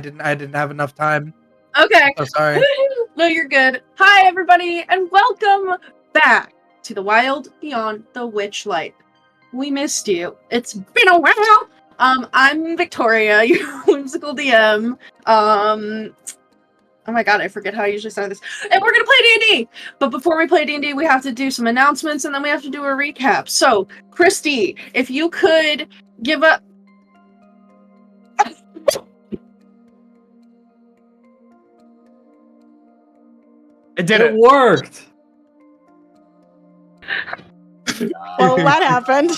didn't have enough time. Okay. Oh, sorry. No, you're good. Hi, everybody, and welcome back to the Wild Beyond the Witchlight. We missed you. It's been a while. I'm Victoria, your whimsical DM. Oh my god, I forget how I usually start this. And we're gonna play D&D! But before we play D&D, we have to do some announcements, and then we have to do a recap. So, Kristy, if you could give up... It worked! Well, that happened.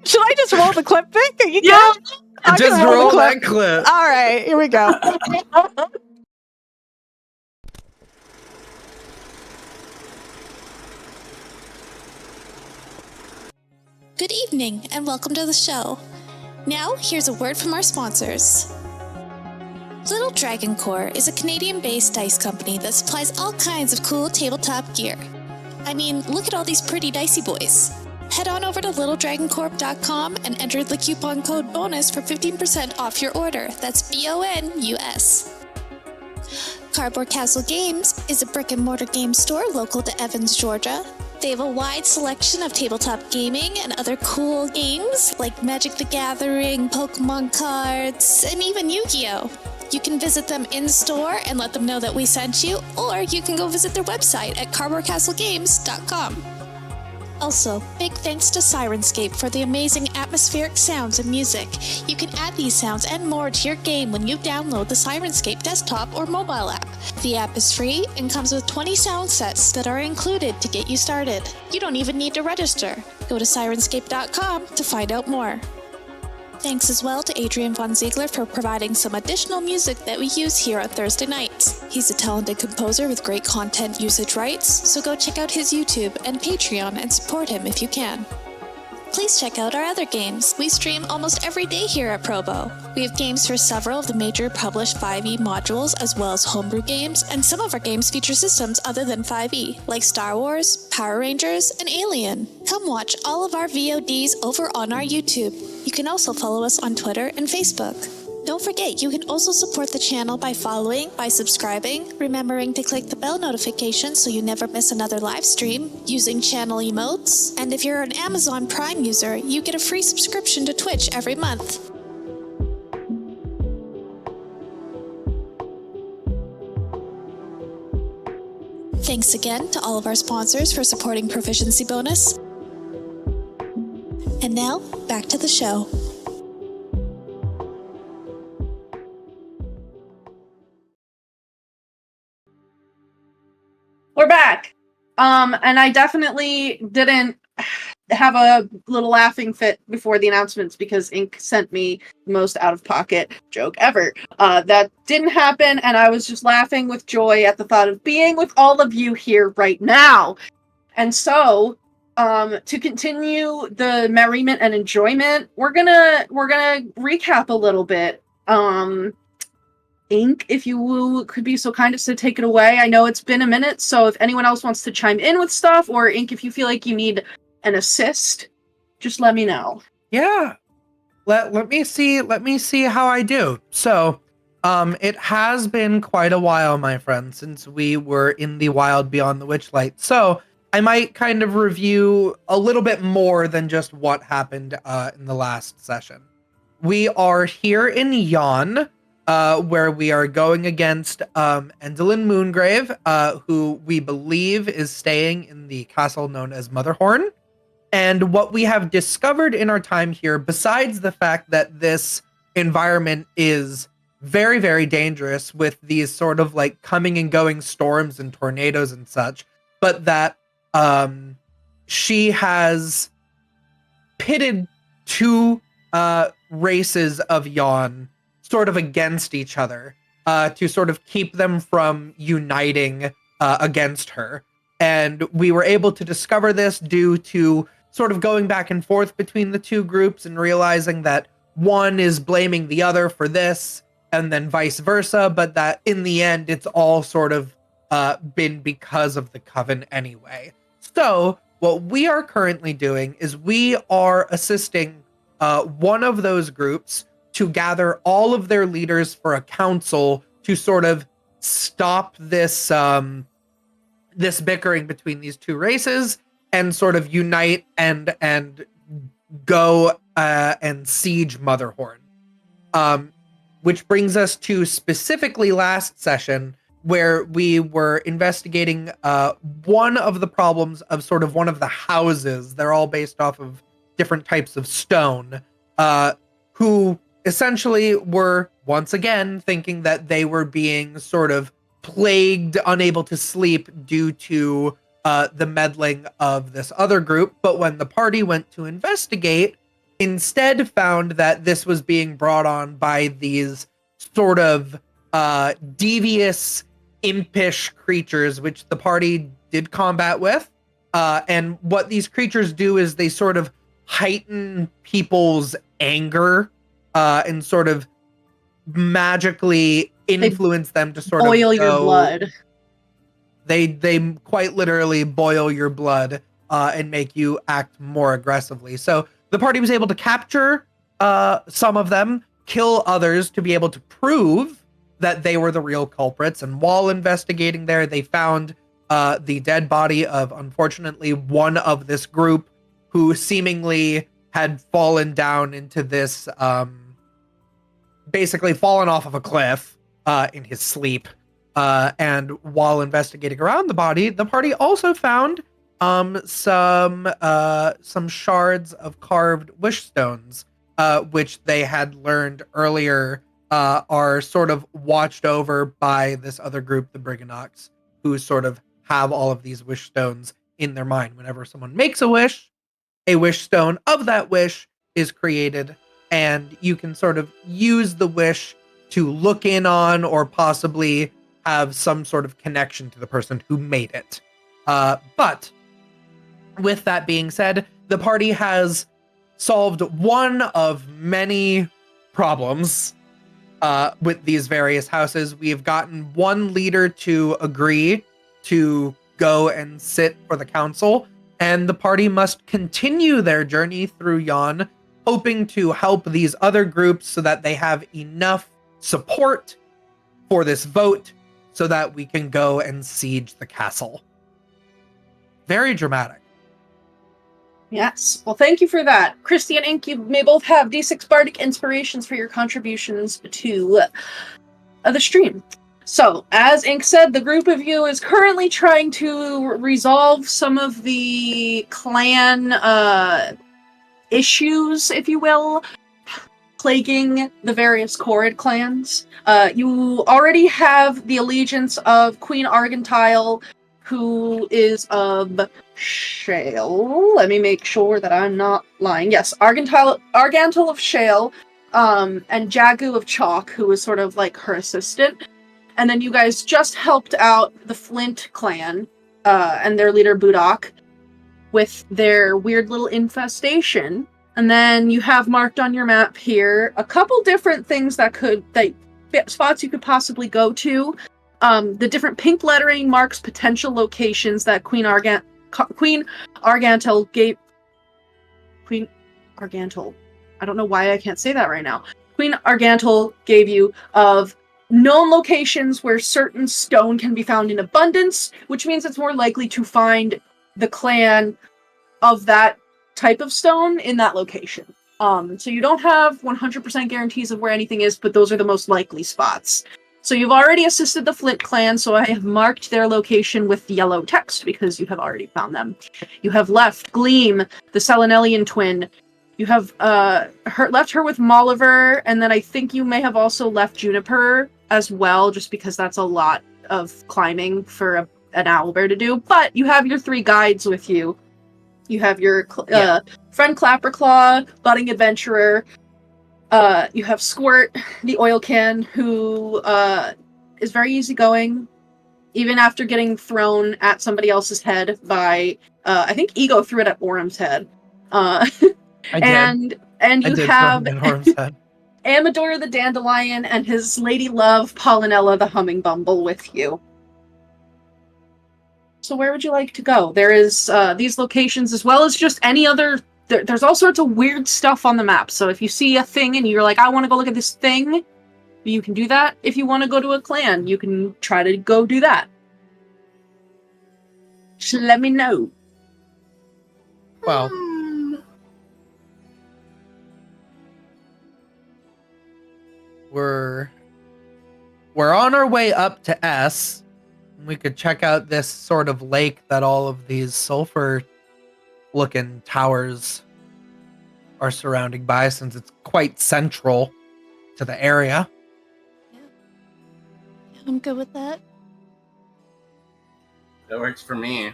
Should I just roll the clip, Vic? Are you Yeah. good? I'm Just gonna roll the that clip. All right, here we go. Good evening, and welcome to the show. Now, here's a word from our sponsors. Little Dragon Core is a Canadian-based dice company that supplies all kinds of cool tabletop gear. I mean, look at all these pretty dicey boys. Head on over to littledragoncorp.com and enter the coupon code BONUS for 15% off your order. That's BONUS. Cardboard Castle Games is a brick-and-mortar game store local to Evans, Georgia. They have a wide selection of tabletop gaming and other cool games like Magic the Gathering, Pokemon cards, and even Yu-Gi-Oh! You can visit them in-store and let them know that we sent you, or you can go visit their website at cardboardcastlegames.com. Also, big thanks to Sirenscape for the amazing atmospheric sounds and music. You can add these sounds and more to your game when you download the Sirenscape desktop or mobile app. The app is free and comes with 20 sound sets that are included to get you started. You don't even need to register. Go to Sirenscape.com to find out more. Thanks as well to Adrian Von Ziegler for providing some additional music that we use here on Thursday nights. He's a talented composer with great content usage rights, so go check out his YouTube and Patreon and support him if you can. Please check out our other games. We stream almost every day here at Provo. We have games for several of the major published 5e modules, as well as homebrew games, and some of our games feature systems other than 5e, like Star Wars, Power Rangers, and Alien. Come watch all of our VODs over on our YouTube. You can also follow us on Twitter and Facebook. Don't forget, you can also support the channel by following, by subscribing, remembering to click the bell notification so you never miss another live stream, using channel emotes, and if you're an Amazon Prime user, you get a free subscription to Twitch every month. Thanks again to all of our sponsors for supporting Proficiency Bonus. And now, back to the show. We're back. And I definitely didn't have a little laughing fit before the announcements because Ink sent me the most out-of-pocket joke ever. That didn't happen, and I was just laughing with joy at the thought of being with all of you here right now. And so, to continue the merriment and enjoyment, we're gonna recap a little bit. Ink, if you could be so kind as to take it away. I know it's been a minute, so if anyone else wants to chime in with stuff, or Ink, if you feel like you need an assist, just let me know. Yeah. Let me see how I do. So, it has been quite a while, my friend, since we were in the Wild Beyond the Witchlight. So, I might kind of review a little bit more than just what happened in the last session. We are here in Yon, where we are going against Endelyn Moongrave, who we believe is staying in the castle known as Motherhorn. And what we have discovered in our time here, besides the fact that this environment is very, very dangerous with these sort of like coming and going storms and tornadoes and such, but that she has pitted two races of Yon sort of against each other to sort of keep them from uniting against her. And we were able to discover this due to sort of going back and forth between the two groups and realizing that one is blaming the other for this and then vice versa, but that in the end, it's all sort of been because of the coven anyway. So what we are currently doing is we are assisting one of those groups to gather all of their leaders for a council to sort of stop this this bickering between these two races and sort of unite and go and siege Motherhorn. Which brings us to specifically last session, where we were investigating one of the problems of sort of one of the houses. They're all based off of different types of stone, who essentially were once again thinking that they were being sort of plagued, unable to sleep due to the meddling of this other group. But when the party went to investigate, instead found that this was being brought on by these sort of devious, impish creatures, which the party did combat with. And what these creatures do is they sort of heighten people's anger and sort of magically influence them to sort of boil your blood. They quite literally boil your blood and make you act more aggressively. So the party was able to capture some of them, kill others to be able to prove that they were the real culprits. And while investigating there, they found the dead body of, unfortunately, one of this group who seemingly had fallen down into this, basically fallen off of a cliff in his sleep. And while investigating around the body, the party also found some shards of carved wish stones, which they had learned earlier are sort of watched over by this other group, the Briganox, who sort of have all of these wish stones in their mind. Whenever someone makes a wish stone of that wish is created, and you can sort of use the wish to look in on or possibly have some sort of connection to the person who made it. But with that being said, the party has solved one of many problems with these various houses. We have gotten one leader to agree to go and sit for the council, and the party must continue their journey through Yon, hoping to help these other groups so that they have enough support for this vote so that we can go and siege the castle. Very dramatic. Yes. Well, thank you for that. Kristy and Ink, you may both have D6 Bardic inspirations for your contributions to the stream. So, as Ink said, the group of you is currently trying to resolve some of the clan issues, if you will, plaguing the various Korrid clans. You already have the allegiance of Queen Argentile, who is of Shale. Let me make sure that I'm not lying. Yes, Argantal of Shale, and Jagu of Chalk, who is sort of like her assistant. And then you guys just helped out the Flint clan, and their leader Budak, with their weird little infestation. And then you have marked on your map here a couple different things spots you could possibly go to. The different pink lettering marks potential locations that Queen Argantal gave. Queen Argantal. I don't know why I can't say that right now. Queen Argantal gave you of known locations where certain stone can be found in abundance, which means it's more likely to find the clan of that type of stone in that location. So you don't have 100% guarantees of where anything is, but those are the most likely spots. So you've already assisted the Flint clan, so I have marked their location with yellow text because you have already found them. You have left Gleam, the Selenelian twin. You have left her with Molliver, and then I think you may have also left Juniper as well, just because that's a lot of climbing for an owlbear to do. But you have your 3 guides with you. You have your friend Clapperclaw, budding adventurer. You have Squirt, the oil can, who is very easygoing, even after getting thrown at somebody else's head by, I think Ego threw it at Aurum's head. And you have Amador the Dandelion and his lady love, Pollinella the Humming Bumble, with you. So where would you like to go? There is these locations, as well as just any other there's all sorts of weird stuff on the map. So if you see a thing and you're like, I want to go look at this thing, you can do that. If you want to go to a clan, you can try to go do that. Just let me know. Well, we're on our way up to S. We could check out this sort of lake that all of these sulfur-looking towers are surrounding by, since it's quite central to the area. I'm good with that. That works for me.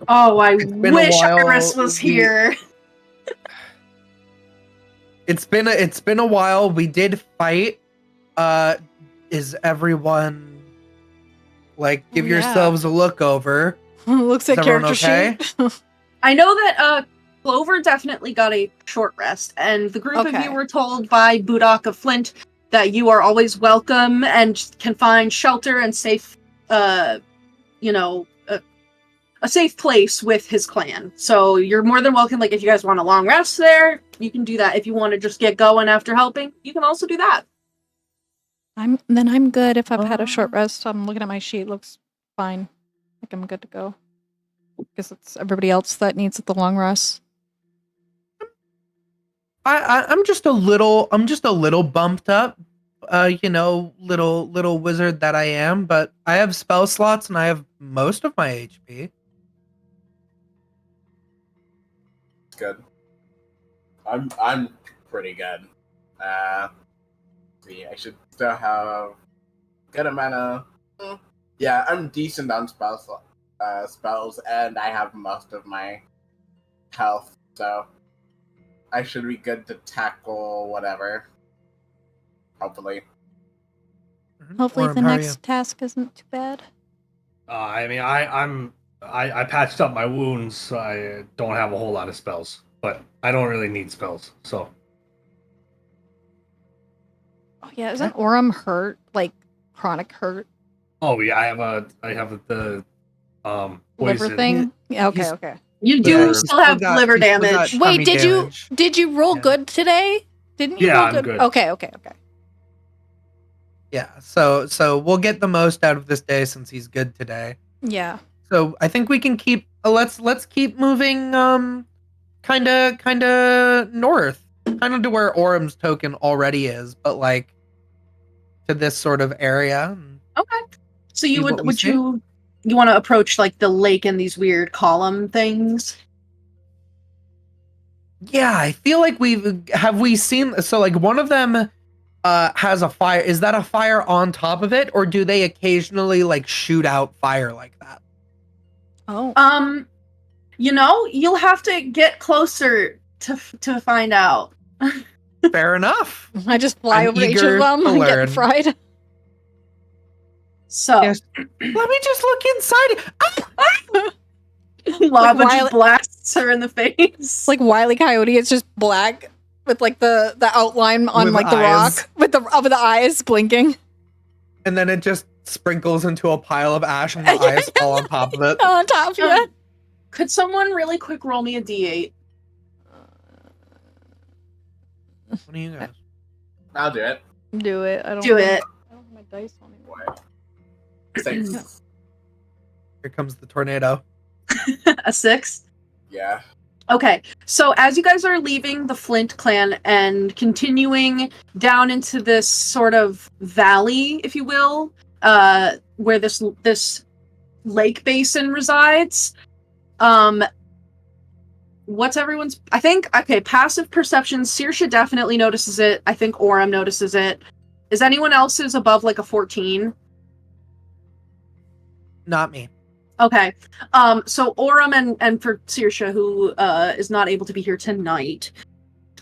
Oh, I It's been a wish while. Iris was here. It's been a while. We did fight. Is everyone give Yeah. yourselves a look over? Looks Is like everyone character okay? sheet. I know that Clover definitely got a short rest, and the group of Okay. you were told by Budok of Flint that you are always welcome and can find shelter and safe, a safe place with his clan. So you're more than welcome. If you guys want a long rest there, you can do that. If you want to just get going after helping, you can also do that. I'm good if I've had a short rest. I'm looking at my sheet. Looks fine. I'm good to go. Guess it's everybody else that needs the long rest. I'm just a little bumped up. Little wizard that I am, but I have spell slots and I have most of my HP. It's good. I'm pretty good. See, I should still have good amount of. Yeah, I'm decent on spells, and I have most of my health, so I should be good to tackle whatever. Hopefully. Hopefully Aurum, the how are next task isn't too bad. I mean, I patched up my wounds, so I don't have a whole lot of spells, but I don't really need spells, so. Oh yeah, isn't Aurum hurt? Chronic hurt? Oh yeah, I have the Liver poison. thing? Yeah, okay, He's- okay. You do Liver. still have liver he's still got damage. tummy Wait, damage. did you roll Yeah. good today? Didn't you Yeah, roll I'm good? good. Okay. Yeah, so we'll get the most out of this day since he's good today. Yeah. So I think we can keep let's keep moving kinda north. Kind of to where Aurum's token already is, but to this sort of area. Okay. So See you what we would see? you want to approach the lake and these weird column things? Yeah, I feel like we seen one of them has a fire. Is that a fire on top of it, or do they occasionally shoot out fire like that? Oh. You'll have to get closer to find out. Fair enough. I just fly I'm over each eager of them to and learn. get fried. So Yes. Let me just look inside. lava Wile- just blasts her in the face. It's like Wile E. Coyote. It's just black with the outline on With the eyes. rock with the eyes blinking And then it just sprinkles into a pile of ash and the eyes fall on top of it. on top of you. Could someone really quick roll me a d8? What do you guys? I'll do it. Do it. I don't. Do know. it. I don't have my dice on me. What? 6. Here comes the tornado. A 6? Yeah. Okay, so as you guys are leaving the Flint clan and continuing down into this sort of valley, if you will, where this lake basin resides, what's everyone's? I think passive perception. Saoirse definitely notices it. I think Aurum notices it. Is anyone else's above a 14? Not me. Okay. So Aurum and for Saoirse, who is not able to be here tonight,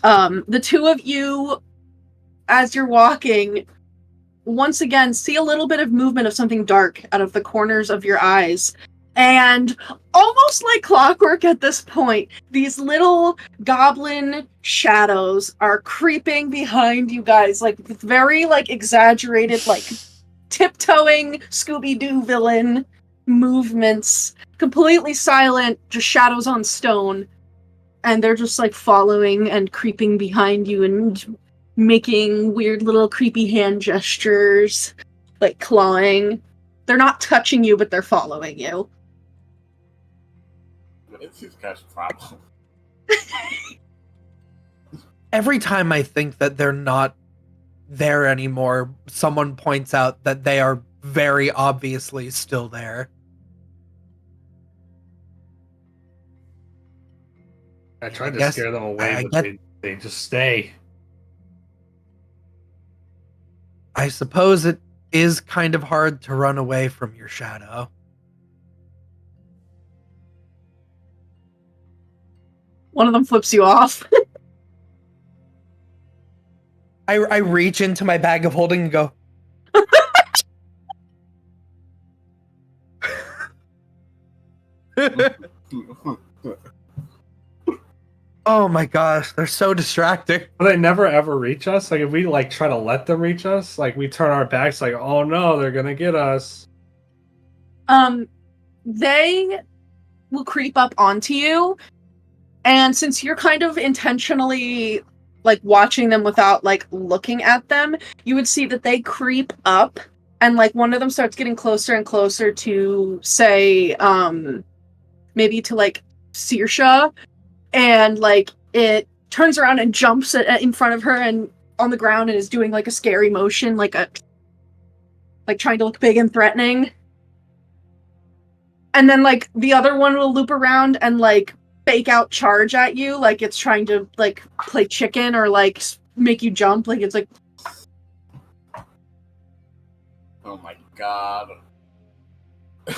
the two of you, as you're walking, once again see a little bit of movement of something dark out of the corners of your eyes. And almost like clockwork at this point, these little goblin shadows are creeping behind you guys, with very exaggerated, tiptoeing Scooby-Doo villain movements, completely silent, just shadows on stone, and they're just like following and creeping behind you and making weird little creepy hand gestures, like clawing. They're not touching you, but they're following you. What is this guy's problem? Every time I think that they're not there anymore, someone points out that they are very obviously still there. I tried to guess- scare them away, I but get- they just stay. I suppose it is kind of hard to run away from your shadow. One of them flips you off. I reach into my bag of holding and go, oh my gosh, they're so distracting. But they never ever reach us. Like if we like try to let them reach us, like we turn our backs, like oh no, they're gonna get us. They will creep up onto you, and since you're kind of intentionally like watching them without like looking at them, you would see that they creep up, and like one of them starts getting closer and closer to say maybe to like Saoirse, and like it turns around and jumps in front of her and on the ground and is doing like a scary motion, like trying to look big and threatening. And then like the other one will loop around and like fake out charge at you, like it's trying to like play chicken or like make you jump, like it's like. Oh my god.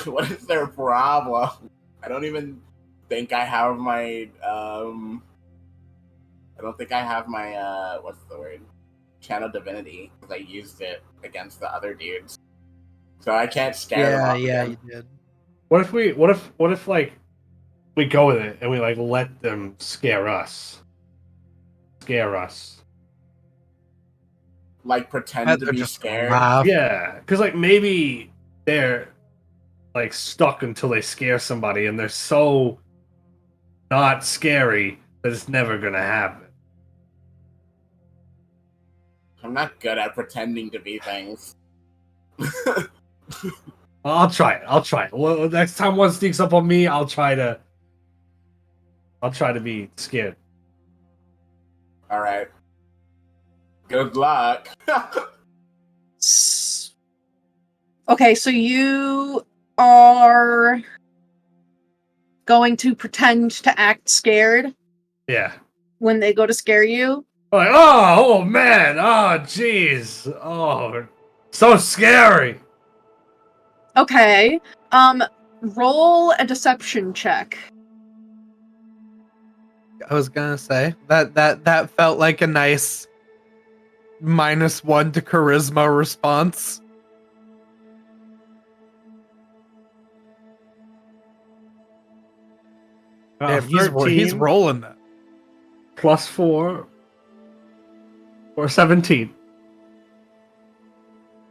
What is their problem? I don't even think I have my what's the word? Channel Divinity, because I used it against the other dudes. So I can't scare them off Yeah, again. you did. What if like we go with it and we like let them scare us? Scare us. Like pretend to They're be just gonna scared. laugh. Yeah, because like maybe they're like stuck until they scare somebody and they're so not scary that it's never gonna happen. I'm not good at pretending to be things. I'll try it. Well, next time one sneaks up on me, I'll try to be scared. Alright. Good luck. Okay, so you are going to pretend to act scared Yeah. when they go to scare you. Like, oh man, oh jeez, oh, so scary. Okay. Roll a deception check. I was gonna say that felt like a nice -1 to charisma response. Damn, he's 13 rolling that. plus 4 or 17.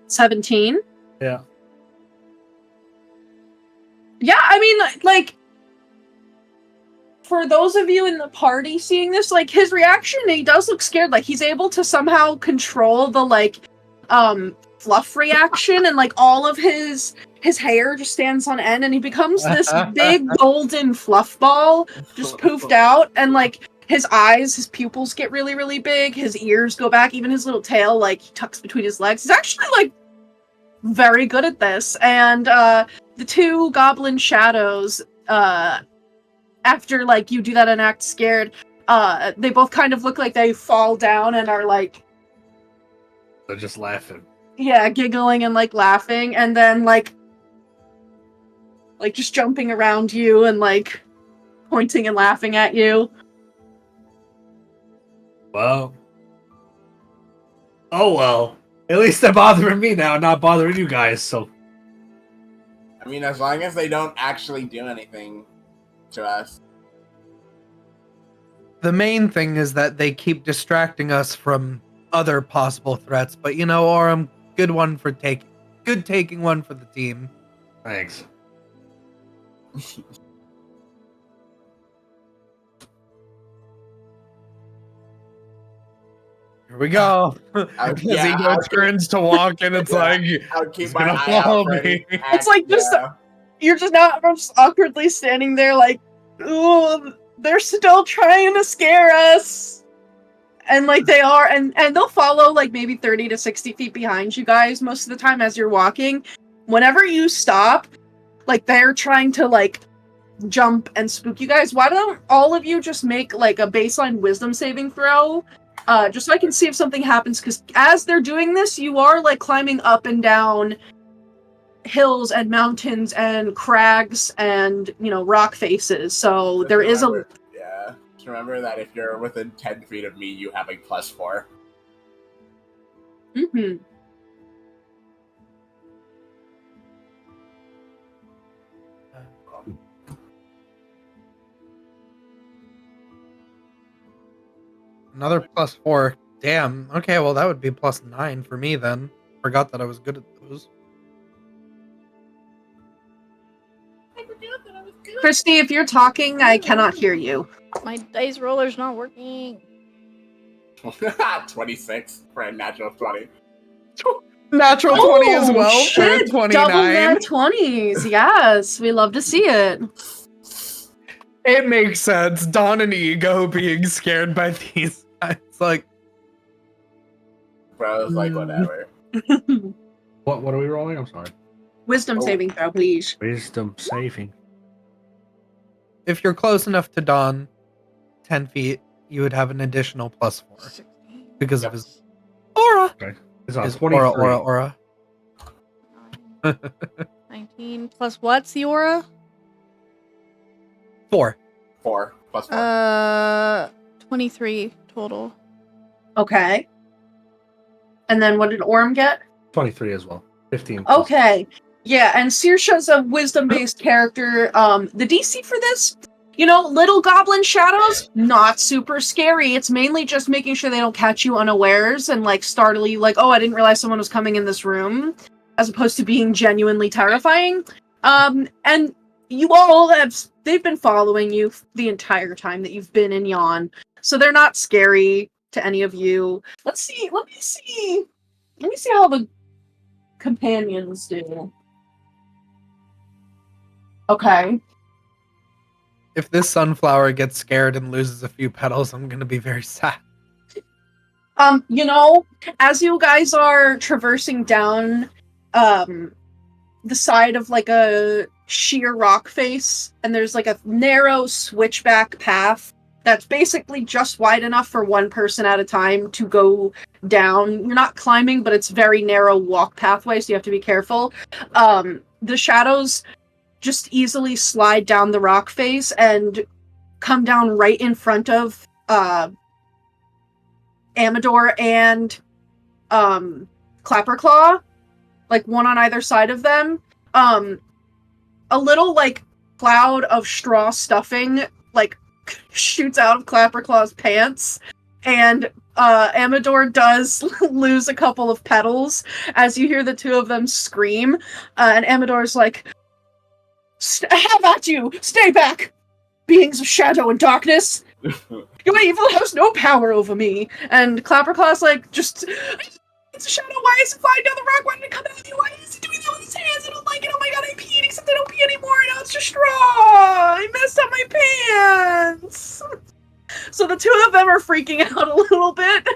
17. Yeah. Yeah, I mean, like, for those of you in the party seeing this, like, his reaction, he does look scared. Like, he's able to somehow control the, like, fluff reaction, and, like, all of his hair just stands on end, and he becomes this big golden fluff ball, just poofed out, and, like, his eyes, his pupils get really, really big, his ears go back, even his little tail, like, he tucks between his legs. He's actually, like, very good at this, and, the two goblin shadows, after, like, you do that and act scared, they both kind of look like they fall down and are, like... They're just laughing. Yeah, giggling and, like, laughing, and then, like, just jumping around you and, like, pointing and laughing at you. Well. Oh well. At least they're bothering me now, not bothering you guys, so... I mean, as long as they don't actually do anything to us. The main thing is that they keep distracting us from other possible threats, but you know, Aurum, good taking one for the team. Thanks. Here we go. As Ego turns to walk, and it's like I'll keep he's my gonna eye follow out for any me. It's like just you're just not just awkwardly standing there like, ooh, they're still trying to scare us. And like they are, and they'll follow like maybe 30 to 60 feet behind you guys most of the time as you're walking. Whenever you stop, like they're trying to like jump and spook you guys. Why don't all of you just make like a baseline wisdom saving throw? Just so I can see if something happens, because as they're doing this, you are like climbing up and down hills and mountains and crags and, you know, rock faces. So Just there is remember, just remember that if you're within 10 feet of me, you have a +4. Mm-hmm. Another +4. Damn. Okay, well that would be +9 for me then. Forgot that I was good at those. Kristy, if you're talking, I cannot hear you. My dice roller's not working. 26 for a natural 20. Natural 20 as well for Shit, 29. double net 20s. Yes, we love to see it. It makes sense. Dawn and Ego being scared by these guys. Like, Bro, it's like, whatever. What are we rolling? I'm sorry. Wisdom saving throw, please. Wisdom saving. if you're close enough to Dawn, 10 feet, you would have an additional +4 because of his aura. Okay. It's on His 23. aura. 19 plus what's the aura? 4. 4 plus 4. 23 total. Okay. And then what did Aurum get? 23 as well. 15. plus- Okay. Yeah, and Saoirse's a wisdom-based character. The DC for this, you know, little goblin shadows, not super scary. It's mainly just making sure they don't catch you unawares and, like, startle you, like, oh, I didn't realize someone was coming in this room, as opposed to being genuinely terrifying. And you all they've been following you the entire time that you've been in Yon, so they're not scary to any of you. Let me see how the companions do. Okay. If this sunflower gets scared and loses a few petals, I'm gonna be very sad. You know, as you guys are traversing down the side of like a sheer rock face, and there's like a narrow switchback path that's basically just wide enough for one person at a time to go down. You're not climbing, but it's very narrow walk pathway, so you have to be careful. The shadows just easily slide down the rock face and come down right in front of Amador and Clapperclaw, like one on either side of them. A little like cloud of straw stuffing like shoots out of Clapperclaw's pants, and Amador does lose a couple of petals as you hear the two of them scream, and Amador's like, "Have at you! Stay back, beings of shadow and darkness! Your evil has no power over me!" And Clapperclaw's like, "Just, it's a shadow. Why is it flying down the rock? Why did it come out of you? Why is it doing that with his hands? I don't like it. Oh my god, I peed, except I don't pee anymore. Now it's just straw. I messed up my pants." So the two of them are freaking out a little bit,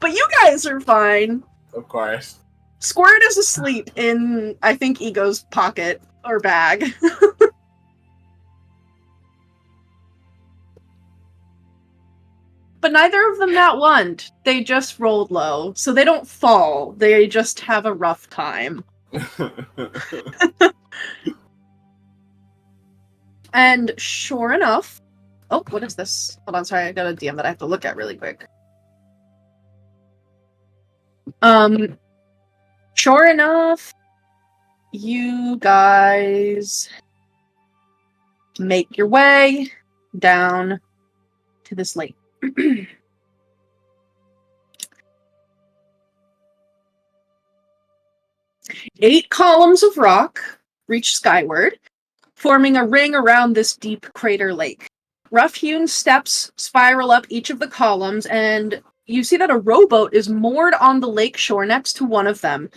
but you guys are fine. Of course. Squirt is asleep in, I think, Ego's pocket or bag. But neither of them nat one. They just rolled low, so they don't fall. They just have a rough time. And sure enough... Oh, what is this? Hold on, sorry, I got a DM that I have to look at really quick. Sure enough, you guys make your way down to this lake. 8 columns of rock reach skyward, forming a ring around this deep crater lake. Rough-hewn steps spiral up each of the columns, and you see that a rowboat is moored on the lake shore next to one of them.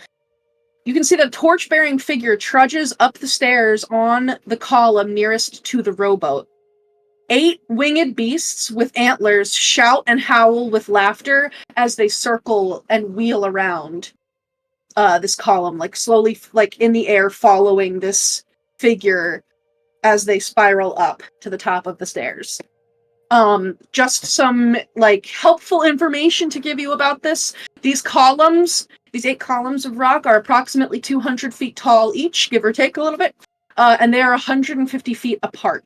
You can see that a torch-bearing figure trudges up the stairs on the column nearest to the rowboat. 8 winged beasts with antlers shout and howl with laughter as they circle and wheel around this column, like slowly, like in the air, following this figure as they spiral up to the top of the stairs. Just some like helpful information to give you about this. These columns, these 8 columns of rock, are approximately 200 feet tall each, give or take a little bit, and they are 150 feet apart.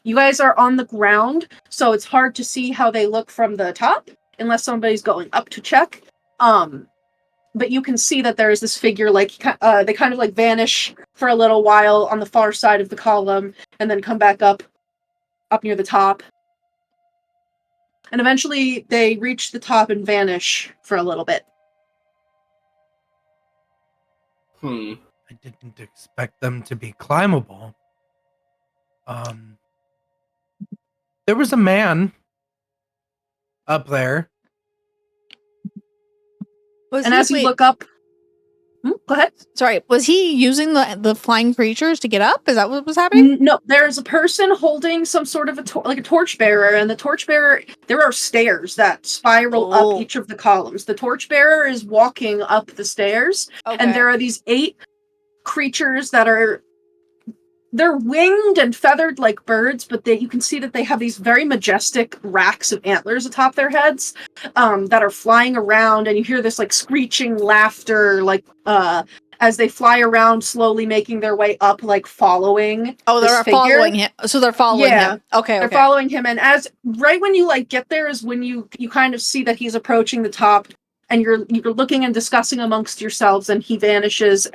You guys are on the ground, so it's hard to see how they look from the top, unless somebody's going up to check. But you can see that there is this figure, like, they kind of like vanish for a little while on the far side of the column, and then come back up near the top. And eventually they reach the top and vanish for a little bit. I didn't expect them to be climbable. There was a man up there. And as you look up... go ahead. Sorry, was he using the flying creatures to get up? Is that what was happening? No, there's a person holding some sort of a torchbearer, and the torchbearer, there are stairs that spiral up each of the columns. The torchbearer is walking up the stairs, and there are these 8 creatures that are... They're winged and feathered like birds, but you can see that they have these very majestic racks of antlers atop their heads that are flying around, and you hear this like screeching laughter, like as they fly around, slowly making their way up, like following. Oh, they're following him. So they're following him. Okay, they're following him, and as right when you like get there is when you kind of see that he's approaching the top, and you're looking and discussing amongst yourselves, and he vanishes,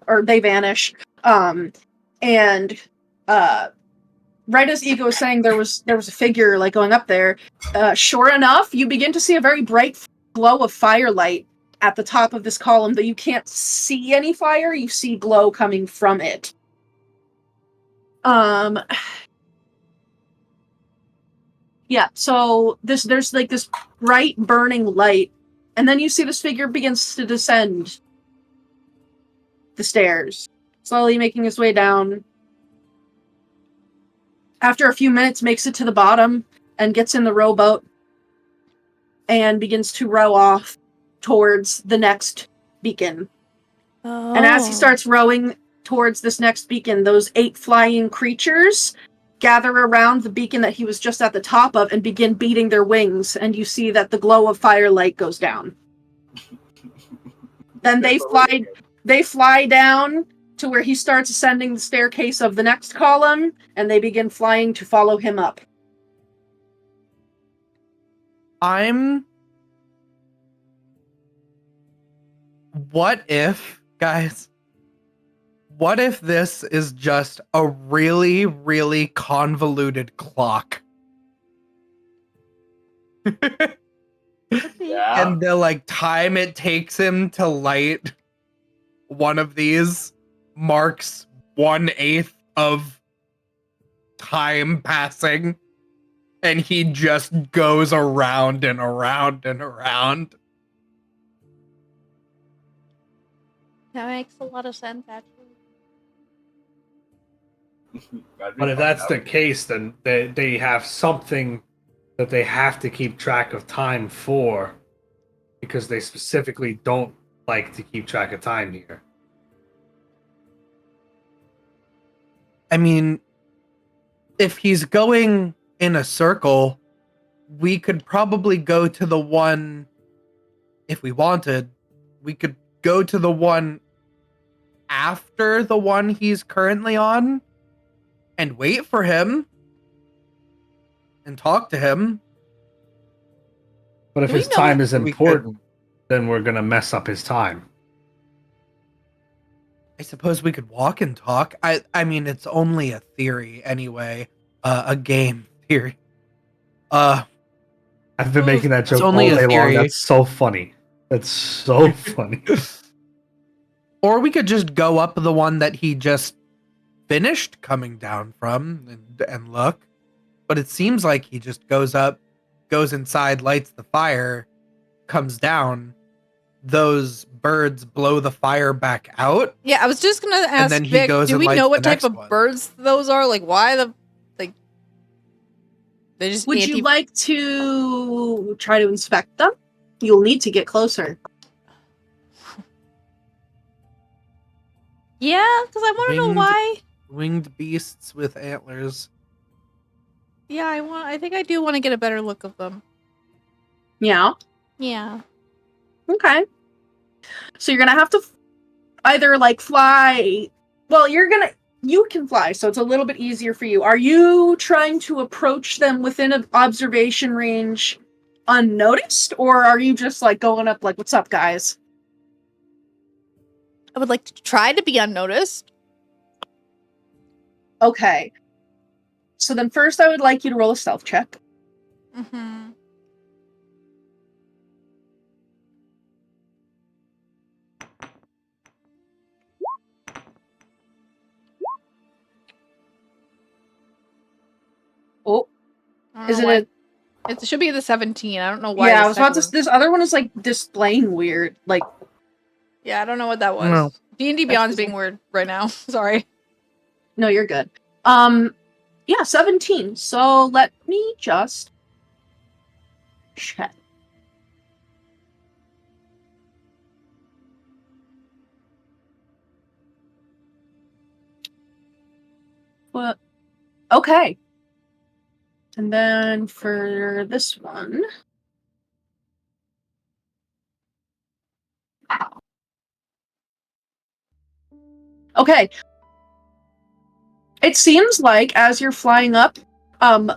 or they vanish. And right as Ego was saying, there was a figure like going up there. Sure enough, you begin to see a very bright glow of firelight at the top of this column, though you can't see any fire. You see glow coming from it. Yeah. So there's like this bright burning light, and then you see this figure begins to descend the stairs, slowly making his way down. After a few minutes, makes it to the bottom and gets in the rowboat and begins to row off towards the next beacon. And as he starts rowing towards this next beacon, those 8 flying creatures gather around the beacon that he was just at the top of and begin beating their wings, and you see that the glow of firelight goes down. Then they fly down to where he starts ascending the staircase of the next column, and they begin flying to follow him up. What if this is just a really, really convoluted clock? Yeah. And the like time it takes him to light one of these marks 1/8 of time passing, and he just goes around and around and around. That makes a lot of sense, actually. But if that's the case, then they have something that they have to keep track of time for, because they specifically don't like to keep track of time here. I mean, if he's going in a circle, we could probably go to the one, if we wanted, we could go to the one after the one he's currently on and wait for him and talk to him. But if his time is important, then we're going to mess up his time. I suppose we could walk and talk. I mean, it's only a theory anyway. A game theory. I've been making that joke all day long. That's so funny. That's so funny. Or we could just go up the one that he just finished coming down from and look, but it seems like he just goes inside, lights the fire, comes down. Those birds blow the fire back out. Yeah, I was just gonna ask then he Vic, goes do and we lights know the what type next of one. birds those are? Like, why they just Would you like to try to inspect them? You'll need to get closer. Yeah, because I want to know Winged- why. Winged beasts with antlers. Yeah, I think I do want to get a better look of them. Yeah. Yeah. Okay. So you're gonna have to either like fly. Well, you can fly, so it's a little bit easier for you. Are you trying to approach them within an observation range unnoticed, or are you just like going up like, "What's up, guys?" I would like to try to be unnoticed. Okay. So then first I would like you to roll a stealth check. Mm-hmm. Oh, is it a It should be the 17. I don't know why. Yeah, the I was about to. second one- This other one is like displaying weird. Like, Yeah, I don't know what that was. No. D&D Beyond's being weird right now. Sorry. no, you're good. Yeah, 17. So let me just check. What? Okay. And then for this one. Okay. It seems like as you're flying up,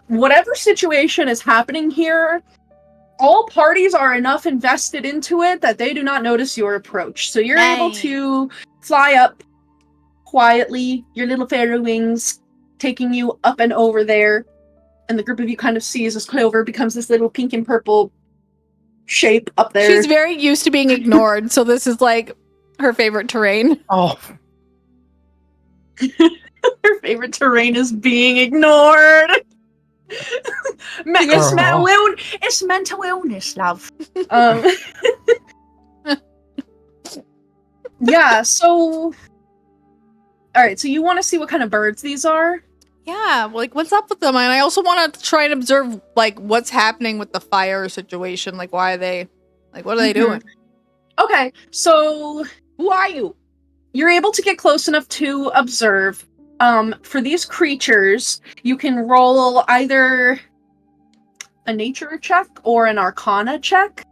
whatever situation is happening here, all parties are enough invested into it that they do not notice your approach. So you're able Nice. to fly up quietly, your little fairy wings taking you up and over there. And the group of you kind of sees as Clover becomes this little pink and purple shape up there. She's very used to being ignored, so this is like her favorite terrain. Oh, Her favorite terrain is being ignored. It's mental illness, love. Yeah, so... Alright, so you want to see what kind of birds these are? Yeah, like what's up with them? And I also want to try and observe like what's happening with the fire situation. Like why are they like what are they doing? Okay, so Who are you? you're able to get close enough to observe. For these creatures, you can roll either a nature check or an arcana check.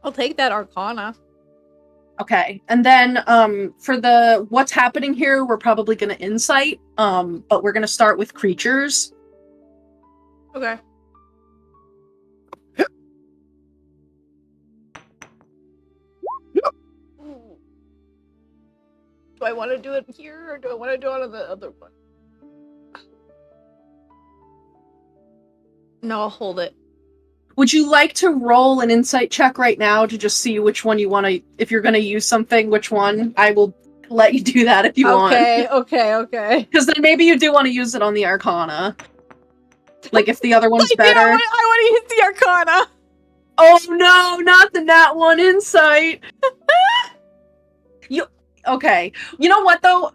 I'll take that Arcana. Okay, and then for the what's happening here, we're probably going to insight, but we're going to start with creatures. Okay. Ooh. Do I want to do it here or do I want to do it on the other one? No, I'll hold it. Would you like to roll an insight check right now to just see which one you want to, if you're going to use something, which one? I will let you do that if you want. Okay. Because then maybe you do want to use it on the arcana. Like if the other one's I better. want to use the Arcana. Oh no, not the nat one insight. Okay. You know what though?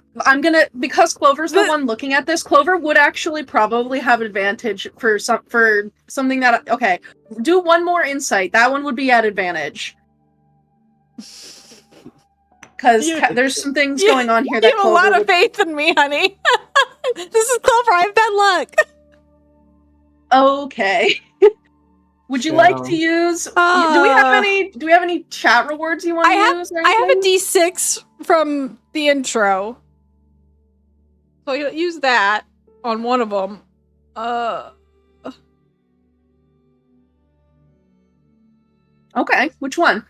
Because Clover's the one looking at this, Clover would actually probably have advantage for something that okay. Do one more insight. That one would be at advantage. Because there's some things going on here that You have a Clover lot of faith in me, honey. This is Clover. I have bad luck. Okay. Would you like to use? Do we have any chat rewards you want to use? or I have a anything? D6 from the intro, so you'll use that on one of them. Okay, which one?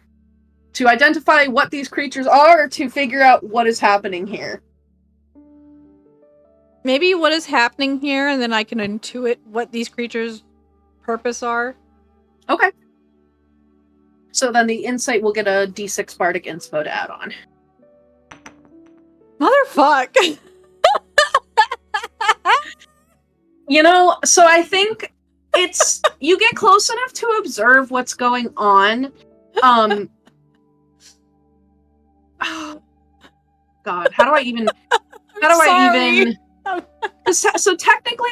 To identify what these creatures are, or to figure out what is happening here? Maybe what is happening here, and then I can intuit what these creatures' purpose are. Okay. So then the insight will get a D6 bardic inspo to add on. Motherfuck. So I think it's you get close enough to observe what's going on. God, how do I even so technically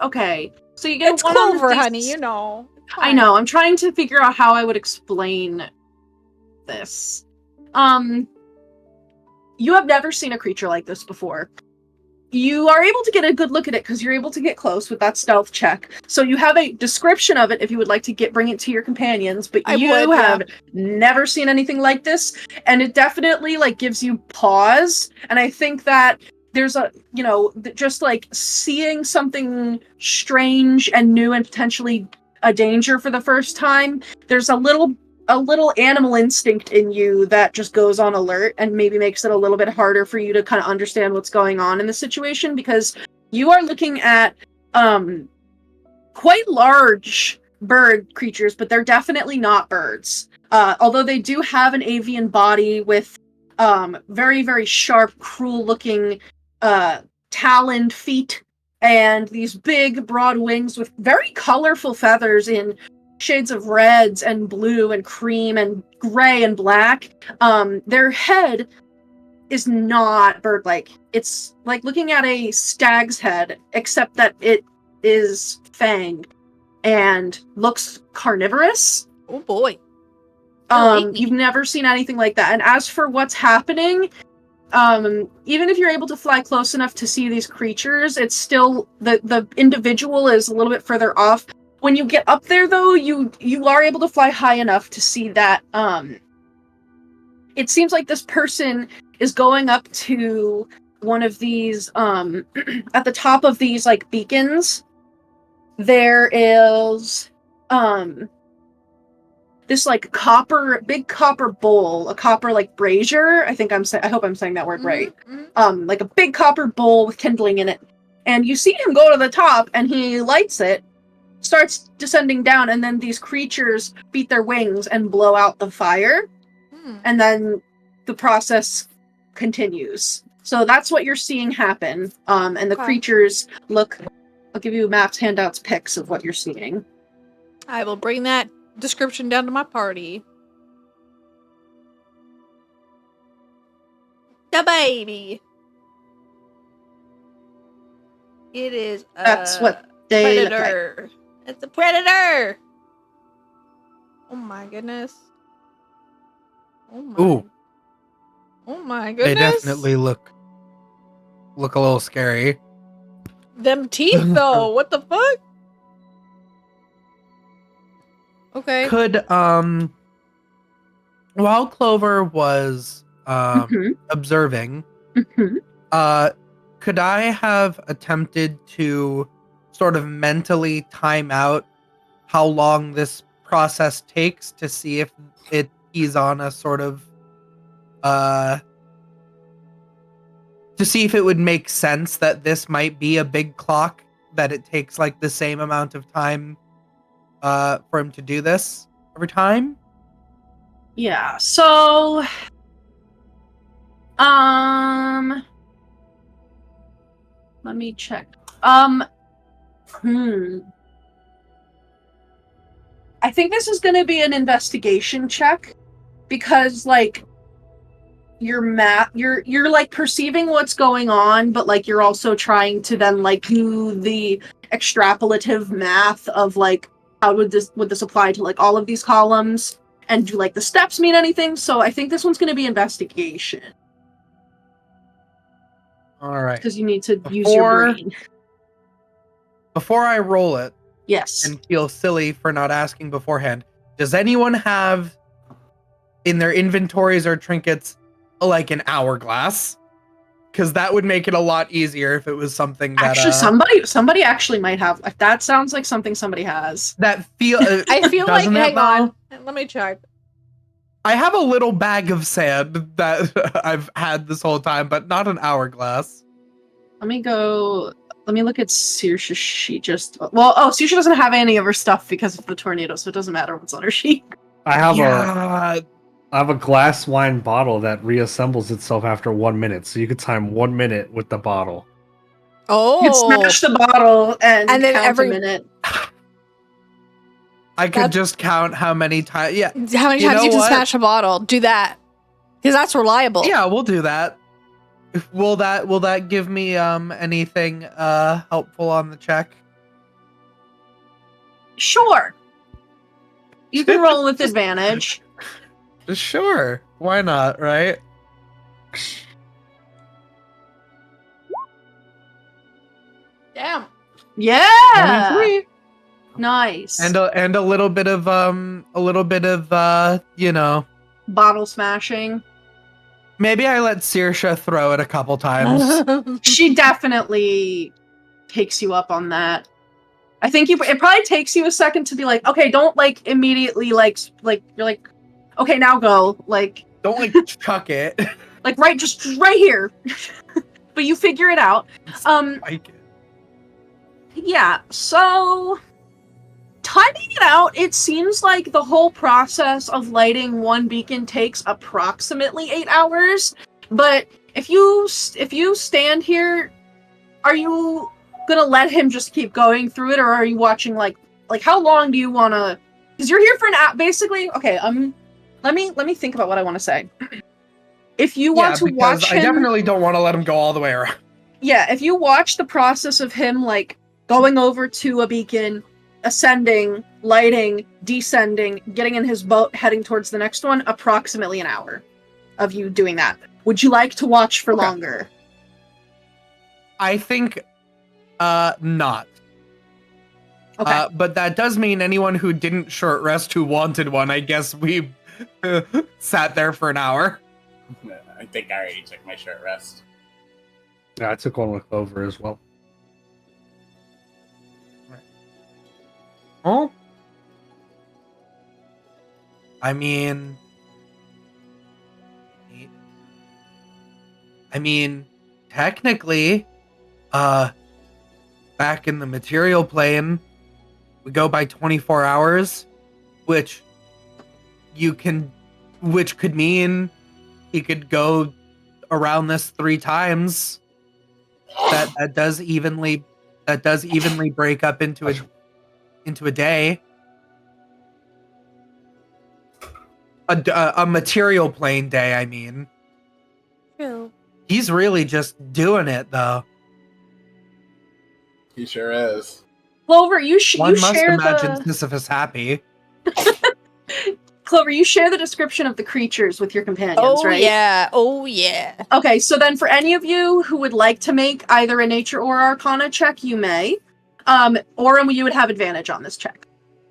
okay. So you get It's one Clover, on the honey, you know. I know. I'm trying to figure out how I would explain this. You have never seen a creature like this before. You are able to get a good look at it because you're able to get close with that stealth check. So you have a description of it if you would like to bring it to your companions, but you have never seen anything like this, and it definitely gives you pause. And I think that there's just seeing something strange and new and potentially a danger for the first time, there's a little animal instinct in you that just goes on alert and maybe makes it a little bit harder for you to kind of understand what's going on in the situation, because you are looking at quite large bird creatures, but they're definitely not birds. Although they do have an avian body with very, very sharp, cruel-looking taloned feet and these big, broad wings with very colorful feathers in shades of reds and blue and cream and gray and black. Their head is not bird-like. It's like looking at a stag's head, except that it is fanged and looks carnivorous. Oh boy. You've never seen anything like that. And as for what's happening, even if you're able to fly close enough to see these creatures, it's still the individual is a little bit further off. When you get up there, though, you are able to fly high enough to see that it seems like this person is going up to one of these at the top of these beacons. There is this big copper bowl, a copper brazier. I hope I'm saying that word right. Mm-hmm. A big copper bowl with kindling in it, and you see him go to the top, and he lights it, starts descending down, and then these creatures beat their wings and blow out the fire, and then the process continues. So that's what you're seeing happen. And the creatures look. I'll give you maps, handouts, pics of what you're seeing. I will bring that description down to my party. The baby. It is That's what they look like. predator. It's a predator. Oh my goodness. Oh my. Ooh. Oh my goodness. They definitely look a little scary. Them teeth though. What the fuck? Okay. Could while Clover was observing, could I have attempted to sort of mentally time out how long this process takes to see if he's on a sort of to see if it would make sense that this might be a big clock, that it takes the same amount of time for him to do this every time? Yeah, so let me check. I think this is going to be an investigation check, because you're perceiving what's going on, but you're also trying to then do the extrapolative math of how would this apply to all of these columns, and do the steps mean anything. So I think this one's going to be investigation. All right. Because you need to use your brain. Before I roll it, Yes. and feel silly for not asking beforehand, does anyone have in their inventories or trinkets an hourglass? Because that would make it a lot easier if it was something that actually somebody actually might have. That sounds like something somebody has. That I feel like, hang on, though? let me check. I have a little bag of sand that I've had this whole time, but not an hourglass. Let me look at Saoirse's sheet. Saoirse doesn't have any of her stuff because of the tornado, so it doesn't matter what's on her sheet. I have I have a glass wine bottle that reassembles itself after 1 minute, so you could time 1 minute with the bottle. Oh, You could smash the bottle and And then count a minute. I could just count how many times. Yeah, how many You times know you can what? smash a bottle? Do that, because that's reliable. yeah, we'll do that. Will that give me anything helpful on the check? Sure. You can roll with advantage. Sure, why not, right? Damn. Yeah. 23. Nice. And a little bit of Bottle smashing. maybe I let Saoirse throw it a couple times. She definitely takes you up on that. I think it probably takes you a second to be like, okay, don't like immediately like you're like, okay, now go. Like Don't like chuck it. like just right here. But you figure it out. Spike it. Yeah, so timing it out, it seems like the whole process of lighting one beacon takes approximately 8 hours. But if you stand here, are you gonna let him just keep going through it, or are you watching like how long do you wanna? Because you're here for an hour, basically. Okay, let me think about what I want to say. If you want to because watch I him, definitely don't want to let him go all the way around. yeah, if you watch the process of him like going over to a beacon, ascending, lighting, descending, getting in his boat, heading towards the next one, approximately an hour of you doing that. Would you like to watch for longer? I think not. Okay. But that does mean anyone who didn't short rest who wanted one, I guess we sat there for an hour. I think I already took my short rest. Yeah, I took one with Clover as well. Oh. I mean, technically, back in the material plane, we go by 24 hours, which could mean he could go around this 3 times. That does evenly break up into a day. A material plane day, I mean. True. He's really just doing it, though. He sure is. Clover, you One must share imagine the Sisyphus happy. Clover, you share the description of the creatures with your companions, Oh right? yeah. Oh yeah. Okay, so then for any of you who would like to make either a nature or arcana check, you may. Aurum, you would have advantage on this check.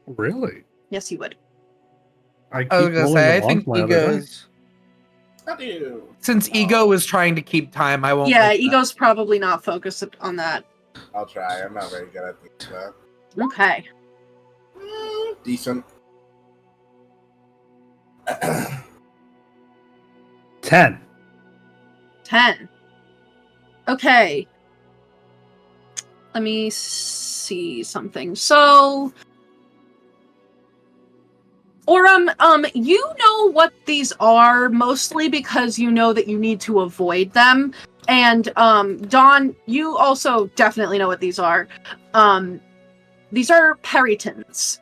Really? Yes, you would. I keep I was gonna rolling say, I along think my other Ego's. dice. How do you? Since Ego was trying to keep time, I won't. Yeah, make that. Ego's probably not focused on that. I'll try. I'm not very good at this stuff. Okay. Decent. 10. 10. Okay. Let me see something. So, Aurum, you know what these are mostly because you know that you need to avoid them. And, Dawn, you also definitely know what these are. These are peritons.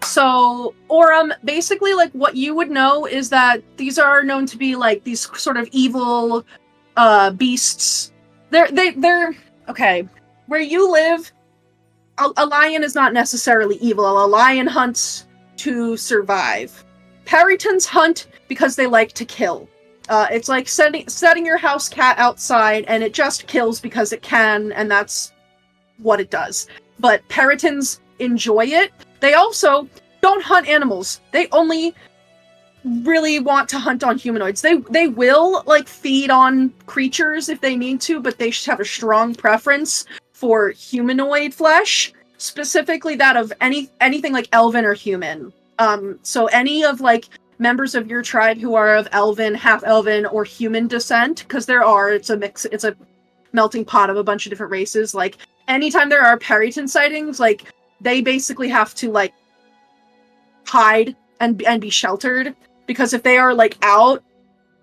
So, Aurum, basically, like, what you would know is that these are known to be, like, these sort of evil, beasts. They're, okay, where you live, a lion is not necessarily evil. A lion hunts to survive. Peritons hunt because they like to kill. It's like setting your house cat outside, and it just kills because it can, and that's what it does. But peritons enjoy it. They also don't hunt animals. They only really want to hunt on humanoids. They will like feed on creatures if they need to, but they should have a strong preference for humanoid flesh, specifically that of anything like elven or human. So any of like members of your tribe who are of elven, half elven, or human descent, because it's a mix, it's a melting pot of a bunch of different races. Like anytime there are periton sightings, like they basically have to like hide and be sheltered, because if they are like out,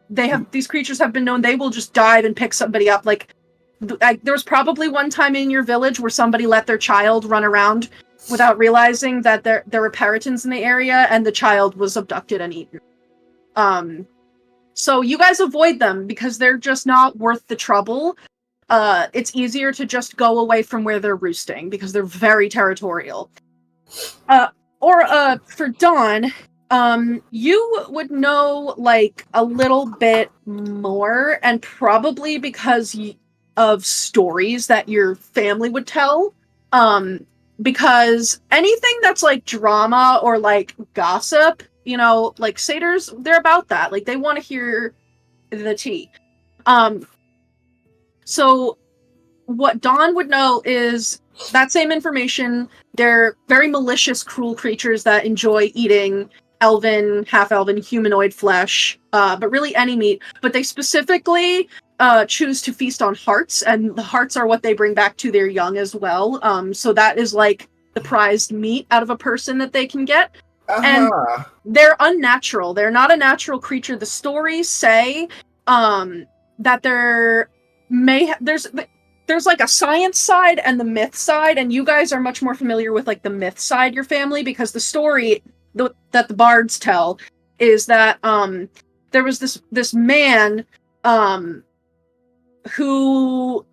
these creatures have been known they will just dive and pick somebody up. Like there was probably one time in your village where somebody let their child run around without realizing that there were peritons in the area, and the child was abducted and eaten. So you guys avoid them because they're just not worth the trouble. It's easier to just go away from where they're roosting because they're very territorial. For Dawn, you would know like a little bit more, and probably because of stories that your family would tell. Because anything that's like drama or like gossip, like satyrs, they're about that. Like they want to hear the tea. So what Dawn would know is that same information. They're very malicious, cruel creatures that enjoy eating elven, half-elven, humanoid flesh, but really any meat. But they specifically choose to feast on hearts, and the hearts are what they bring back to their young as well. So that is like the prized meat out of a person that they can get. And they're unnatural. They're not a natural creature. The stories say that there's like a science side and the myth side, and you guys are much more familiar with like the myth side, your family, because the story that the bards tell is that there was this man who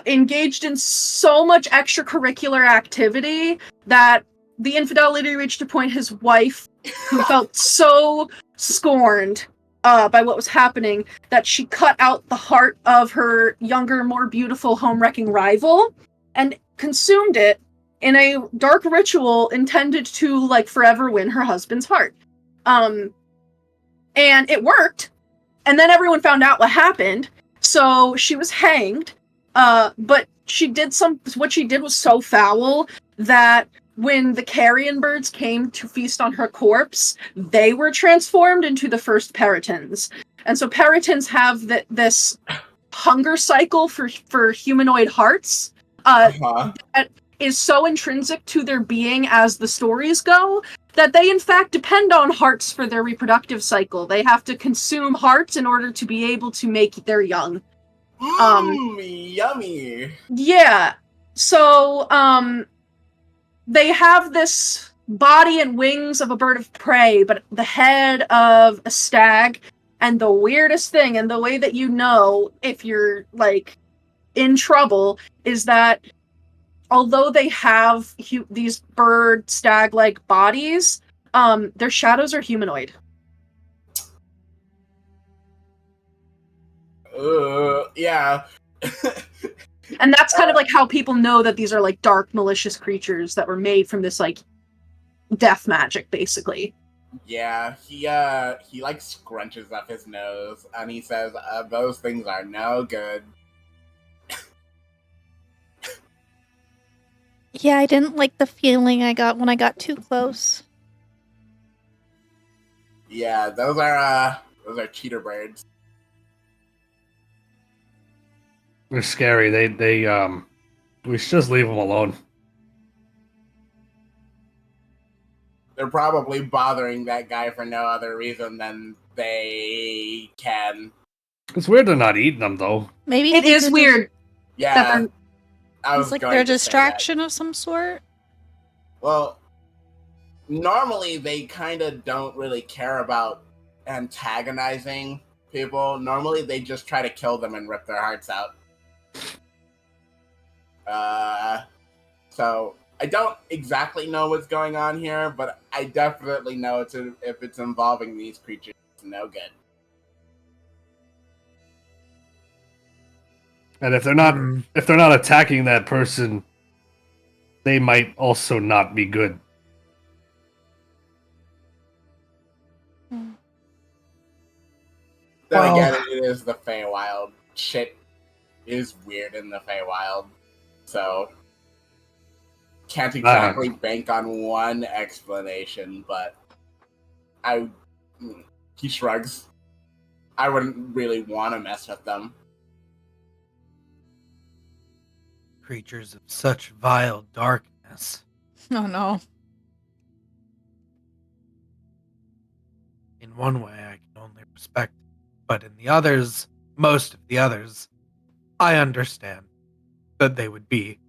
engaged in so much extracurricular activity that the infidelity reached a point his wife, who felt so scorned by what was happening, that she cut out the heart of her younger, more beautiful home-wrecking rival and consumed it in a dark ritual intended to, like, forever win her husband's heart. And it worked, and then everyone found out what happened, so she was hanged, but what she did was so foul that when the carrion birds came to feast on her corpse, they were transformed into the first peritons. And so peritons have this hunger cycle for humanoid hearts that is so intrinsic to their being as the stories go, that they in fact depend on hearts for their reproductive cycle. They have to consume hearts in order to be able to make their young. Yummy. Yeah. So, they have this body and wings of a bird of prey, but the head of a stag. And the weirdest thing, and the way that you know if you're, like, in trouble, is that although they have these bird stag-like bodies, their shadows are humanoid. Yeah. And that's kind of like how people know that these are like dark, malicious creatures that were made from this like death magic, basically. Yeah, he like scrunches up his nose and he says, "Those things are no good." Yeah, I didn't like the feeling I got when I got too close. Yeah, those are cheater birds. They're scary. They we should just leave them alone. They're probably bothering that guy for no other reason than they can. It's weird they're not eating them though. Maybe It is weird. Yeah, It's like they're a distraction of some sort. Well, normally they kind of don't really care about antagonizing people. Normally they just try to kill them and rip their hearts out. So I don't exactly know what's going on here, but I definitely know if it's involving these creatures, it's no good. And if they're not attacking that person, they might also not be good. Then again, it is the Feywild. Shit is weird in the Feywild, so can't exactly bank on one explanation. But he shrugs. I wouldn't really want to mess with them. Creatures of such vile darkness. Oh no. In one way, I can only respect it, but in the others, most of the others, I understand that they would be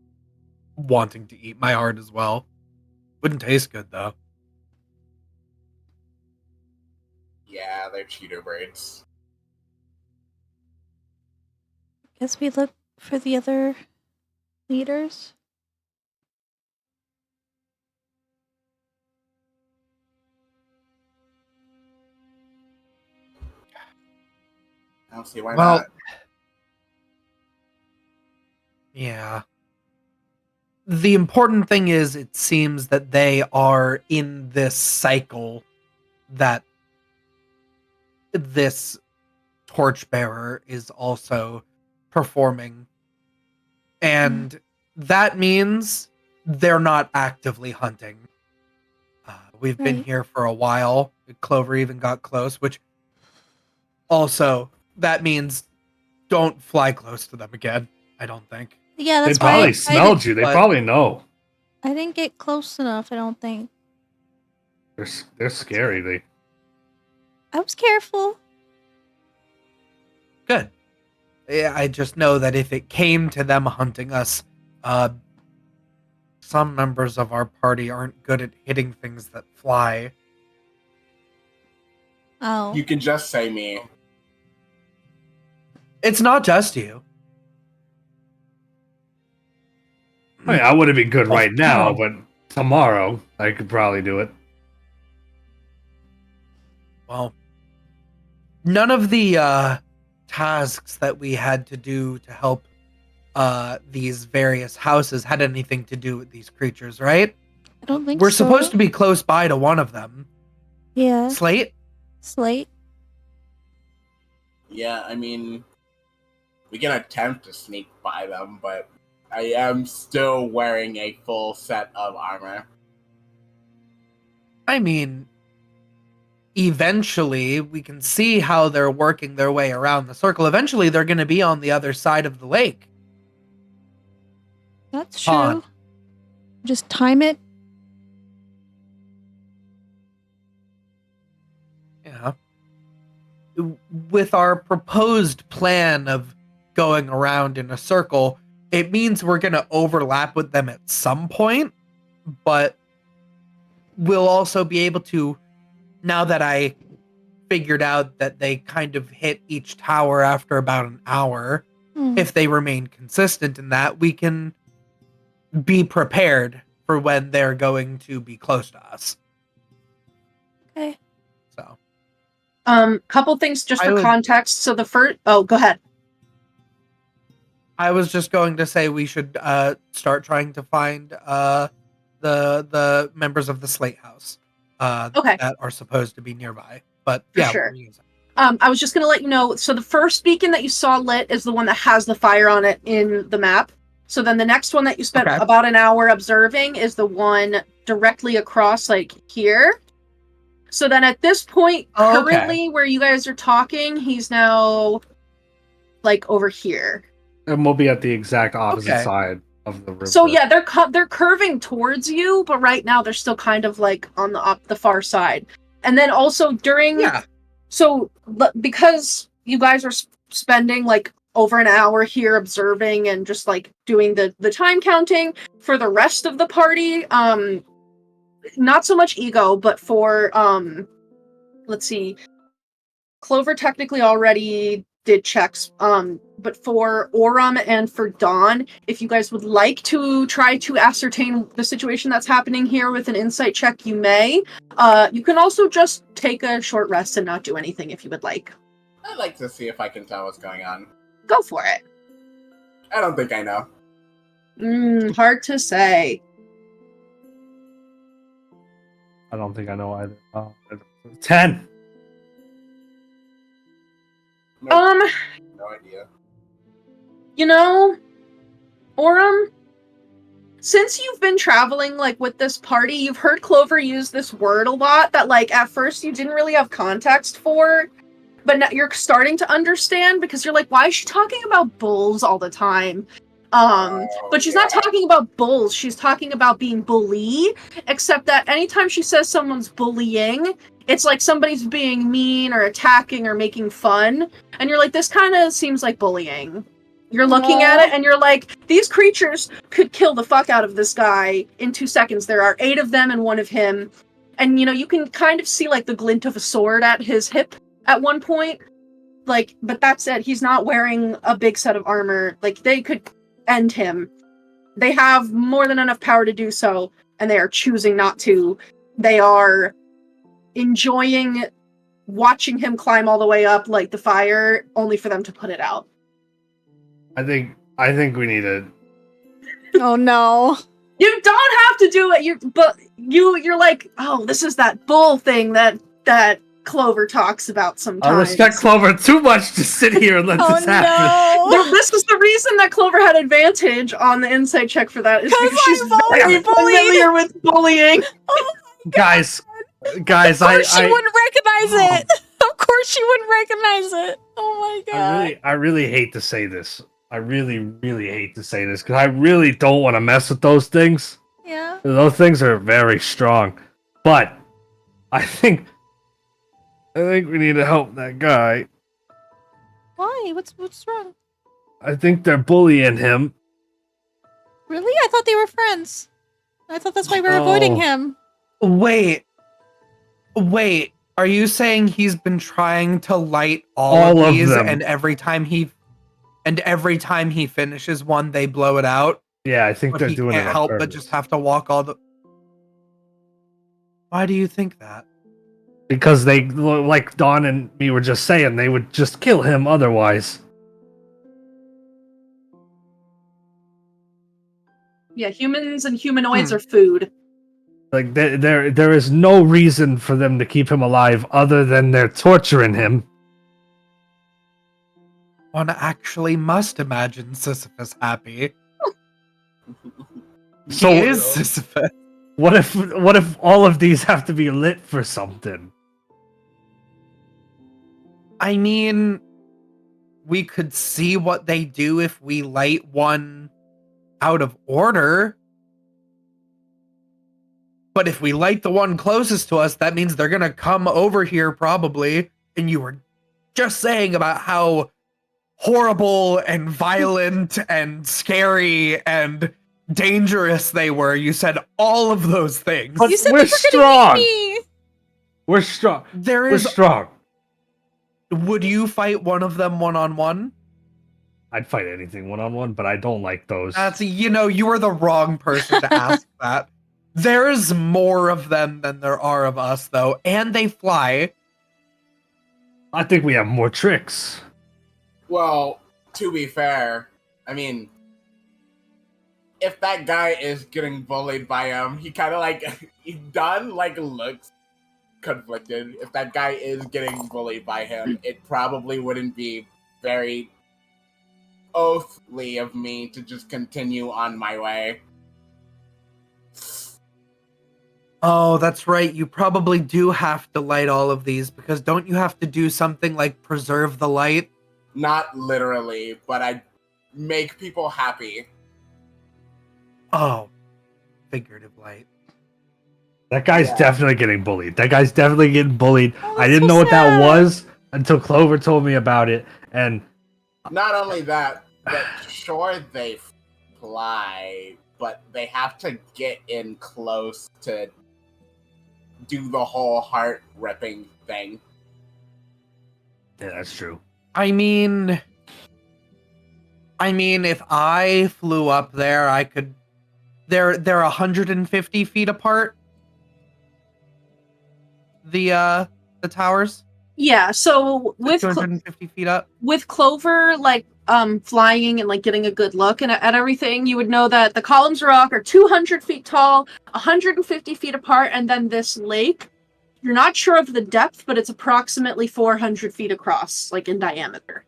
wanting to eat my heart as well. Wouldn't taste good, though. Yeah, they're Cheeto braids. Guess we look for the other leaders. I don't see why Well, not. yeah. The important thing is, it seems that they are in this cycle that this torchbearer is also performing. And that means they're not actively hunting. We've been Right. here for a while. Clover even got close, which also, that means don't fly close to them again, I don't think. Yeah, They that's probably why smelled you. They but- probably know. I didn't get close enough, I don't think. They're scary. They I was careful. Good. Yeah, I just know that if it came to them hunting us, some members of our party aren't good at hitting things that fly. Oh. You can just say me. It's not just you. I mean, I wouldn't be good right now, Oh. but tomorrow I could probably do it. Well, none of the tasks that we had to do to help these various houses had anything to do with these creatures, right? I don't think We're so. supposed to be close by to one of them. Yeah. Slate? Slate. Yeah, I mean, we can attempt to sneak by them, but I am still wearing a full set of armor. I mean, eventually we can see how they're working their way around the circle. Eventually they're going to be on the other side of the lake. That's true. Pond. Just time it. Yeah. With our proposed plan of going around in a circle, it means we're going to overlap with them at some point, but we'll also be able to, now that I figured out that they kind of hit each tower after about an hour, if they remain consistent in that, we can be prepared for when they're going to be close to us. Okay. So, Couple things just I for would- context. So the first, oh, go ahead. I was just going to say we should start trying to find the members of the Slate House Okay. that are supposed to be nearby. But For yeah, sure. what were you gonna say? I was just going to let you know. So the first beacon that you saw lit is the one that has the fire on it in the map. So then the next one that you spent Okay. about an hour observing is the one directly across, like here. So then at this point, Oh, okay. currently where you guys are talking, he's now like over here. And we'll be at the exact opposite Okay. side of the river. So yeah, they're curving towards you, but right now they're still kind of like on the far side. And then also during Yeah. So because you guys are spending like over an hour here observing and just like doing the time counting for the rest of the party, not so much ego, but for let's see, Clover technically already did checks, but for Aurum and for Dawn, if you guys would like to try to ascertain the situation that's happening here with an insight check, you may. You can also just take a short rest and not do anything if you would like. I'd like to see if I can tell what's going on. Go for it. I don't think I know. Hard to say. I don't think I know either. 10. No idea. You know, Aurum, since you've been traveling like with this party, you've heard Clover use this word a lot that like at first you didn't really have context for, but now you're starting to understand because you're like, why is she talking about bulls all the time? But she's not talking about bulls, she's talking about being bully, except that anytime she says someone's bullying, it's like somebody's being mean or attacking or making fun, and you're like, this kind of seems like bullying. You're looking at it and you're like, these creatures could kill the fuck out of this guy in 2 seconds. There are 8 of them and 1 of him. And, you know, you can kind of see, like, the glint of a sword at his hip at one point. Like, but that's it. He's not wearing a big set of armor. Like, they could end him. They have more than enough power to do so, and they are choosing not to. They are enjoying watching him climb all the way up, like the fire, only for them to put it out. I think we need to. Oh no. You don't have to do it. You're like, oh, this is that bull thing that Clover talks about sometimes. I respect Clover too much to sit here and let this happen. No. This is the reason that Clover had advantage on the insight check for that, is because she's very familiar with bullying. Guys, Of course she wouldn't recognize it. Of course she wouldn't recognize it. Oh my god. I really hate to say this. I really, really hate to say this because I really don't want to mess with those things. Yeah. Those things are very strong. But I think we need to help that guy. Why? What's wrong? I think they're bullying him. Really? I thought they were friends. I thought that's why we were avoiding him. Wait. Are you saying he's been trying to light all of these, them. and every time he finishes one, they blow it out? Yeah, I think But they're he doing it can't on help but purpose. just have to walk all the. Why do you think that? Because they, like Dawn and me were just saying, they would just kill him otherwise. Yeah, humans and humanoids are food. Like there is no reason for them to keep him alive other than they're torturing him. One actually must imagine Sisyphus happy. So He is Sisyphus. what if all of these have to be lit for something? I mean, we could see what they do if we light one out of order. But if we light the one closest to us, that means they're gonna come over here probably. And you were just saying about how horrible and violent and scary and dangerous they were. You said all of those things. But You said we're they were strong. gonna eat me. We're strong. There We're is. strong. Would you fight one of them one-on-one? I'd fight anything one-on-one, but I don't like those. That's, you were the wrong person to ask that. There's more of them than there are of us, though, and they fly. I think we have more tricks. Well, to be fair, I mean, if that guy is getting bullied by him, he kind of looks conflicted. If that guy is getting bullied by him, it probably wouldn't be very oathly of me to just continue on my way. Oh, that's right. You probably do have to light all of these, because don't you have to do something like preserve the light? Not literally, but I make people happy. Oh, figurative light. That guy's definitely getting bullied. I Oh, didn't so know what that sad. was until Clover told me about it. And Not only that, but sure they fly, but they have to get in close to do the whole heart ripping thing. yeah, that's true. I mean, if I flew up there, I could. They're 150 feet apart. The towers. Yeah, so with 250 feet up. with Clover, like, flying and, like, getting a good look at everything, you would know that the columns of rock are 200 feet tall, 150 feet apart, and then this lake, you're not sure of the depth, but it's approximately 400 feet across, like, in diameter.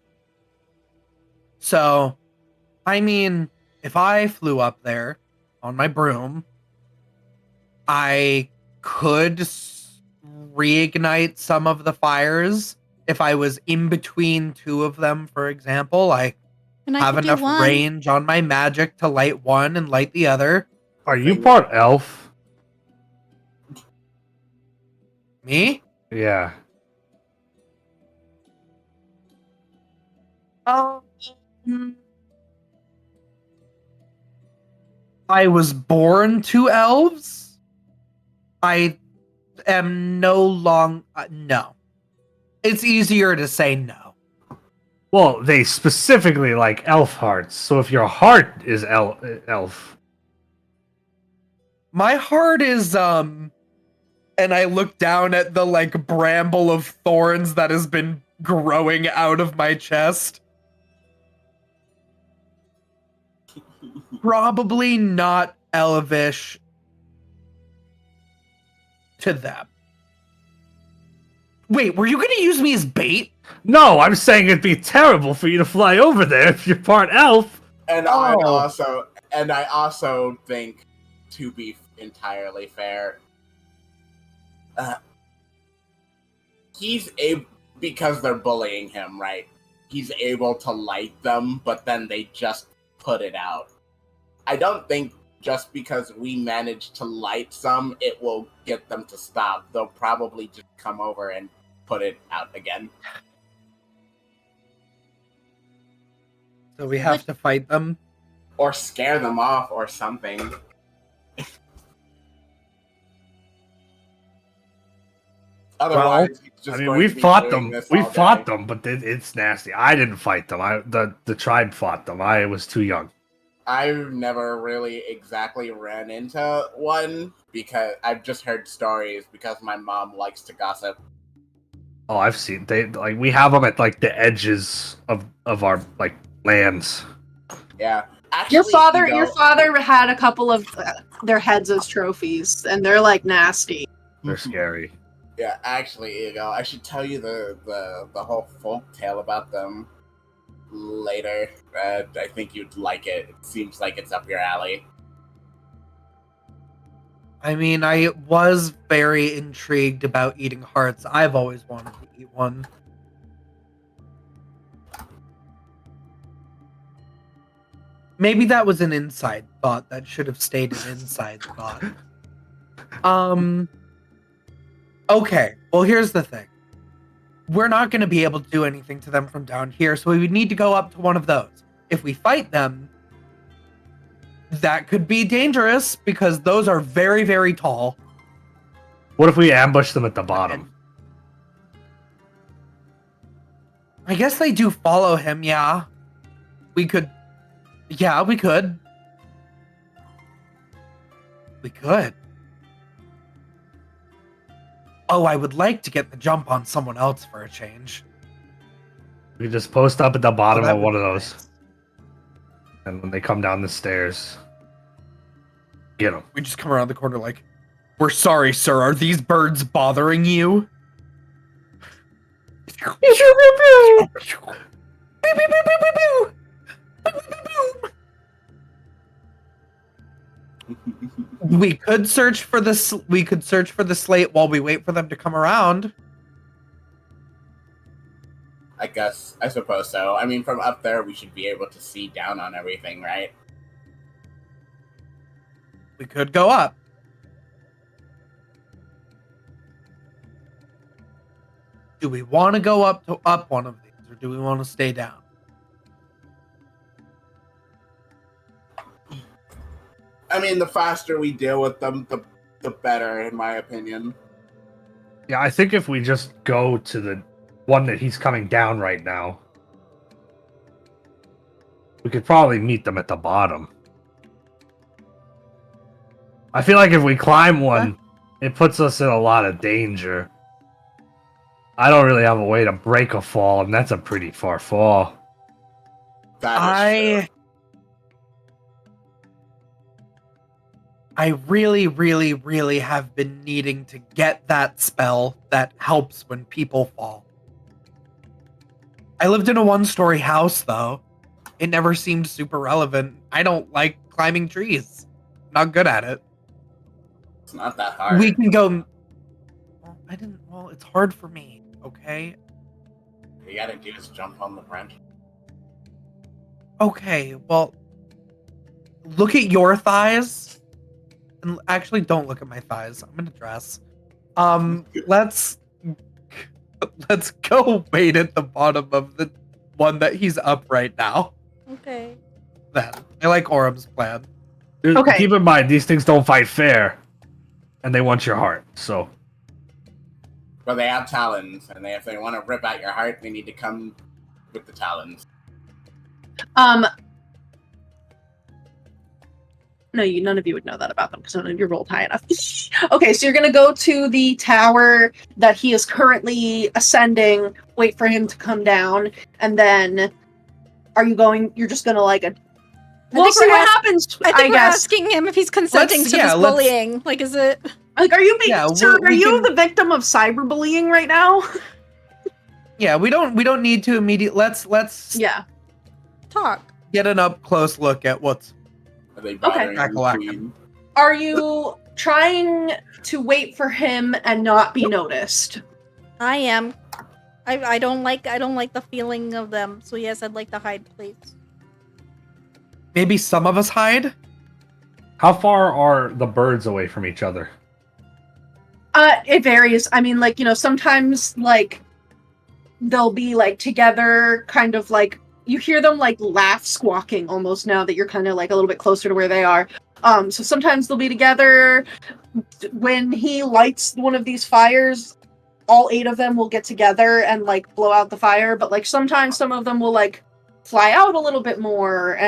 So, I mean, if I flew up there on my broom, I could reignite some of the fires. If I was in between two of them, for example, I And I have could do enough one. range on my magic to light one and light the other. Are you part elf? Me? Yeah. Um, I was born to elves. I am no long. No, it's easier to say no. Well, they specifically like elf hearts. So if your heart is elf, My heart is and I look down at the like bramble of thorns that has been growing out of my chest. Probably not elvish to them. Wait, were you going to use me as bait? no, I'm saying it'd be terrible for you to fly over there if you're part elf. And Oh. I also think, to be entirely fair, he's able, because they're bullying him, right? He's able to light them, but then they just put it out. I don't think just because we manage to light some, it will get them to stop. They'll probably just come over and put it out again. So we have to fight them. Or scare them off or something. Otherwise, he's just I mean, going we to be fought doing them. this We all fought day. them, but it's nasty. I didn't fight them. The tribe fought them. I was too young. I've never really exactly ran into one because I've just heard stories because my mom likes to gossip. Oh, I've seen they like we have them at like the edges of our like lands. Yeah. Actually, Your father had a couple of their heads as trophies, and they're like nasty. They're scary. Yeah, actually, I should tell you the whole folk tale about them later. I think you'd like it. It seems like it's up your alley. I mean, I was very intrigued about eating hearts. I've always wanted to eat one. Maybe that was an inside thought that should have stayed an inside thought. Okay, well, here's the thing. We're not going to be able to do anything to them from down here, so we would need to go up to one of those. If we fight them, that could be dangerous because those are very, very tall. What if we ambush them at the bottom? I guess they do follow him, yeah. We could. Yeah, we could. We could. Oh, I would like to get the jump on someone else for a change. We just post up at the bottom that of one would of be those, nice. and when they come down the stairs, get them. We just come around the corner like, we're sorry, sir. Are these birds bothering you? We could search for this. We could search for the slate while we wait for them to come around. I suppose so. I mean, from up there, we should be able to see down on everything, right? We could go up. Do we want to go up one of these, or do we want to stay down? I mean, the faster we deal with them, the better, in my opinion. Yeah, I think if we just go to the one that he's coming down right now, we could probably meet them at the bottom. I feel like if we climb one, it puts us in a lot of danger. I don't really have a way to break a fall, and that's a pretty far fall. That is true. I really, really, really have been needing to get that spell that helps when people fall. I lived in a one-story house, though. It never seemed super relevant. I don't like climbing trees. Not good at it. It's not that hard. We can go... Well, it's hard for me, okay? All you gotta do is jump on the branch. Okay, well... Look at your thighs. And actually, don't look at my thighs. I'm in a dress. Let's Let's go wait at the bottom of the one that he's up right now. Okay. Then I like Aurum's plan. Okay. Keep in mind, these things don't fight fair, and they want your heart. So, But they have talons, and if they want to rip out your heart, they need to come with the talons. No, none of you would know that about them because none of you rolled high enough. Okay, so you're gonna go to the tower that he is currently ascending, wait for him to come down, and then you're just gonna like we'll see what happens, I think we're guess. asking him if he's consenting to this bullying. Like, is it? Like, are you being are you can... the victim of cyberbullying right now? Yeah, we don't need to immediately. Let's yeah. Talk. Get an up close look at what's Are they bothering you, Queen? Are you trying to wait for him and not be noticed? I am. I don't like the feeling of them. So yes, I'd like to hide, please. Maybe some of us hide? how far are the birds away from each other? It varies. I mean, like, sometimes, like, they'll be, like, together, kind of, like, you hear them, like, laugh squawking almost now that you're kind of, like, a little bit closer to where they are. So sometimes they'll be together. When he lights one of these fires, all 8 of them will get together and, like, blow out the fire. But, like, sometimes some of them will, like, fly out a little bit more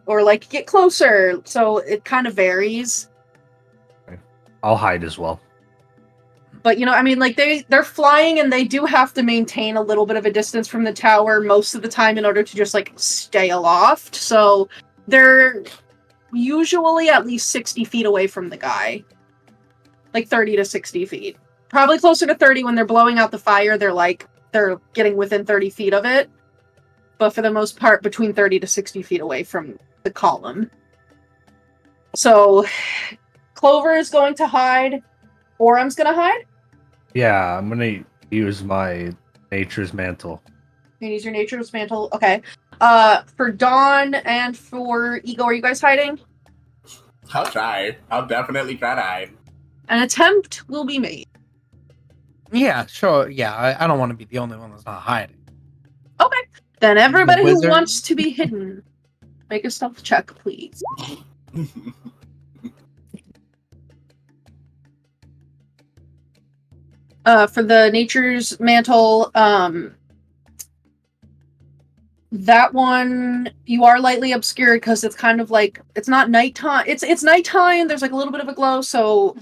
or, like, get closer. So it kind of varies. I'll hide as well. But, I mean, like, they're flying and they do have to maintain a little bit of a distance from the tower most of the time in order to just, like, stay aloft. So they're usually at least 60 feet away from the guy. Like, 30 to 60 feet. Probably closer to 30 when they're blowing out the fire. They're getting within 30 feet of it. But for the most part, between 30 to 60 feet away from the column. So, Clover is going to hide. Aurum's gonna hide? Yeah, I'm gonna use my nature's mantle. You use your nature's mantle. Okay. For Dawn and for Ego, are you guys hiding? I'll try. I'll definitely try to hide. An attempt will be made. Yeah, sure. Yeah, I don't want to be the only one that's not hiding. Okay. Then everybody who wizard? wants to be hidden, make a stealth check, please. For the nature's mantle, that one you are lightly obscured because it's kind of like it's not nighttime. It's nighttime. There's like a little bit of a glow, so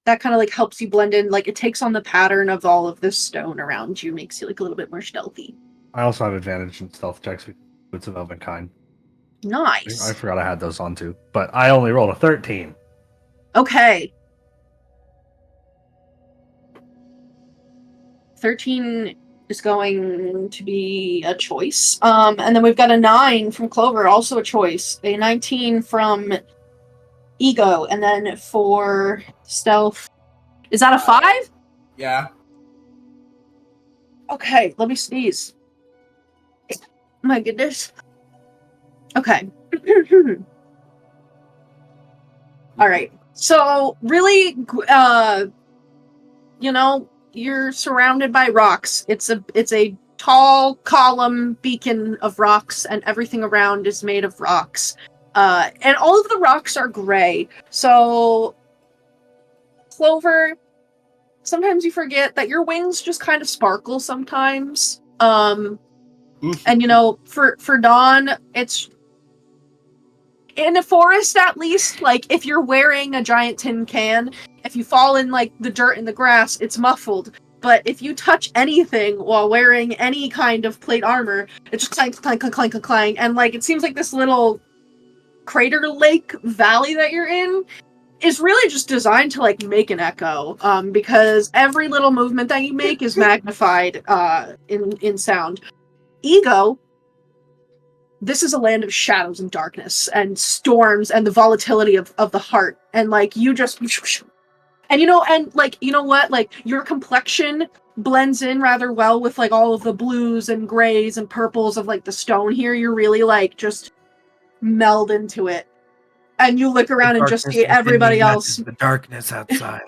that kind of like helps you blend in. Like it takes on the pattern of all of this stone around you, makes you like a little bit more stealthy. I also have advantage in stealth checks with Boots of Elvenkind. Nice. I forgot I had those on too, but I only rolled a 13. Okay. 13 is going to be a choice. And then we've got a 9 from Clover, also a choice. A 19 from Ego. And then for stealth, is that a 5? Yeah. Okay, let me sneeze. My goodness. Okay. All right. So really, you're surrounded by rocks. It's a tall column beacon of rocks, and everything around is made of rocks. And all of the rocks are gray. So, Clover, sometimes you forget that your wings just kind of sparkle sometimes. And for Dawn, it's in a forest at least, like if you're wearing a giant tin can, if you fall in like the dirt and the grass, it's muffled. But if you touch anything while wearing any kind of plate armor, it just clank, clank, clank, clank, clank. And like it seems like this little crater lake valley that you're in is really just designed to like make an echo. Because every little movement that you make is magnified in sound. Ego, this is a land of shadows and darkness and storms and the volatility of the heart. And like you just and you know what? Like your complexion blends in rather well with like all of the blues and grays and purples of like the stone here. You're really like just meld into it. And you look around and just see everybody else. The darkness outside.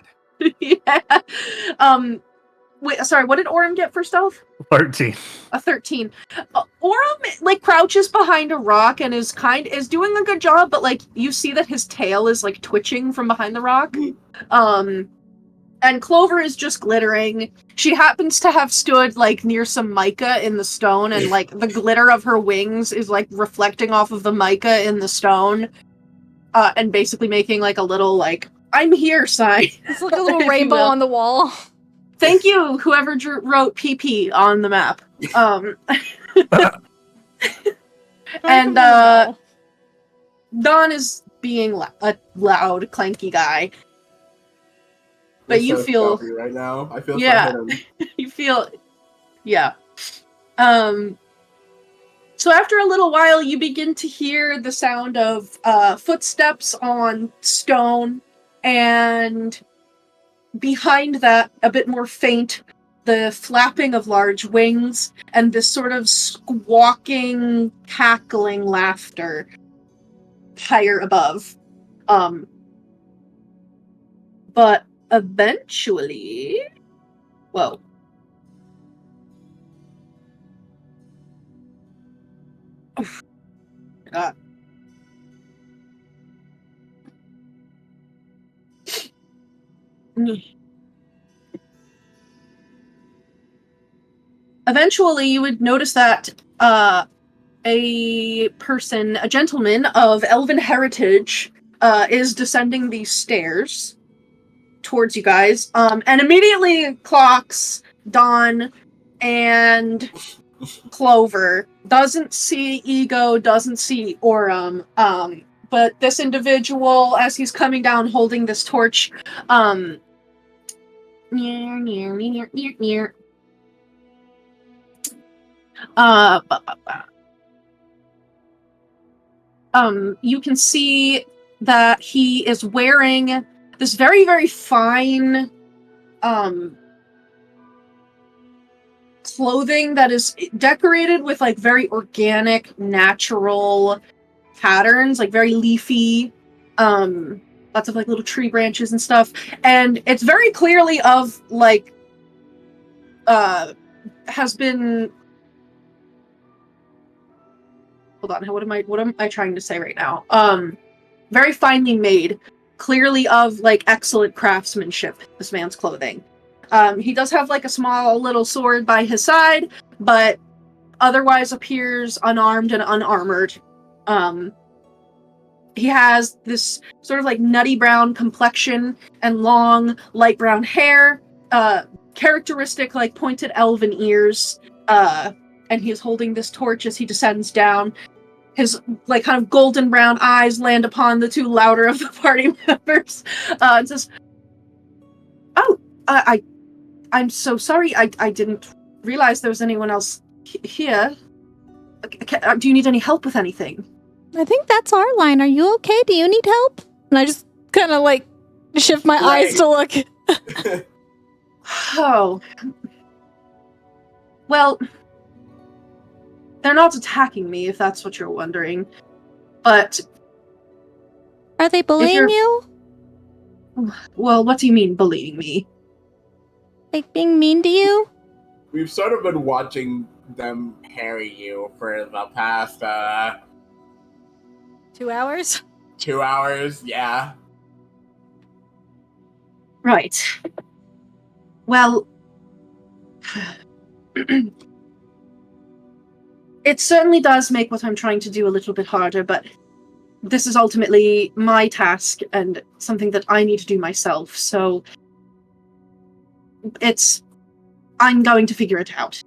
Yeah. Wait, sorry, what did Aurum get for stealth? 13. A 13. Aurum, like, crouches behind a rock and is doing a good job, but, like, you see that his tail is, like, twitching from behind the rock. And Clover is just glittering. She happens to have stood, like, near some mica in the stone, and, like, the glitter of her wings is, like, reflecting off of the mica in the stone, and basically making, like, a little, like, I'm here sign. It's like a little if you rainbow will. on the wall. Thank you, whoever wrote PP on the map. And Don is being a loud, clanky guy. But you so feel stealthy right now. I feel Yeah. so hidden. you feel yeah. So after a little while you begin to hear the sound of footsteps on stone, and behind that, a bit more faint, the flapping of large wings and this sort of squawking, cackling laughter higher above. But eventually... Whoa. God. Eventually, you would notice that a gentleman of elven heritage, is descending these stairs towards you guys, and immediately clocks Dawn and Clover. Doesn't see Ego, doesn't see Aurum, but this individual, as he's coming down holding this torch, you can see that he is wearing this very, very fine, clothing that is decorated with, like, very organic, natural patterns, like, very leafy, lots of, like, little tree branches and stuff, and it's very clearly of, like, has been... Hold on, what am I trying to say right now? Very finely made, clearly of, like, excellent craftsmanship, this man's clothing. He does have, like, a small little sword by his side, but otherwise appears unarmed and unarmored. He has this sort of, like, nutty brown complexion and long, light brown hair, characteristic, like, pointed elven ears, and he is holding this torch as he descends down. His, like, kind of golden brown eyes land upon the two louder of the party members, and says, "Oh, I'm so sorry. I didn't realize there was anyone else here. Do you need any help with anything?" I think that's our line. Are you okay? Do you need help? And I just kind of, like, shift my eyes to look. Oh. Well, they're not attacking me, if that's what you're wondering. But... Are they bullying you? Well, what do you mean, bullying me? Like, being mean to you? We've sort of been watching them harry you for the past, 2 hours? 2 hours, yeah. Right. Well... It certainly does make what I'm trying to do a little bit harder, but this is ultimately my task and something that I need to do myself, so I'm going to figure it out.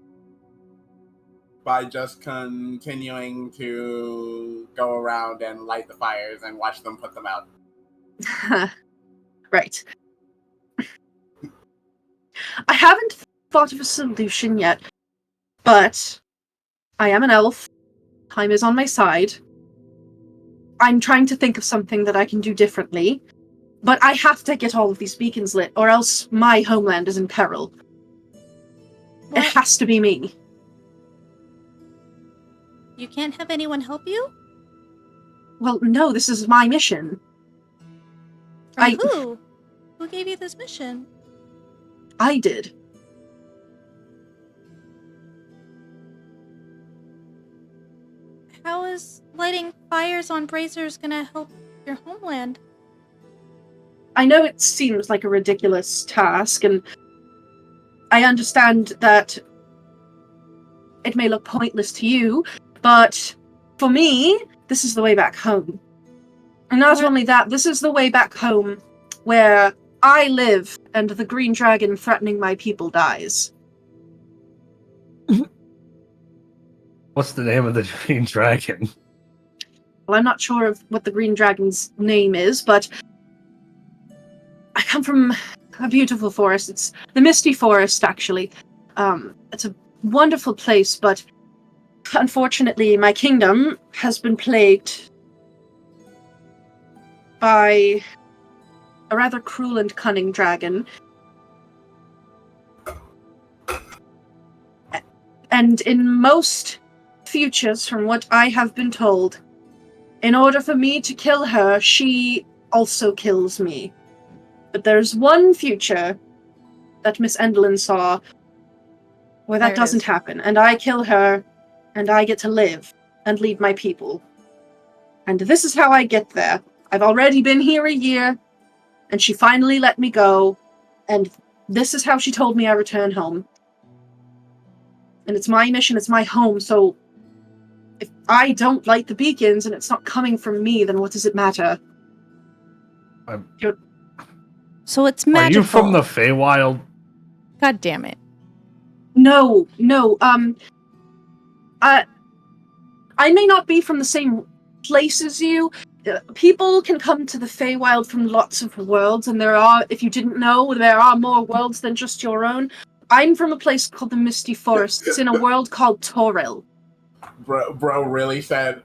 By just continuing to go around and light the fires and watch them put them out. Right. I haven't thought of a solution yet, but I am an elf. Time is on my side. I'm trying to think of something that I can do differently, but I have to get all of these beacons lit, or else my homeland is in peril. What? It has to be me. You can't have anyone help you? Well, no, this is my mission. From who? Who gave you this mission? I did. how is lighting fires on braziers gonna help your homeland? I know it seems like a ridiculous task, and I understand that it may look pointless to you, but for me, this is the way back home. And not only that, this is the way back home where I live and the green dragon threatening my people dies. What's the name of the green dragon? Well, I'm not sure of what the green dragon's name is, but I come from a beautiful forest. It's the Misty Forest, actually. It's a wonderful place, but unfortunately, my kingdom has been plagued by a rather cruel and cunning dragon. And in most futures, from what I have been told, in order for me to kill her, she also kills me. But there's one future that Miss Endelin saw where that doesn't happen, and I kill her, and I get to live and lead my people. And this is how I get there. I've already been here a year, and she finally let me go, and this is how she told me I return home. And it's my mission, it's my home, so if I don't light the beacons and it's not coming from me, then what does it matter? So it's Are magical. you from the Feywild? God damn it. No. I may not be from the same place as you. People can come to the Feywild from lots of worlds, and there are, if you didn't know, there are more worlds than just your own. I'm from a place called the Misty Forest. It's in a world called Toril. Bro really said,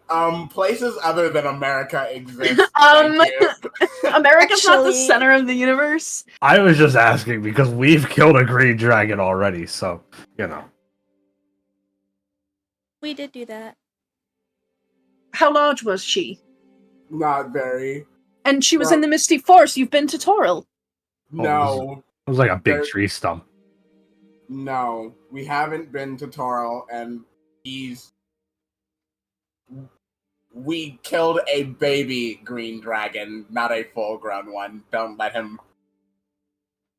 places other than America exist. Thank you. America's not the Actually- center of the universe. I was just asking because we've killed a green dragon already, so, you know. We did do that. How large was she? Not very. And she was Well- in the Misty Forest. You've been to Toril. No. It was like a big There- tree stump. No. We haven't been to Toril, and we killed a baby green dragon, not a full-grown one. Don't let him...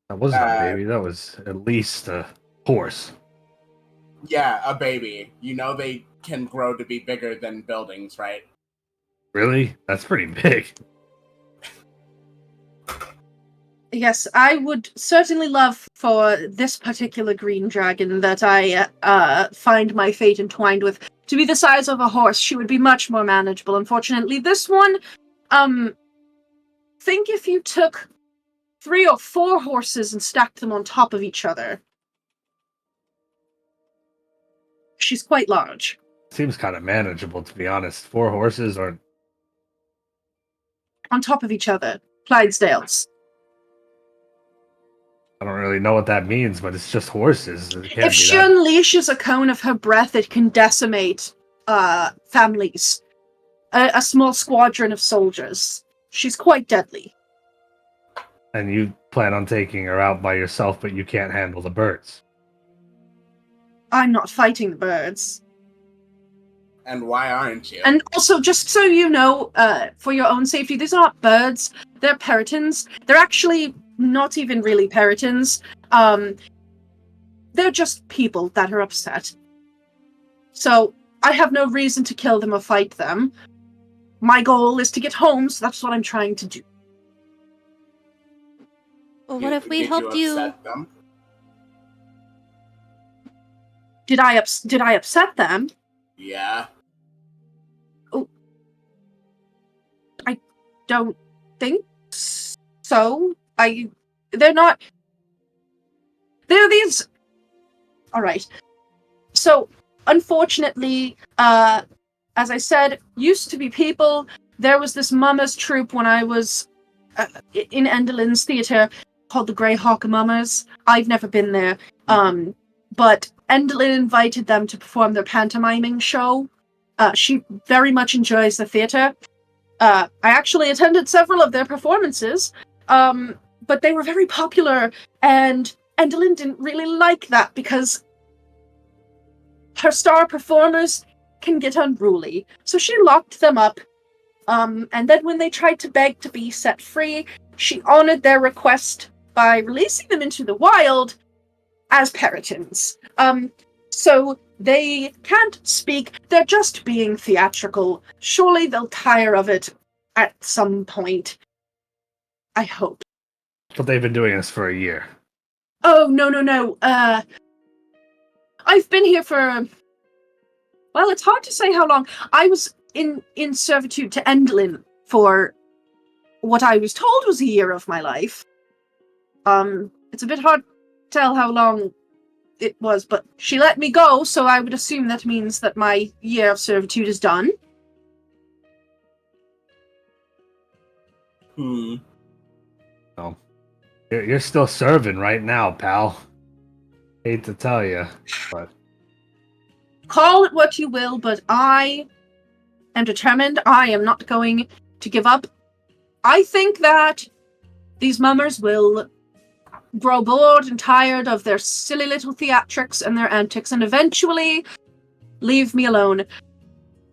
That wasn't a baby, that was at least a horse. Yeah, a baby. You know they can grow to be bigger than buildings, right? Really? That's pretty big. Yes, I would certainly love for this particular green dragon that I find my fate entwined with to be the size of a horse. She would be much more manageable. Unfortunately, this one, think if you took 3 or 4 horses and stacked them on top of each other. She's quite large. Seems kind of manageable, to be honest. 4 horses aren't... On top of each other. Clydesdales. I don't really know what that means, but it's just horses. It can't If be she that. unleashes a cone of her breath, it can decimate families. A small squadron of soldiers. She's quite deadly. And you plan on taking her out by yourself, but you can't handle the birds. I'm not fighting the birds. And why aren't you? And also, just so you know, for your own safety, these are not birds. They're peritons. They're actually not even really peritons. They're just people that are upset. So, I have no reason to kill them or fight them. My goal is to get home, so that's what I'm trying to do. Well, what if we helped you? upset them? Did I upset them? Yeah. Don't think so. They're not. They're these. Alright. So, unfortunately, as I said, used to be people. There was this mummers troupe when I was in Endelin's theatre called the Greyhawk Mummers. I've never been there. But Endelin invited them to perform their pantomiming show. She very much enjoys the theatre. I actually attended several of their performances, but they were very popular, and Endelin didn't really like that because her star performers can get unruly. So she locked them up. And then when they tried to beg to be set free, she honored their request by releasing them into the wild as Peritons. So they can't speak, they're just being theatrical. Surely they'll tire of it at some point. I hope. But they've been doing this for a year. Oh, no. I've been here for... Well, it's hard to say how long. I was in servitude to Endlin for what I was told was a year of my life. It's a bit hard to tell how long it was, but she let me go, so I would assume that means that my year of servitude is done. Oh, you're still serving right now, pal. Hate to tell you, but Call it what you will, but I am determined. I am not going to give up. I think that these mummers will grow bored and tired of their silly little theatrics and their antics, and eventually leave me alone.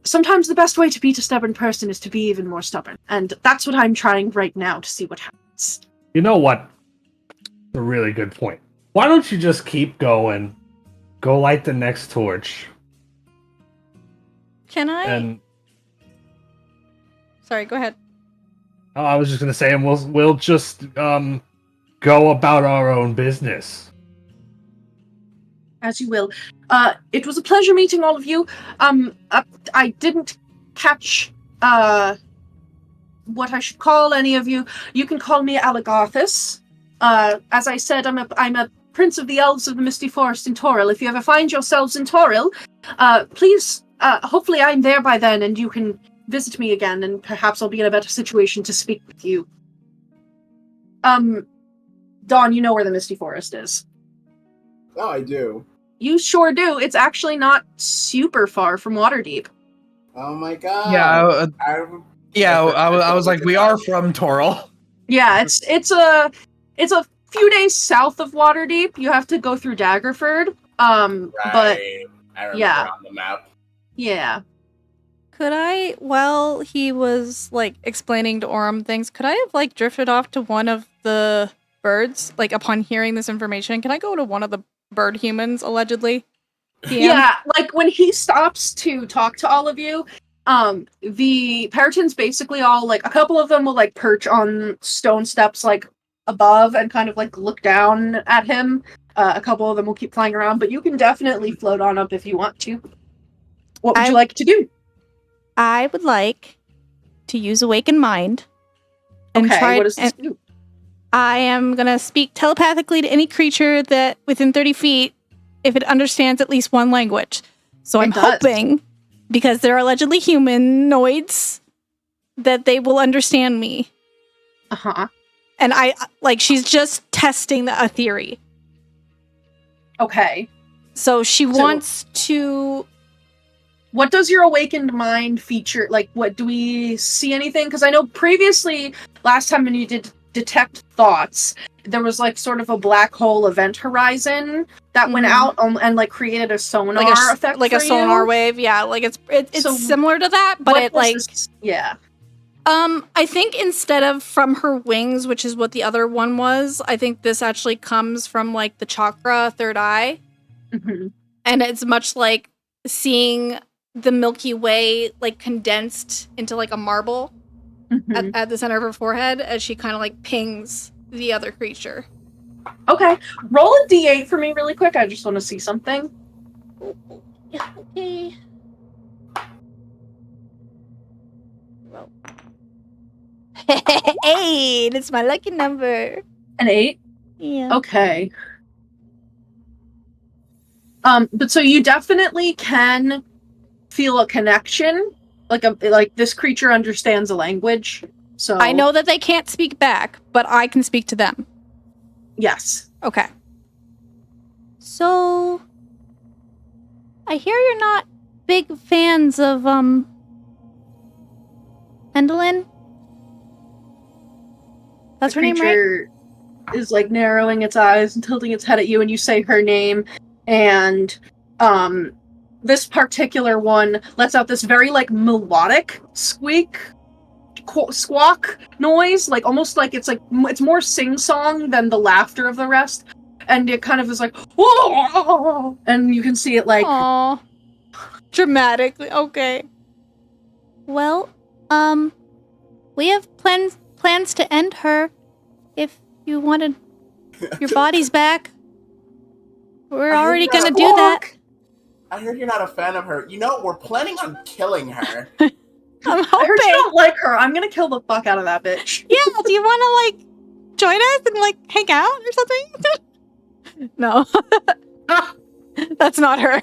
Sometimes the best way to beat a stubborn person is to be even more stubborn, and that's what I'm trying right now to see what happens. you know what? A really good point. Why don't you just keep going? Go light the next torch. Can I? And Sorry, go ahead. oh, I was just gonna say, and we'll just go about our own business. As you will. It was a pleasure meeting all of you. I didn't catch what I should call any of you. You can call me Alagarthus. As I said, I'm a prince of the elves of the Misty Forest in Toril. If you ever find yourselves in Toril, please, hopefully I'm there by then and you can visit me again, and perhaps I'll be in a better situation to speak with you. Dawn, you know where the Misty Forest is. Oh, I do. You sure do. It's actually not super far from Waterdeep. Oh my god. Yeah, I was like, we are from Toril. Yeah, it's a few days south of Waterdeep. You have to go through Daggerford. But I remember yeah. on the map. yeah. Could I, while he was like explaining to Aurum things, could I have like drifted off to one of the birds? Like upon hearing this information, can I go to one of the bird humans allegedly? PM? Yeah, like when he stops to talk to all of you, the Peritons basically all like a couple of them will like perch on stone steps like above and kind of like look down at him. A couple of them will keep flying around, but you can definitely float on up if you want to. What would you like to do? I would like to use Awaken Mind. And Okay, what does this do? I am going to speak telepathically to any creature that within 30 feet if it understands at least one language. So I'm hoping, because they're allegedly humanoids, that they will understand me. Uh-huh. And she's just testing a theory. Okay. So she wants to... What does your awakened mind feature? Like, what do we see anything? Because I know previously, last time when you did detect thoughts, there was like sort of a black hole event horizon that went out and like created a sonar effect, like for a sonar you. wave. Yeah, like it's So similar to that, but it like yeah. I think instead of from her wings, which is what the other one was, I think this actually comes from like the chakra, third eye, and it's much like seeing the Milky Way like condensed into like a marble at the center of her forehead as she kind of like pings the other creature. Okay, roll a d8 for me really quick. I just want to see something. Yeah, okay. Well. 8, it's my lucky number. An 8? Yeah. Okay. But so you definitely can feel a connection. Like this creature understands a language. So I know that they can't speak back, but I can speak to them. Yes. Okay. So I hear you're not big fans of Endlin? That's her name, right? Is like narrowing its eyes and tilting its head at you, and you say her name, and this particular one lets out this very like melodic squawk noise, like almost like it's more sing-song than the laughter of the rest, and it kind of is like, whoa, and you can see it like, Aww. Dramatically. Okay. Well, we have plans to end her. If you wanted your bodies back, we're already gonna do that. I heard you're not a fan of her. You know, we're planning on killing her. I'm I hoping. heard you don't like her. I'm gonna kill the fuck out of that bitch. Yeah, do you want to, like, join us and, like, hang out or something? No. That's not her.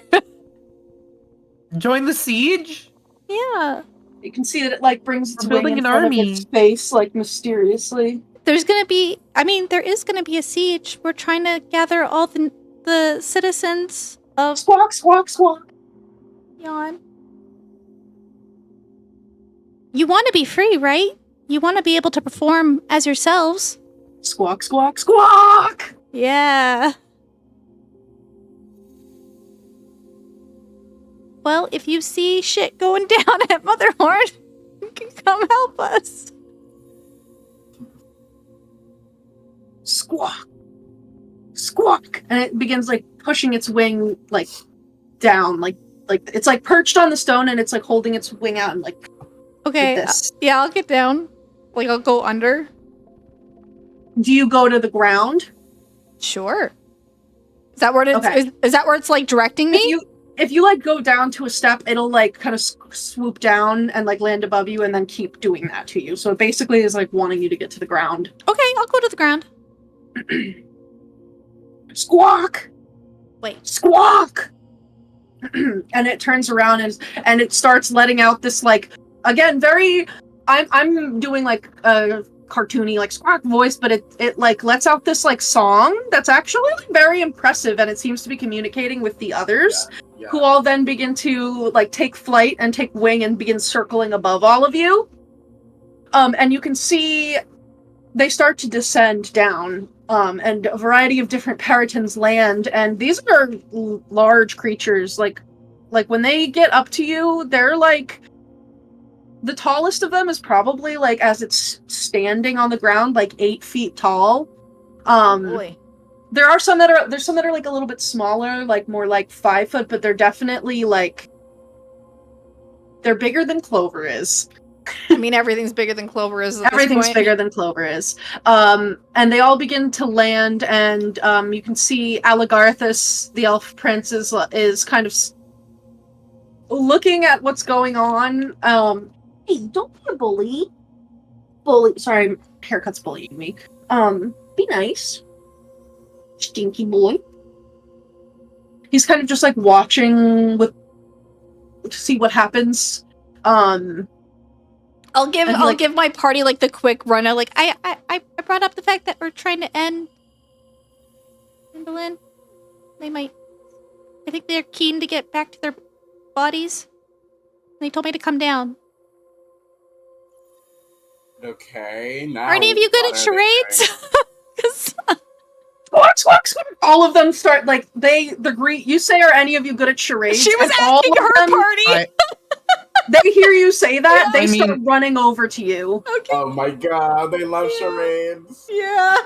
Join the siege? Yeah. You can see that it like brings its We're building wing in an front army. of its face, like mysteriously. There is gonna be a siege. We're trying to gather all the citizens of Squawk, squawk, squawk. Yawn. You want to be free, right? You want to be able to perform as yourselves. Squawk, squawk, squawk! Yeah. Well, if you see shit going down at Motherhorn, you can come help us. Squawk. Squawk. And it begins like pushing its wing like down, like it's like perched on the stone and it's like holding its wing out and like Okay, this. yeah, I'll get down. Like, I'll go under. Do you go to the ground? Sure. Is that where it's Okay. is that where it's like directing me? If you like go down to a step, it'll like kind of swoop down and like land above you and then keep doing that to you. So it basically is like wanting you to get to the ground. Okay, I'll go to the ground. Squawk! Wait. Squawk! And it turns around and it starts letting out this like, again, very I'm doing like a cartoony like squawk voice, but it like lets out this like song that's actually like, very impressive, and it seems to be communicating with the others, who all then begin to like take flight and take wing and begin circling above all of you. And you can see they start to descend down, and a variety of different peritons land, and these are large creatures. Like when they get up to you, they're like, the tallest of them is probably like, as it's standing on the ground, like 8 feet tall. Boy. There's some that are like a little bit smaller, like more like 5 foot, but they're definitely like, they're bigger than Clover is. I mean, everything's bigger than Clover is. Everything's bigger than Clover is. And they all begin to land, and you can see Aligarthus, the elf prince, is kind of looking at what's going on. Hey, don't be a bully. Sorry, haircut's bullying me. Be nice. Stinky boy. He's kind of just like watching to see what happens. I'll give my party like the quick runner. Like I brought up the fact that we're trying to end Timberland. I think they're keen to get back to their bodies. They told me to come down. Okay, now. Are any of you good at what are they charades? doing? 'Cause Squawk, squawk, squawk. All of them start like you say, are any of you good at charades? she was And all asking of her them, party. they hear you say that, Yeah. they start running over to you. Okay. Oh my god, they love charades. Yeah.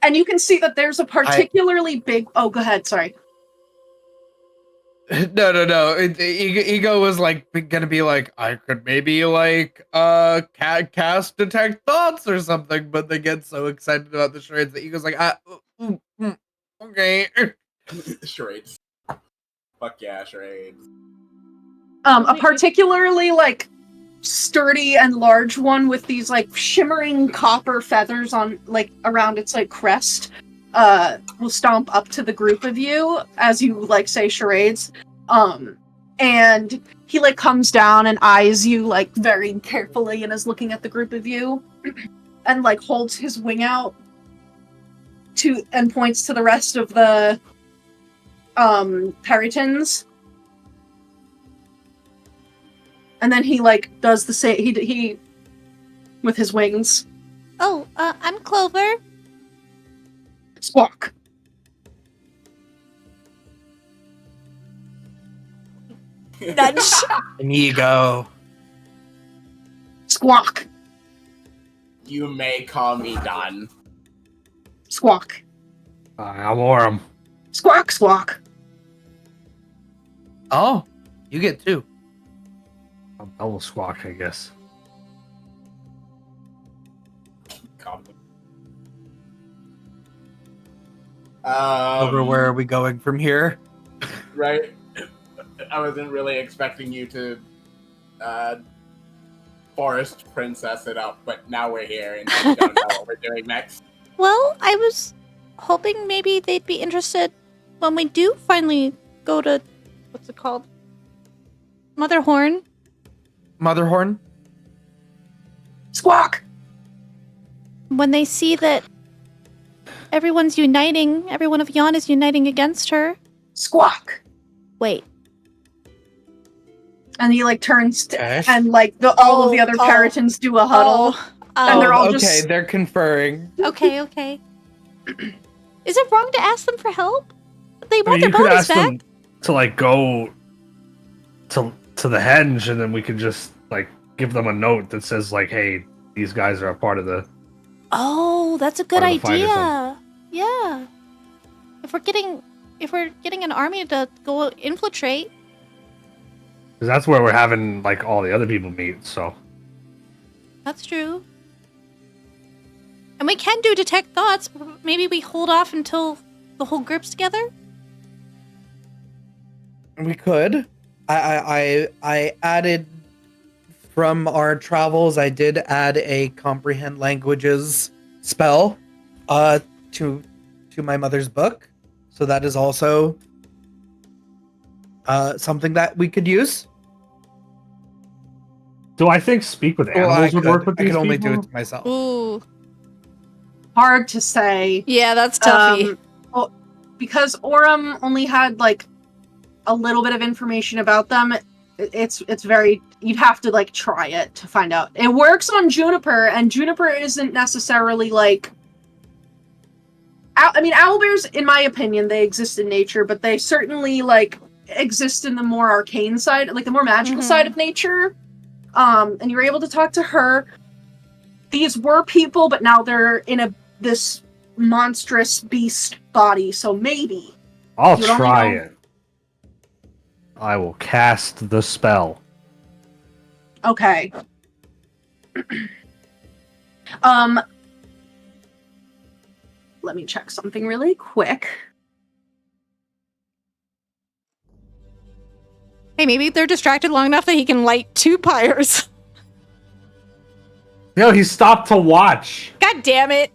And you can see that there's a particularly big. Oh, go ahead. Sorry. No. Ego was like gonna be like, I could maybe like cast detect thoughts or something, but they get so excited about the charades that Ego's like, okay. Charades. Fuck yeah, charades. A particularly like sturdy and large one with these like shimmering copper feathers on like around its like crest will stomp up to the group of you as you like say charades, and he like comes down and eyes you like very carefully and is looking at the group of you and like holds his wing out and points to the rest of the peritons. And then he like does the same. He with his wings. Oh, I'm Clover. Squawk. Nudge. Amigo. Squawk. You may call me Don. Squawk. I'm Aurum. Squawk, squawk. Oh, you get 2. I'm double squawk, I guess. Call me. Over where are we going from here? Right. I wasn't really expecting you to forest princess it up, but now we're here and I don't know what we're doing next. Well, I was hoping maybe they'd be interested when we do finally go to, what's it called? Motherhorn. Motherhorn? Squawk. When they see that everyone's uniting, everyone of Yon is uniting against her. Squawk. Wait. And he like turns Okay. and like all of the other Paratons do a huddle. And they're all okay, just they're conferring. Okay. Is it wrong to ask them for help? They want you their could bodies ask back. them to like go to the henge, and then we could just like give them a note that says like, "Hey, these guys are a part of the." Oh, that's a good Part of the fight or idea. Yeah. If we're getting an army to go infiltrate. Because that's where we're having like all the other people meet. So That's true. And we can do detect thoughts, but maybe we hold off until the whole group's together? We could. I added from our travels. I did add a comprehend languages spell, to my mother's book, so that is also something that we could use. do I think speak with Well, animals would work with I these could only people? do it to myself. Ooh. hard to say. Yeah, that's toughy. Well, because Aurum only had like a little bit of information about them. It's very, you'd have to like try it to find out. It works on Juniper, and Juniper isn't necessarily like I mean, owlbears, in my opinion, they exist in nature, but they certainly like exist in the more arcane side, like the more magical side of nature. And you're able to talk to her. These were people, but now they're in this monstrous beast body, so maybe. I'll You don't try know. it. I will cast the spell. Okay. Let me check something really quick. Hey, maybe they're distracted long enough that he can light 2 pyres. No, he stopped to watch. God damn it.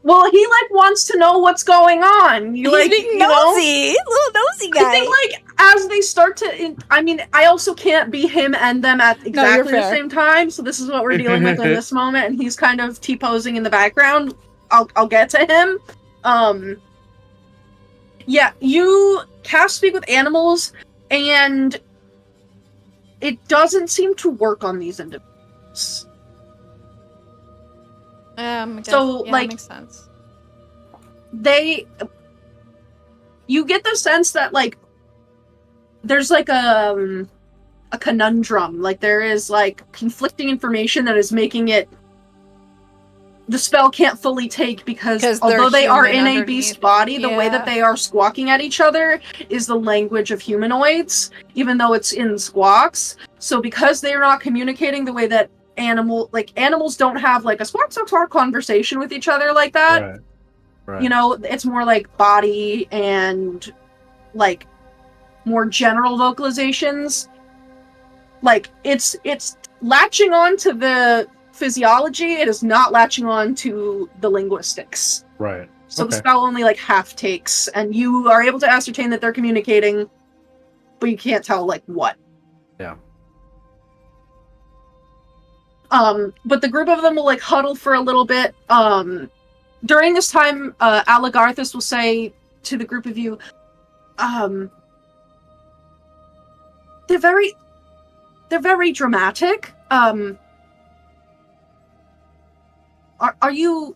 Well, he like wants to know what's going on. He's being nosy. Little nosy guy. I think like as they start to, I mean, I also can't be him and them at exactly the fair. same time. So this is what we're dealing with in this moment, and he's kind of T-posing in the background. I'll get to him. Yeah, you cast Speak with Animals, and it doesn't seem to work on these individuals. So, like, that makes sense. You get the sense that like there's like a conundrum, like there is like conflicting information that is making it the spell can't fully take, because although they are in a beast body, the way that they are squawking at each other is the language of humanoids, even though it's in squawks. So because they are not communicating the way that animals don't have like a squawk squawk squawk conversation with each other like that. Right. You know, it's more like body and like more general vocalizations. Like it's latching on to the physiology, it is not latching on to the linguistics. Right. So the spell only like half takes, and you are able to ascertain that they're communicating, but you can't tell like what. Yeah. But the group of them will like huddle for a little bit. During this time, Alagarthus will say to the group of you, they're very dramatic. Are you...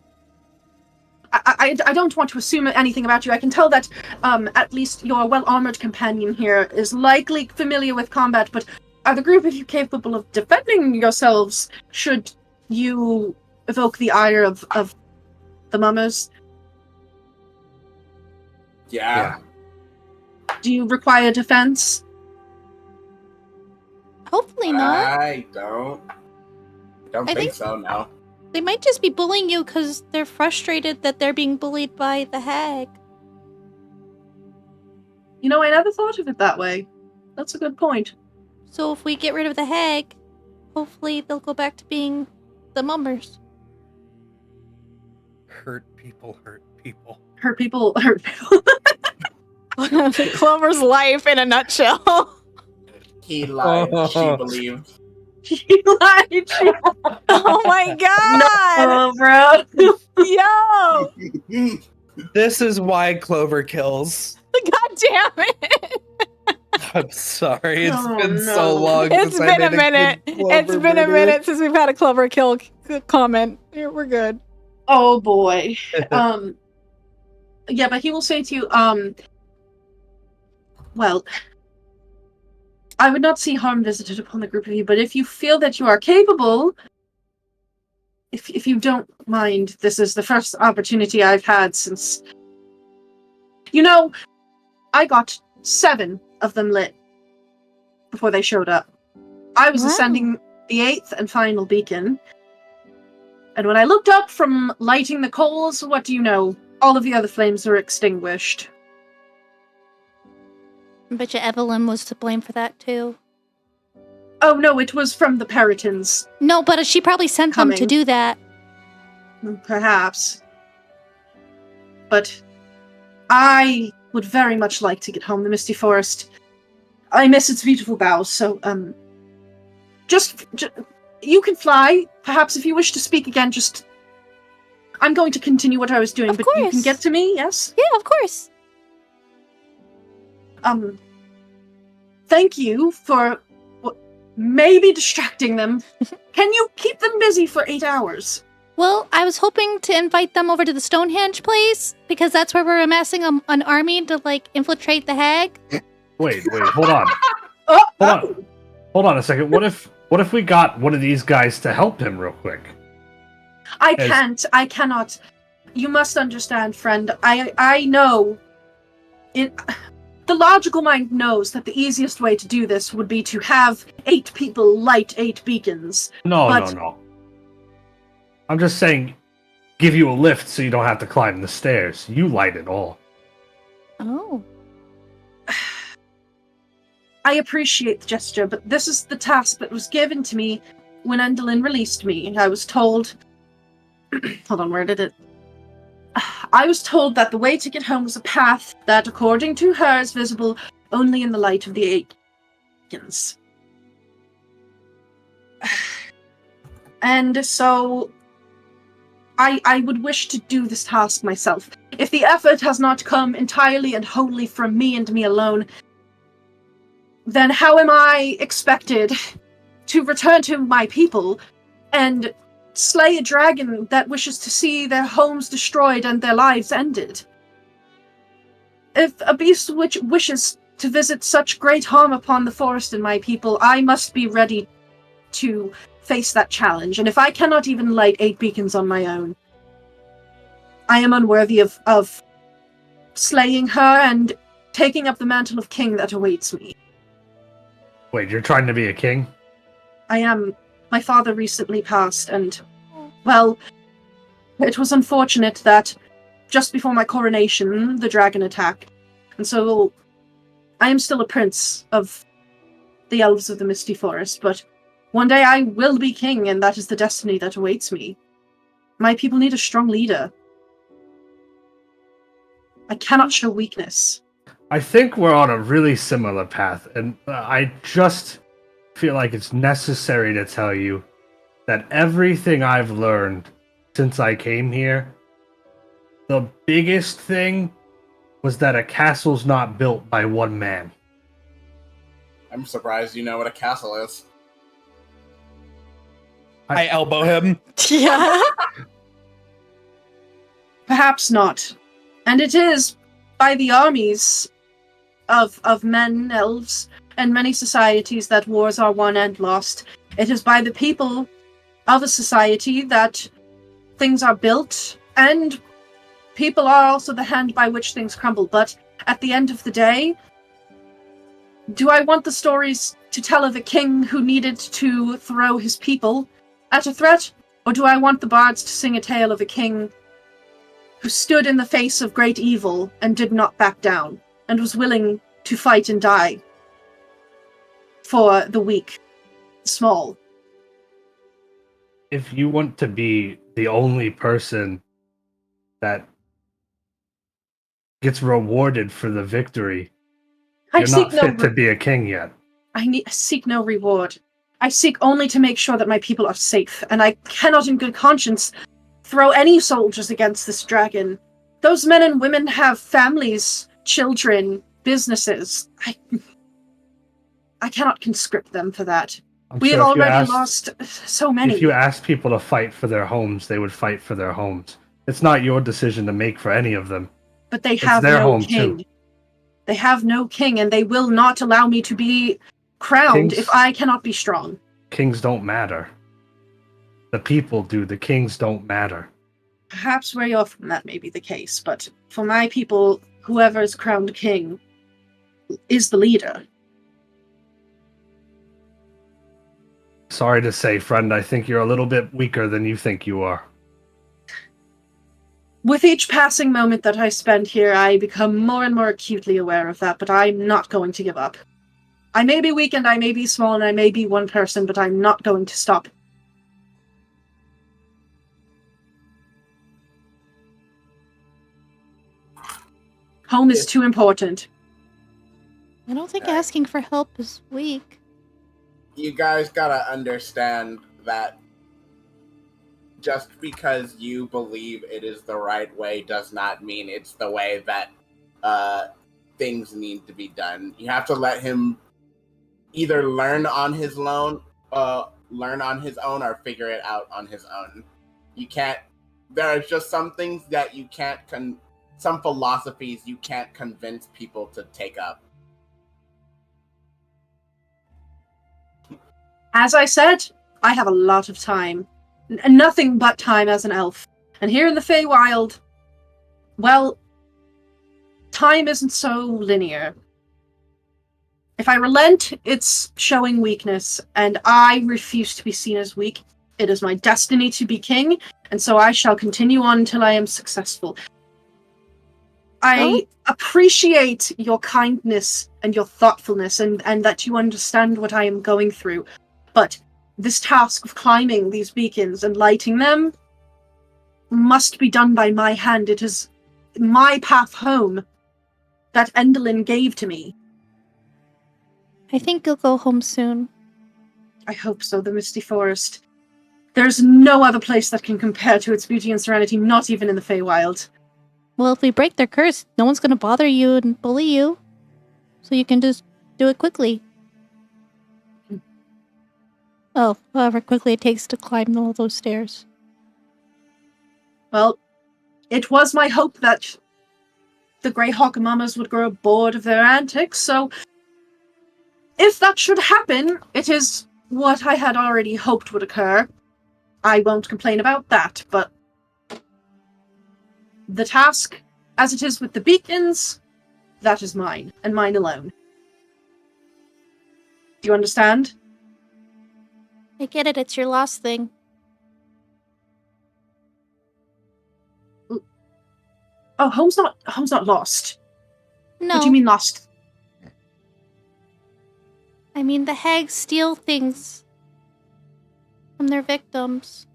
I don't want to assume anything about you. I can tell that at least your well-armored companion here is likely familiar with combat, but are the group of you capable of defending yourselves should you evoke the ire of the mummers? Yeah. Do you require defense? Hopefully not. I don't I think think- so, no. They might just be bullying you because they're frustrated that they're being bullied by the hag. You know, I never thought of it that way. That's a good point. So if we get rid of the hag, hopefully they'll go back to being the mummers. Hurt people, hurt people. Hurt people, hurt people. Clover's life in a nutshell. He lied. She believed. She lied. Oh my god! Oh, bro. Yo! This is why Clover kills. God damn it! I'm sorry. It's Oh, been no. so long. It's since I been a made minute. good Clover It's been a murder. minute since we've had a Clover kill comment. We're good. Oh boy. Yeah, but he will say to you, well, I would not see harm visited upon the group of you, but if you feel that you are capable, if you don't mind, this is the first opportunity I've had since... You know, I got 7 of them lit before they showed up. I was Wow. ascending the 8th and final beacon, and when I looked up from lighting the coals, what do you know? All of the other flames were extinguished. I bet you Evelyn was to blame for that too. Oh no, it was from the Peritons, No, but she probably sent them to Coming. do that. perhaps. But I would very much like to get home. The Misty Forest. I miss its beautiful boughs, so, just you can fly. Perhaps if you wish to speak again, just... I'm going to continue what I was doing, Of but you can course. get to me, yes? Yeah, of course. Thank you for maybe distracting them. Can you keep them busy for 8 hours? Well, I was hoping to invite them over to the Stonehenge place because that's where we're amassing an army to like infiltrate the hag. Wait, hold on. Oh, Hold on a second. What if we got one of these guys to help him real quick? I cannot. You must understand, friend. I know. The logical mind knows that the easiest way to do this would be to have 8 people light 8 beacons. No. But- I'm just saying, give you a lift so you don't have to climb the stairs. You light it all. Oh. I appreciate the gesture, but this is the task that was given to me when Endolin released me. I was told... Hold on, where did it... I was told that the way to get home was a path that, according to her, is visible only in the light of the 8 beacons. And so... I would wish to do this task myself. If the effort has not come entirely and wholly from me and me alone, then how am I expected to return to my people and slay a dragon that wishes to see their homes destroyed and their lives ended? If a beast which wishes to visit such great harm upon the forest and my people, I must be ready to face that challenge. And if I cannot even light 8 beacons on my own, I am unworthy of slaying her and taking up the mantle of king that awaits me. Wait, you're trying to be a king? I am. My father recently passed, and, well, it was unfortunate that just before my coronation, the dragon attacked. And so, I am still a prince of the elves of the Misty Forest, but one day I will be king, and that is the destiny that awaits me. My people need a strong leader. I cannot show weakness. I think we're on a really similar path, and I just feel like it's necessary to tell you that everything I've learned since I came here, the biggest thing was that a castle's not built by one man. I'm surprised you know what a castle is. I elbow him. Yeah. Perhaps not. And it is by the armies of men, elves, and many societies that wars are won and lost. It is by the people of a society that things are built, and people are also the hand by which things crumble. But at the end of the day, do I want the stories to tell of a king who needed to throw his people at a threat? Or do I want the bards to sing a tale of a king who stood in the face of great evil and did not back down, and was willing to fight and die for the weak, small? If you want to be the only person that gets rewarded for the victory, you're not fit to be a king yet. I seek no reward. I seek only to make sure that my people are safe, and I cannot in good conscience throw any soldiers against this dragon. Those men and women have families, children, businesses. I cannot conscript them for that. We have already lost so many. If you asked people to fight for their homes, they would fight for their homes. It's not your decision to make for any of them. But they have no king. They have no king, and they will not allow me to be crowned if I cannot be strong. Kings don't matter. The people do. The kings don't matter. Perhaps where you're from, that may be the case, but for my people, whoever is crowned king is the leader. Sorry to say, friend, I think you're a little bit weaker than you think you are. With each passing moment that I spend here, I become more and more acutely aware of that, but I'm not going to give up. I may be weak and I may be small and I may be one person, but I'm not going to stop. Home is too important. I don't think asking for help is weak. You guys gotta understand that just because you believe it is the right way does not mean it's the way that things need to be done. You have to let him either learn on his own, or figure it out on his own. You can't. There are just some things that you can't. Some philosophies you can't convince people to take up. As I said, I have a lot of time. Nothing but time as an elf. And here in the Feywild, well, time isn't so linear. If I relent, it's showing weakness, and I refuse to be seen as weak. It is my destiny to be king, and so I shall continue on until I am successful. I appreciate your kindness and your thoughtfulness, and that you understand what I am going through. But this task of climbing these beacons and lighting them must be done by my hand. It is my path home that Endelyn gave to me. I think you'll go home soon. I hope so, the Misty Forest. There's no other place that can compare to its beauty and serenity, not even in the Feywild. Well, if we break their curse, no one's going to bother you and bully you. So you can just do it quickly. Oh, however quickly it takes to climb all those stairs. Well, it was my hope that the Greyhawk Mamas would grow bored of their antics, so if that should happen, it is what I had already hoped would occur. I won't complain about that, but the task, as it is with the beacons, that is mine, and mine alone. Do you understand? I get it, it's your last thing. Oh, home's not lost. No. What do you mean lost? I mean, the hags steal things from their victims.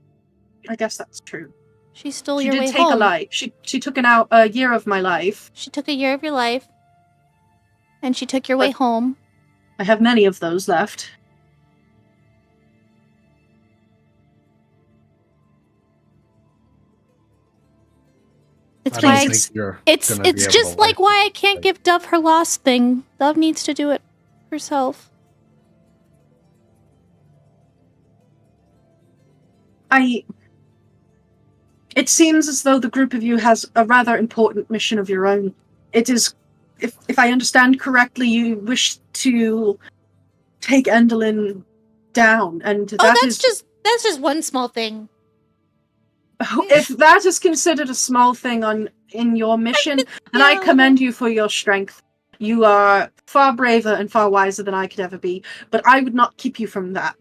I guess that's true. She stole She your did way take home. a life. She took a year of my life. She took a year of your life. And she took your way home. I have many of those left. It's why it's just like why I can't give Dove her lost thing. Dove needs to do it herself. It seems as though the group of you has a rather important mission of your own. It is, if I understand correctly, you wish to take Endelyn down, and that's just one small thing. If that is considered a small thing in your mission, then I commend you for your strength. You are far braver and far wiser than I could ever be, but I would not keep you from that.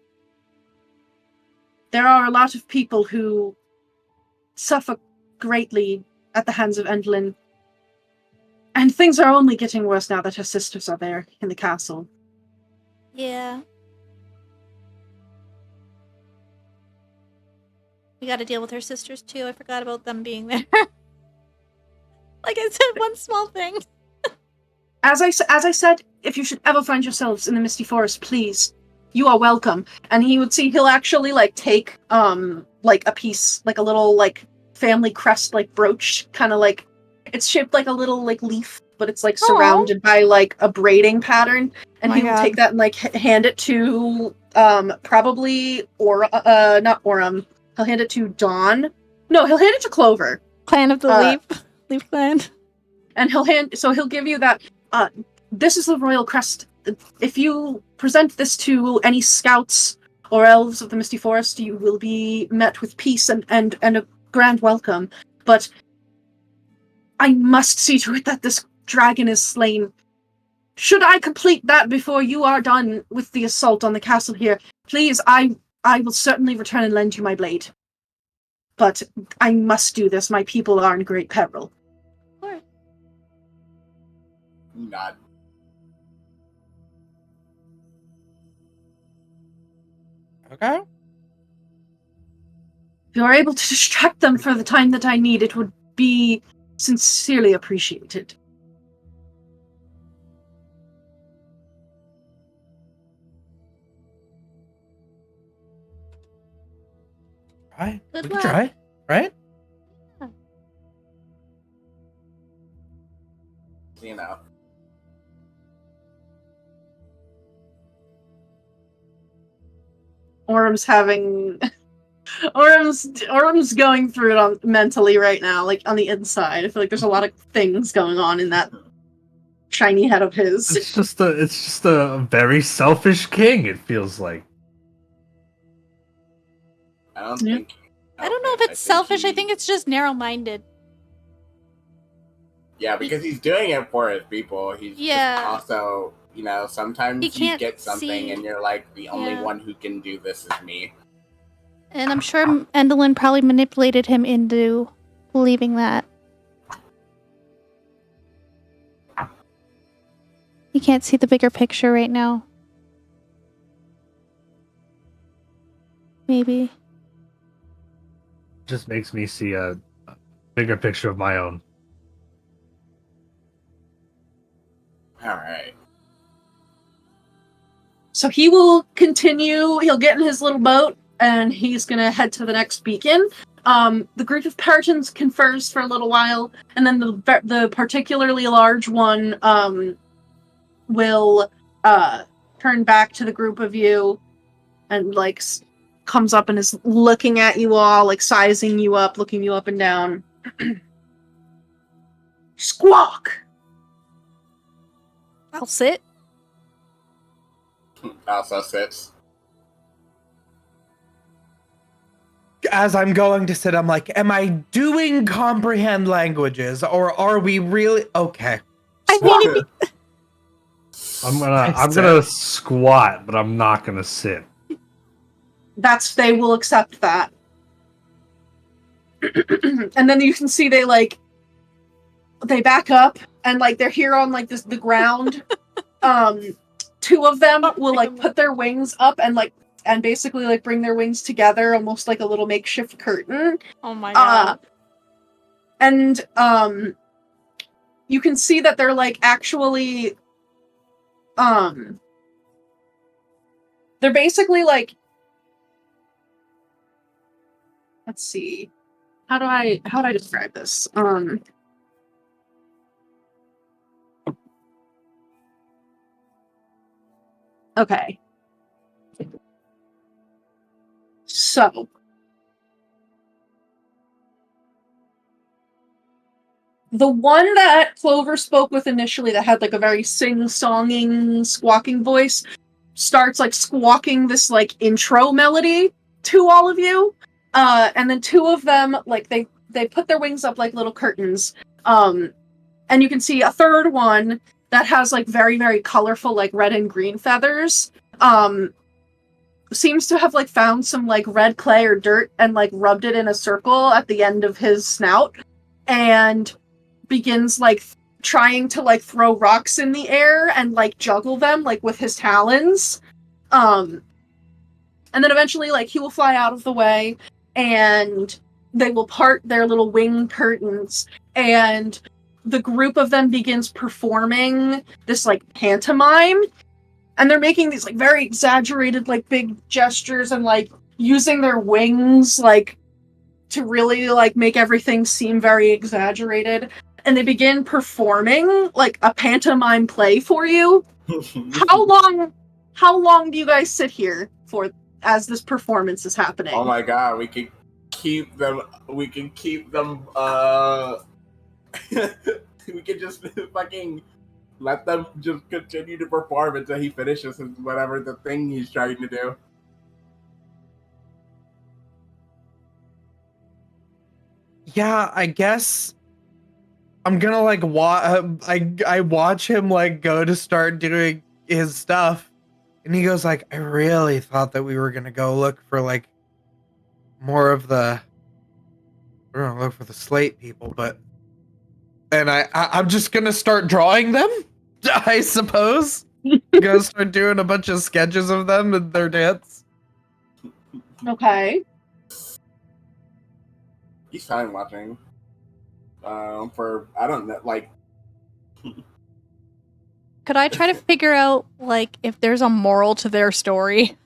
There are a lot of people who suffer greatly at the hands of Endelyn, and things are only getting worse now that her sisters are there in the castle. Yeah. We gotta deal with her sisters too. I forgot about them being there. Like I said, one small thing. As I said, if you should ever find yourselves in the Misty Forest, please, you are welcome. And he'll actually like take like a piece, like a little like family crest like brooch, kind of like it's shaped like a little like leaf, but it's like surrounded by like a braiding pattern. And he will take that and like hand it to probably not Aurum. He'll hand it to Dawn. No, he'll hand it to Clover. Clan of the Leaf Clan. And he'll give you that. This is the royal crest. If you present this to any scouts or elves of the Misty Forest, you will be met with peace and a grand welcome. But I must see to it that this dragon is slain. Should I complete that before you are done with the assault on the castle here, please, I will certainly return and lend you my blade. But I must do this. My people are in great peril. Nod. Okay. If you're able to distract them for the time that I need, it would be sincerely appreciated. Right. Good We luck. can try, right? You know. Aurum's going through it mentally right now, like on the inside. I feel like there's a lot of things going on in that shiny head of his. It's just a very selfish king. It feels like. I don't Yeah. think. I don't know if it's selfish. I think it's just narrow-minded. Yeah, because he's doing it for his people. He's just also, sometimes you get something and you're like, the only one who can do this is me. And I'm sure Endelyn probably manipulated him into believing that. He can't see the bigger picture right now. Maybe. Just makes me see a bigger picture of my own. Alright. So he will continue, he'll get in his little boat, and he's gonna head to the next beacon. The group of Peritons confers for a little while, and then the particularly large one will turn back to the group of you and like comes up and is looking at you all, like sizing you up, looking you up and down. Squawk! I'll sit. Also sits. As I'm going to sit, I'm like, am I doing comprehend languages, or are we really okay? I mean, I'm gonna squat, but I'm not gonna sit. They will accept that. And then you can see they back up and like they're here on like the ground. Two of them will like put their wings up and basically like bring their wings together almost like a little makeshift curtain. oh my god. And you can see that they're like actually they're basically like, let's see. How do I describe this? Okay. So The one that Clover spoke with initially that had like a very sing-songing, squawking voice starts like squawking this like intro melody to all of you. And then two of them, like they put their wings up like little curtains. And you can see a third one that has like very, very colorful like red and green feathers. Seems to have like found some like red clay or dirt and like rubbed it in a circle at the end of his snout and begins like trying to like throw rocks in the air and like juggle them like with his talons. And then eventually like he will fly out of the way and they will part their little wing curtains and the group of them begins performing this like pantomime. And they're making these like very exaggerated like big gestures and like using their wings like to really like make everything seem very exaggerated. And they begin performing like a pantomime play for you. How long do you guys sit here for as this performance is happening? Oh my god, we can keep them we can just fucking let them just continue to perform until he finishes whatever the thing he's trying to do. Yeah, I guess I'm gonna like I watch him like go to start doing his stuff, and he goes like, I really thought that we were gonna go look for like more of the, we're gonna look for the slate people, but and I'm just gonna start drawing them, I suppose. Gonna start doing a bunch of sketches of them and their dance. Okay. He's fine watching. For I don't know, like. Could I try to figure out like if there's a moral to their story?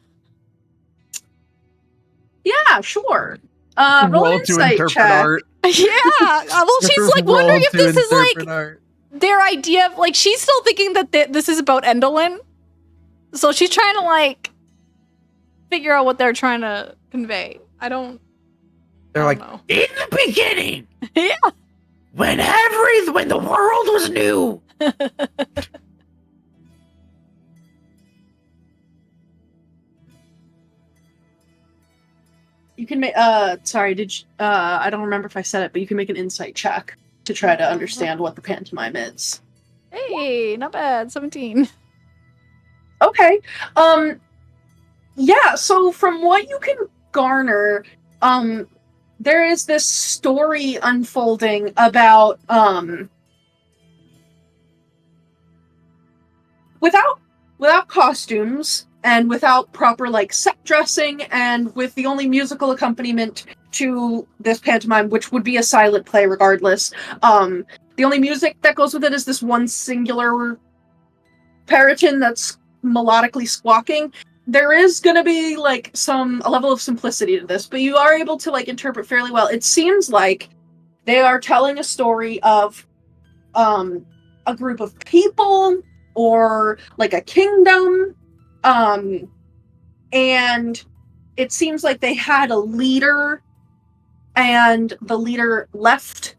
Yeah, sure. Roll an insight check. art. Yeah. Well, she's like wondering if this is like art. their idea of like she's still thinking that this is about Endolin. So she's trying to like figure out what they're trying to convey. They're like, know. in the beginning, Yeah. when the world was new. You can make sorry, I don't remember if I said it, but you can make an insight check to try to understand what the pantomime is. Hey, not bad. 17. Okay. Yeah, so from what you can garner, there is this story unfolding about without costumes and without proper like set dressing and with the only musical accompaniment to this pantomime, which would be a silent play regardless. The only music that goes with it is this one singular perotin that's melodically squawking. There is going to be like a level of simplicity to this, but you are able to like interpret fairly well. It seems like they are telling a story of a group of people or like a kingdom, and it seems like they had a leader and the leader left,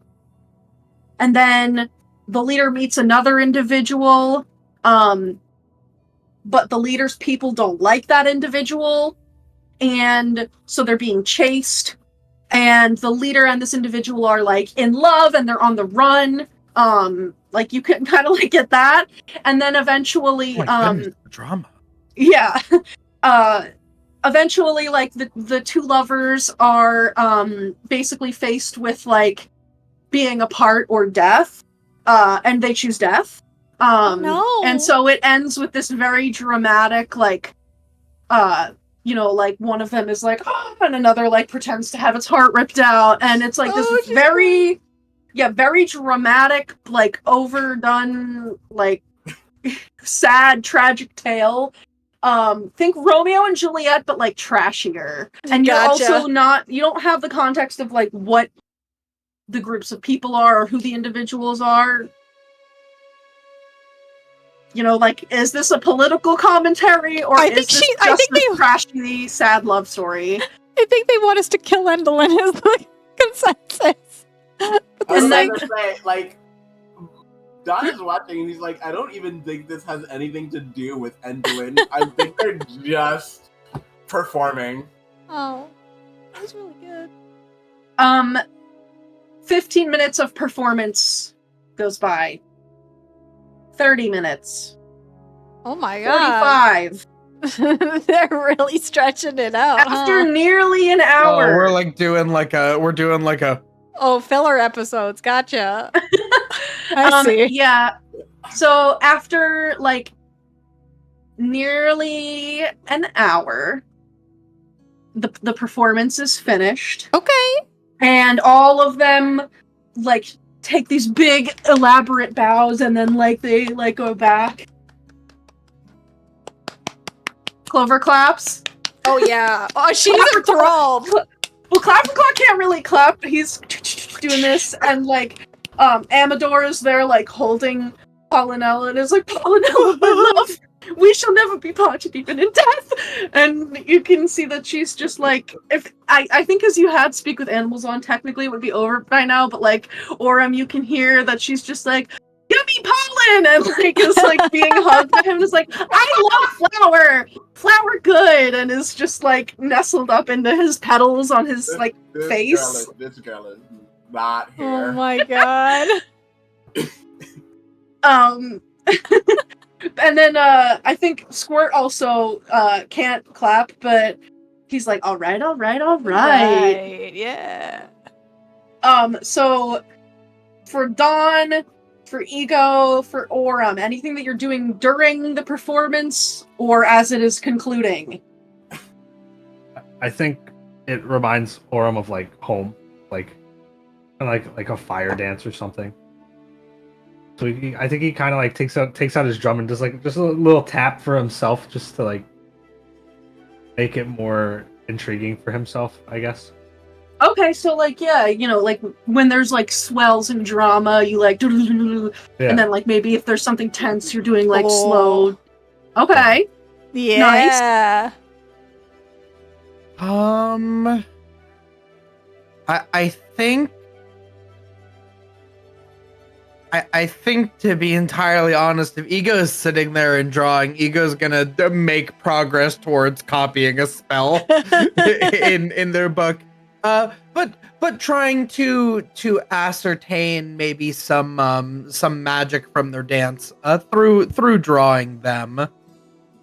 and then the leader meets another individual, but the leader's people don't like that individual, and so they're being chased, and the leader and this individual are like in love and they're on the run. Like you can kind of like get that, and then eventually The drama. yeah. Eventually like the two lovers are basically faced with like being apart or death, and they choose death. No. And so it ends with this very dramatic, like, like one of them is like, oh, and another like pretends to have its heart ripped out, and it's like this very dramatic, like overdone, like sad, tragic tale. Think Romeo and Juliet, but like trashier. And you're also you don't have the context of like what the groups of people are or who the individuals are. Like, is this a political commentary or is this just a trashy, sad love story? I think they want us to kill Endolin is the consensus. But I was And about then- to say, like, Don is watching and he's like, I don't even think this has anything to do with Enduin. I think they're just performing. Oh, that was really good. 15 minutes of performance goes by. 30 minutes. Oh my god. 45. They're really stretching it out. After Huh? nearly an Oh, hour. we're like doing like a Oh, filler episodes. Gotcha. I see. Yeah. So after like nearly an hour, the performance is finished. Okay. And all of them like take these big elaborate bows and then like they like go back. Clover claps. Oh yeah. Oh, she's enthralled. Well, Clapperclaw can't really clap. He's doing this, and like, Amador is there, like holding Pollinella, and is like, Pollinella, my love, we shall never be parted, even in death. And you can see that she's just like, if I think as you had Speak with Animals on, technically it would be over by now, but like, Aurum, you can hear that she's just like, yummy pollen, and like is like being hugged by him, and is like, I love flower good, and is just like nestled up into his petals on his like face. This girl is not here. Oh my god. And then I think Squirt also can't clap, but he's like, all right. Right. Yeah. So for Dawn, for Ego, for Aurum, anything that you're doing during the performance or as it is concluding? I think it reminds Aurum of like home, like a fire dance or something. So I think he kind of like takes out his drum and does like just a little tap for himself, just to like make it more intriguing for himself, I guess. Okay, so like yeah, you know, like when there's like swells and drama, you like Yeah. and then like maybe if there's something tense, you're doing like Oh. slow. Okay. Yeah. I think I think, to be entirely honest, if Ego is sitting there and drawing, Ego's gonna make progress towards copying a spell in their book. But trying to ascertain maybe some magic from their dance through drawing them.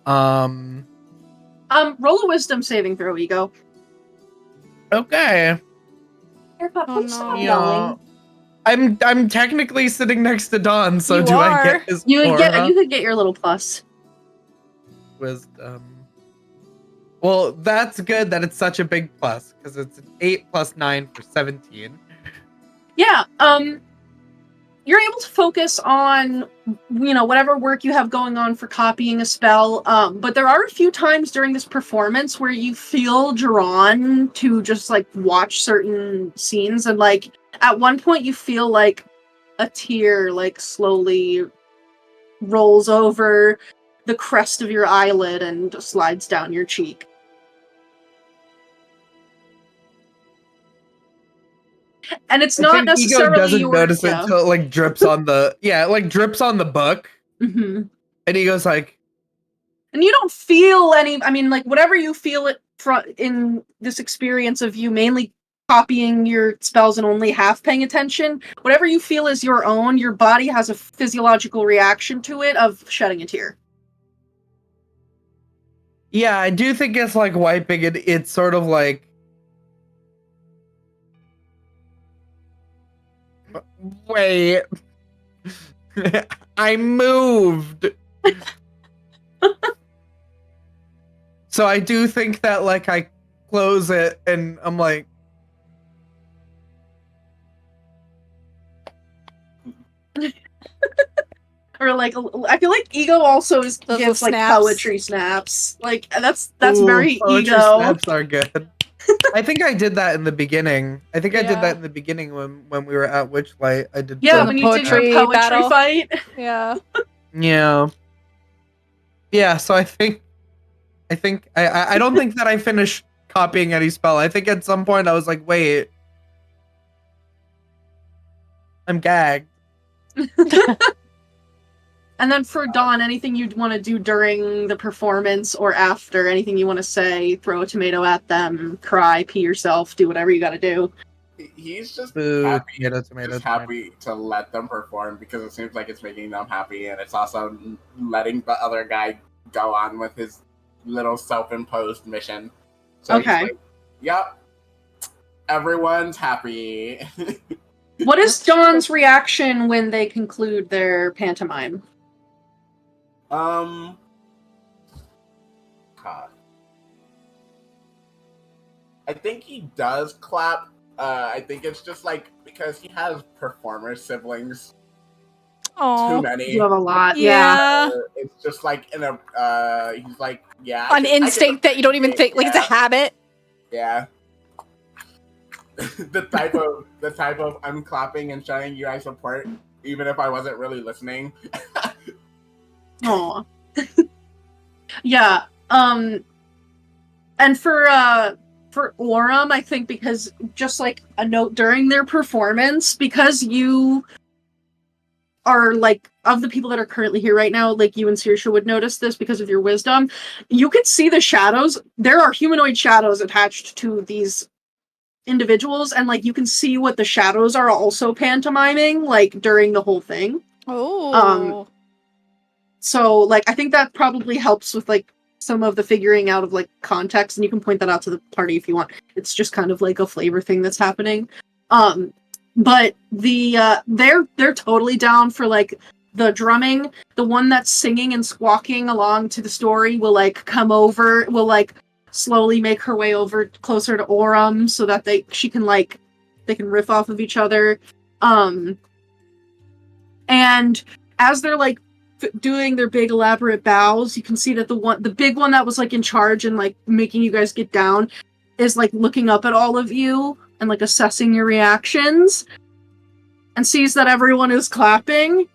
Roll a wisdom saving throw, Ego. Okay. Oh, no. Yeah. I'm technically sitting next to Dawn, so You do I are. get his You aura? could get your little plus. Wisdom. Well, that's good that it's such a big plus, because it's an 8 plus 9 for 17. Yeah, you're able to focus on, you know, whatever work you have going on for copying a spell, but there are a few times during this performance where you feel drawn to just, like, watch certain scenes, and, like, at one point you feel like a tear, like, slowly rolls over the crest of your eyelid and slides down your cheek. And it's I not think necessarily Ego doesn't your, notice it yeah. until it like drips on the drips on the book, Mhm. and Ego's like, And you don't feel any, I mean, like, whatever you feel it in this experience of you mainly copying your spells and only half paying attention, whatever you feel is your own, your body has a physiological reaction to it of shedding a tear. yeah, I do think it's like wiping it. It's sort of like, wait, I moved. So I do think that like I close it and I'm like, Or like, I feel like Ego also Those gives little like snaps. poetry snaps. Like that's ooh, very poetry Ego. snaps are good. I think I did that in the beginning. I think I did Yeah. that in the beginning when we were at Witchlight. I did. Yeah, some when you did your poetry poetry battle. fight. Yeah. Yeah. Yeah, so I don't think that I finished copying any spell. I think at some point I was like, wait. I'm gagged. And then for Dawn, anything you'd want to do during the performance or after, anything you want to say, throw a tomato at them, cry, pee yourself, do whatever you got to do. He's just Boo, happy, tomato. happy to let them perform because it seems like it's making them happy, and it's also letting the other guy go on with his little self-imposed mission. So Okay. he's like, yep, everyone's happy. What is Dawn's reaction when they conclude their pantomime? God. I think he does clap. I think it's just like because he has performer siblings. Oh, Too many. You have a lot, yeah. It's just like in a. He's like, yeah. An instinct that you don't even think, like it's a habit. Yeah. the type of I'm clapping and showing you I support, even if I wasn't really listening. Aw. Yeah. And for Aurum, I think because just like a note during their performance, because you are like of the people that are currently here right now, like you and Saoirse would notice this because of your wisdom. You could see the shadows. There are humanoid shadows attached to these individuals, and like you can see what the shadows are also pantomiming like during the whole thing. Oh. So like I think that probably helps with like some of the figuring out of like context, and you can point that out to the party if you want. It's just kind of like a flavor thing that's happening. But the they're totally down for like the drumming. The one that's singing and squawking along to the story will like come over, will like slowly make her way over closer to Aurum so that they can riff off of each other. And as they're like doing their big elaborate bows, you can see that the big one that was like in charge and like making you guys get down is like looking up at all of you and like assessing your reactions and sees that everyone is clapping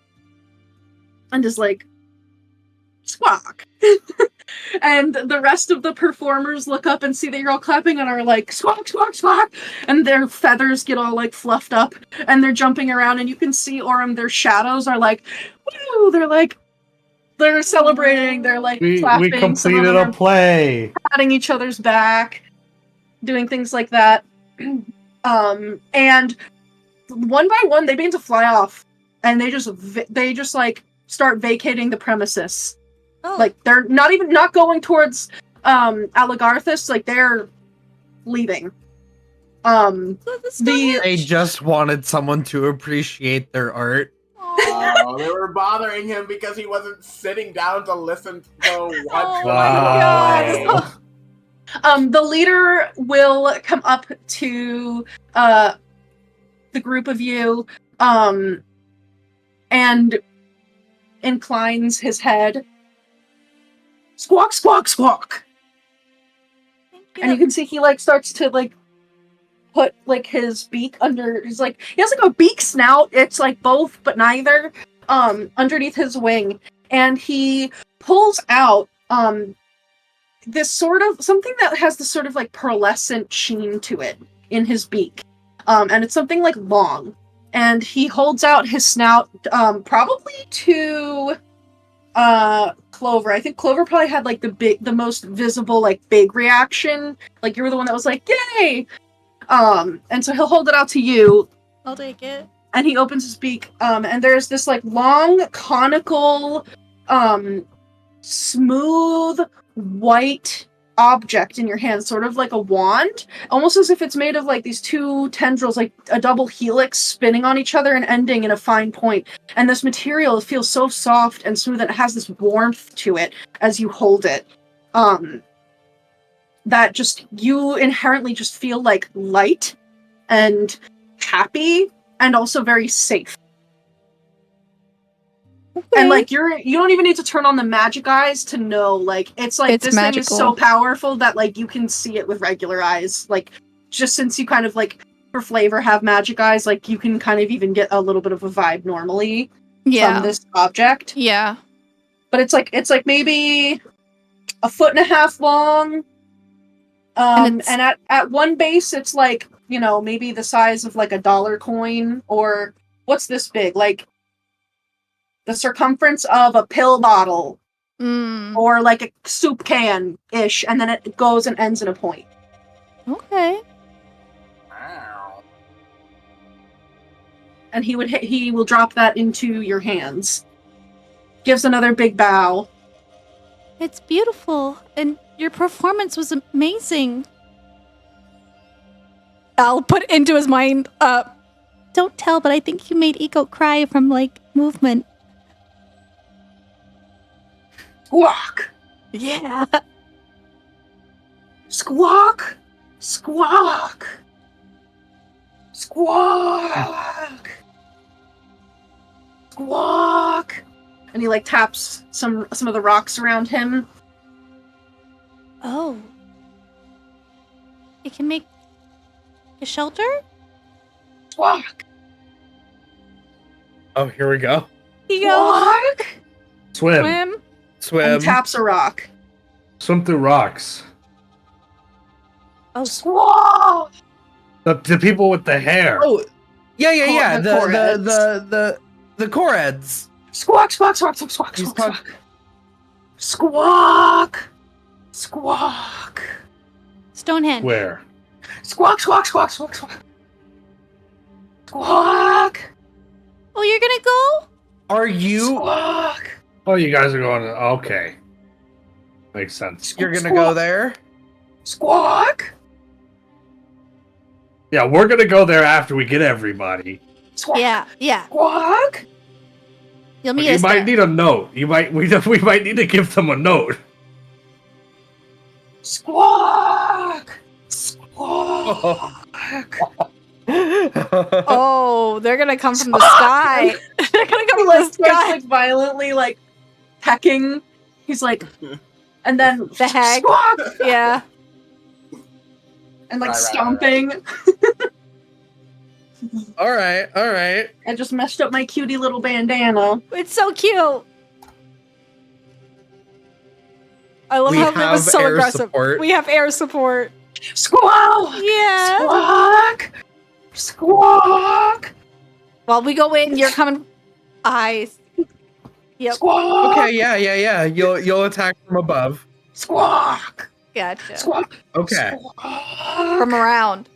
and is like squawk. And the rest of the performers look up and see that you're all clapping and are like squawk, squawk, squawk, and their feathers get all like fluffed up and they're jumping around, and you can see Aurum, their shadows are like woo, they're celebrating, they're like clapping. We completed a play. Patting each other's back, doing things like that. And one by one they begin to fly off, and they just like start vacating the premises. Oh. Like they're not going towards Aligarthus, like they're leaving. They just wanted someone to appreciate their art. Oh, they were bothering him because he wasn't sitting down to listen to watch. Wow. The leader will come up to the group of you and inclines his head. Squawk, squawk, squawk. And you can see he like starts to like put like his beak under his like he has like a beak snout. It's like both but neither underneath his wing, and he pulls out this sort of something that has this sort of like pearlescent sheen to it in his beak. And it's something like long. And he holds out his snout probably to Clover. I think Clover probably had like the most visible like big reaction. Like you were the one that was like, yay! And so he'll hold it out to you. I'll take it. And he opens his beak, and there's this like long, conical, smooth, white object in your hand, sort of like a wand, almost as if it's made of like these two tendrils, like a double helix spinning on each other and ending in a fine point. And this material feels so soft and smooth, and it has this warmth to it as you hold it. That just, you inherently just feel like light and happy and also very safe. Okay. And like you don't even need to turn on the magic eyes to know, like it's like this magical. thing is so powerful that like you can see it with regular eyes. Like just since you kind of like for flavor have magic eyes, like you can kind of even get a little bit of a vibe normally from this object. Yeah. But it's like maybe 1.5 feet long. And at one base it's like, you know, maybe the size of like a dollar coin, or what's this big? Like the circumference of a pill bottle. Or like a soup can-ish, and then it goes and ends in a point. Okay. Wow. And he will drop that into your hands. Gives another big bow. It's beautiful, and your performance was amazing. I'll put into his mind, don't tell, but I think you made Eco cry from, like, movement. Squawk! Yeah. Squawk! Squawk! Squawk! Squawk! And he like taps some of the rocks around him. Oh. It can make a shelter? Squawk! Oh, here we go. He goes, Squawk! Swim. And Swim. he taps a rock. Swim through rocks. oh, Squawk! The people with the hair. Oh, yeah. The Koreds. The Koreds. Squawk, squawk, squawk, squawk, squawk, He's squawk, squawk. Squawk. Stonehenge. Where? Squawk, squawk, squawk, squawk, squawk. Squawk. Oh, you're gonna go? Are you? Squawk. Oh, you guys are going. Okay. Makes sense. You're gonna go there? Squawk. Yeah, we're gonna go there after we get everybody. Squawk. Yeah. Squawk. You'll But meet you us might there. need a note. We might need to give them a note. Squawk. Squawk. Oh, they're gonna come from the sky. They're gonna come He from like the starts sky. like violently like pecking. He's like, and then The hag. squawk, Yeah. and like Right. stomping. All right. I just messed up my cutie little bandana. It's so cute. I love We how it was have so air aggressive. support. We have air support. Squawk. Yeah. Squawk. Squawk. While we go in, you're coming. Eyes. Yep. Squawk. Okay, yeah. You'll attack from above. Squawk. Gotcha. Squawk. Okay. Squawk. From around.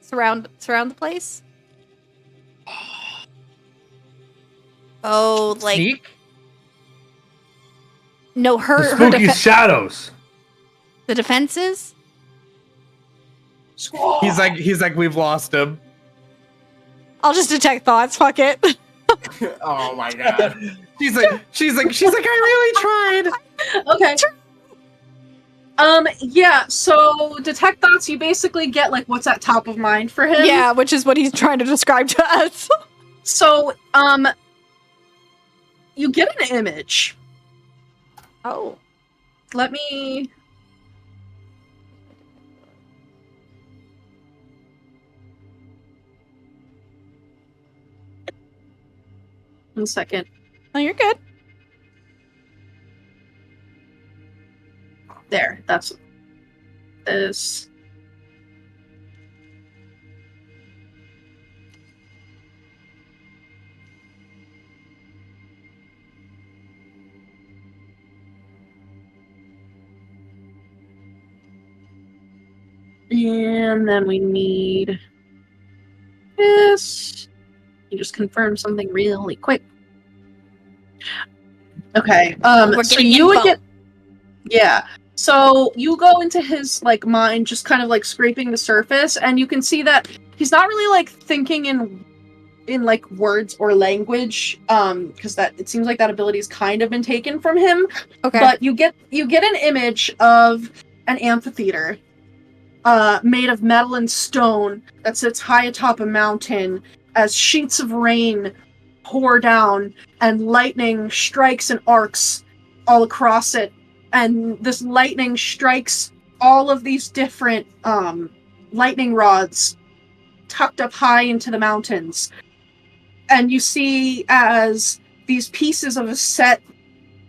Surround the place. Oh, like Sneak? no, The her spooky shadows. the defenses. Squawk. He's like we've lost him. I'll just detect thoughts. Fuck it. Oh my god. She's like I really tried. Okay. Yeah, so detect thoughts, you basically get like what's at top of mind for him. Yeah, which is what he's trying to describe to us. So, you get an image. Oh. Let me... One second. Oh, you're good. There, that's this. And then we need this. You just confirm something really quick. Okay. We're So getting you would info. get. Yeah. So you go into his like mind, just kind of like scraping the surface, and you can see that he's not really like thinking in like words or language, because that it seems like that ability's kind of been taken from him. Okay. But you get an image of an amphitheater, made of metal and stone that sits high atop a mountain as sheets of rain pour down and lightning strikes and arcs all across it. And this lightning strikes all of these different lightning rods tucked up high into the mountains. And you see as these pieces of a set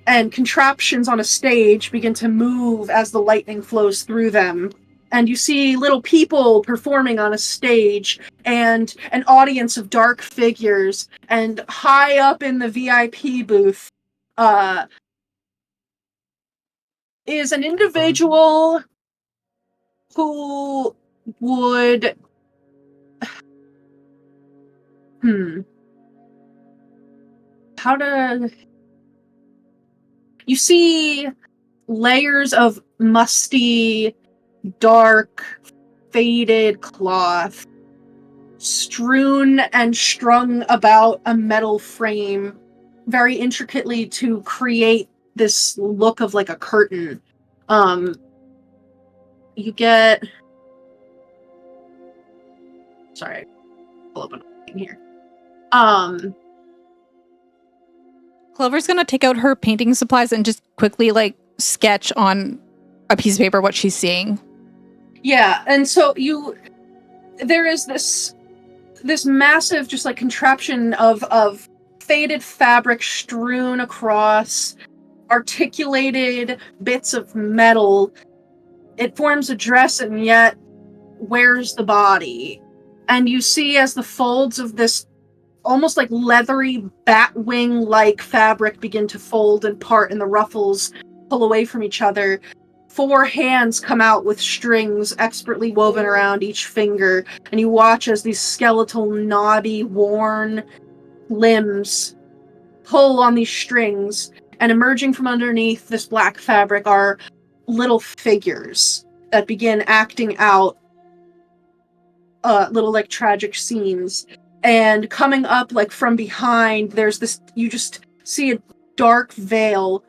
and contraptions on a stage begin to move as the lightning flows through them. And you see little people performing on a stage and an audience of dark figures, and high up in the VIP booth is an individual who would how to you see layers of musty, dark, faded cloth strewn and strung about a metal frame very intricately to create this look of like a curtain. You get sorry, pull up a here. Clover's gonna take out her painting supplies and just quickly like sketch on a piece of paper what she's seeing. Yeah, and so there is this massive just like contraption of faded fabric strewn across articulated bits of metal. It forms a dress, and yet wears the body. And you see as the folds of this almost like leathery bat wing like fabric begin to fold and part, and the ruffles pull away from each other. 4 hands come out with strings expertly woven around each finger, and you watch as these skeletal, knobby, worn limbs pull on these strings, and emerging from underneath this black fabric are little figures that begin acting out little like tragic scenes. And coming up like from behind, there's this, you just see a dark veil,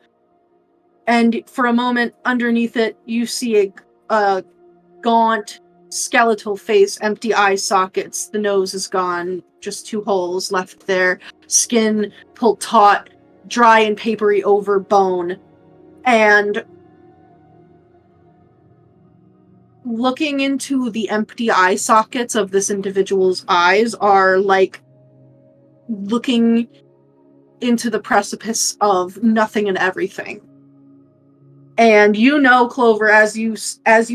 and for a moment underneath it you see a gaunt skeletal face, empty eye sockets, the nose is gone, just 2 holes left there, skin pulled taut, dry and papery over bone. And looking into the empty eye sockets of this individual's eyes are like looking into the precipice of nothing and everything. And you know, Clover, as you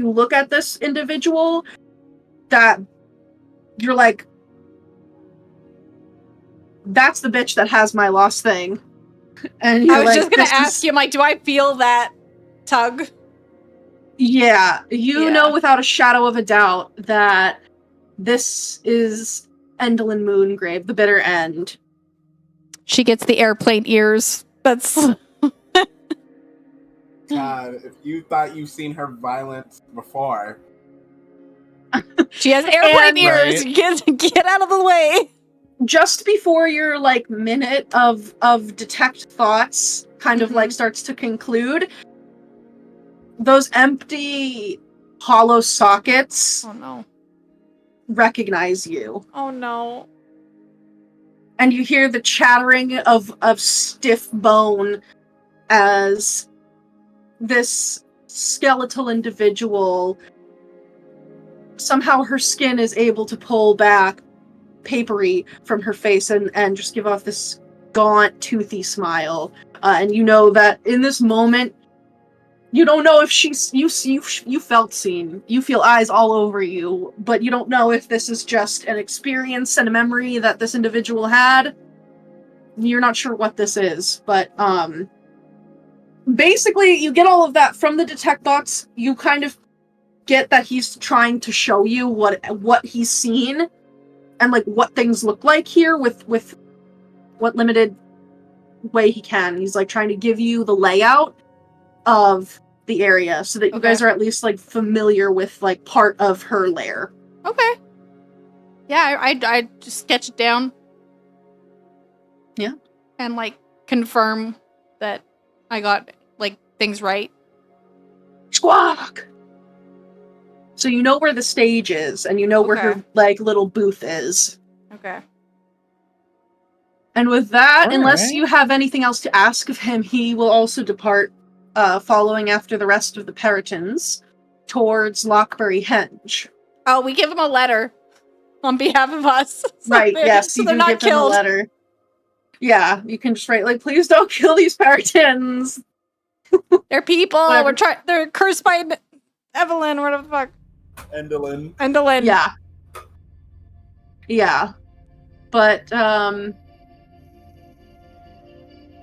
look at this individual, that you're like, that's the bitch that has my lost thing. And I was just gonna ask you, I'm like, do I feel that tug? Yeah, you know without a shadow of a doubt that this is Endlin Moongrave, the bitter end. She gets the airplane ears. That's God, if you thought you've seen her violence before. She has airplane ears. Right. Get out of the way. Just before your like minute of detect thoughts kind of like starts to conclude, those empty hollow sockets recognize you. Oh no. And you hear the chattering of stiff bone as this skeletal individual, somehow her skin is able to pull back papery from her face and just give off this gaunt, toothy smile. And you know that in this moment, you don't know if you felt seen. You feel eyes all over you, but you don't know if this is just an experience and a memory that this individual had. You're not sure what this is, but basically you get all of that from the detect thoughts. You kind of get that he's trying to show you what he's seen and like what things look like here with what limited way he can. He's like trying to give you the layout of the area so that you guys are at least like familiar with like part of her lair. Okay. Yeah, I just sketch it down. Yeah. And like confirm that I got like things right. Squawk! So you know where the stage is, and you know where her like little booth is. Okay. And with that, All unless right. you have anything else to ask of him, he will also depart, following after the rest of the Peritons towards Lockbury Henge. Oh, we give him a letter on behalf of us. Right, yes, so you they're do not give him a killed. letter. Yeah, you can just write, like, please don't kill these Peritons! They're people. Whatever. They're cursed by Evelyn, whatever the fuck. Endolin. Endolin. Yeah. Yeah. But,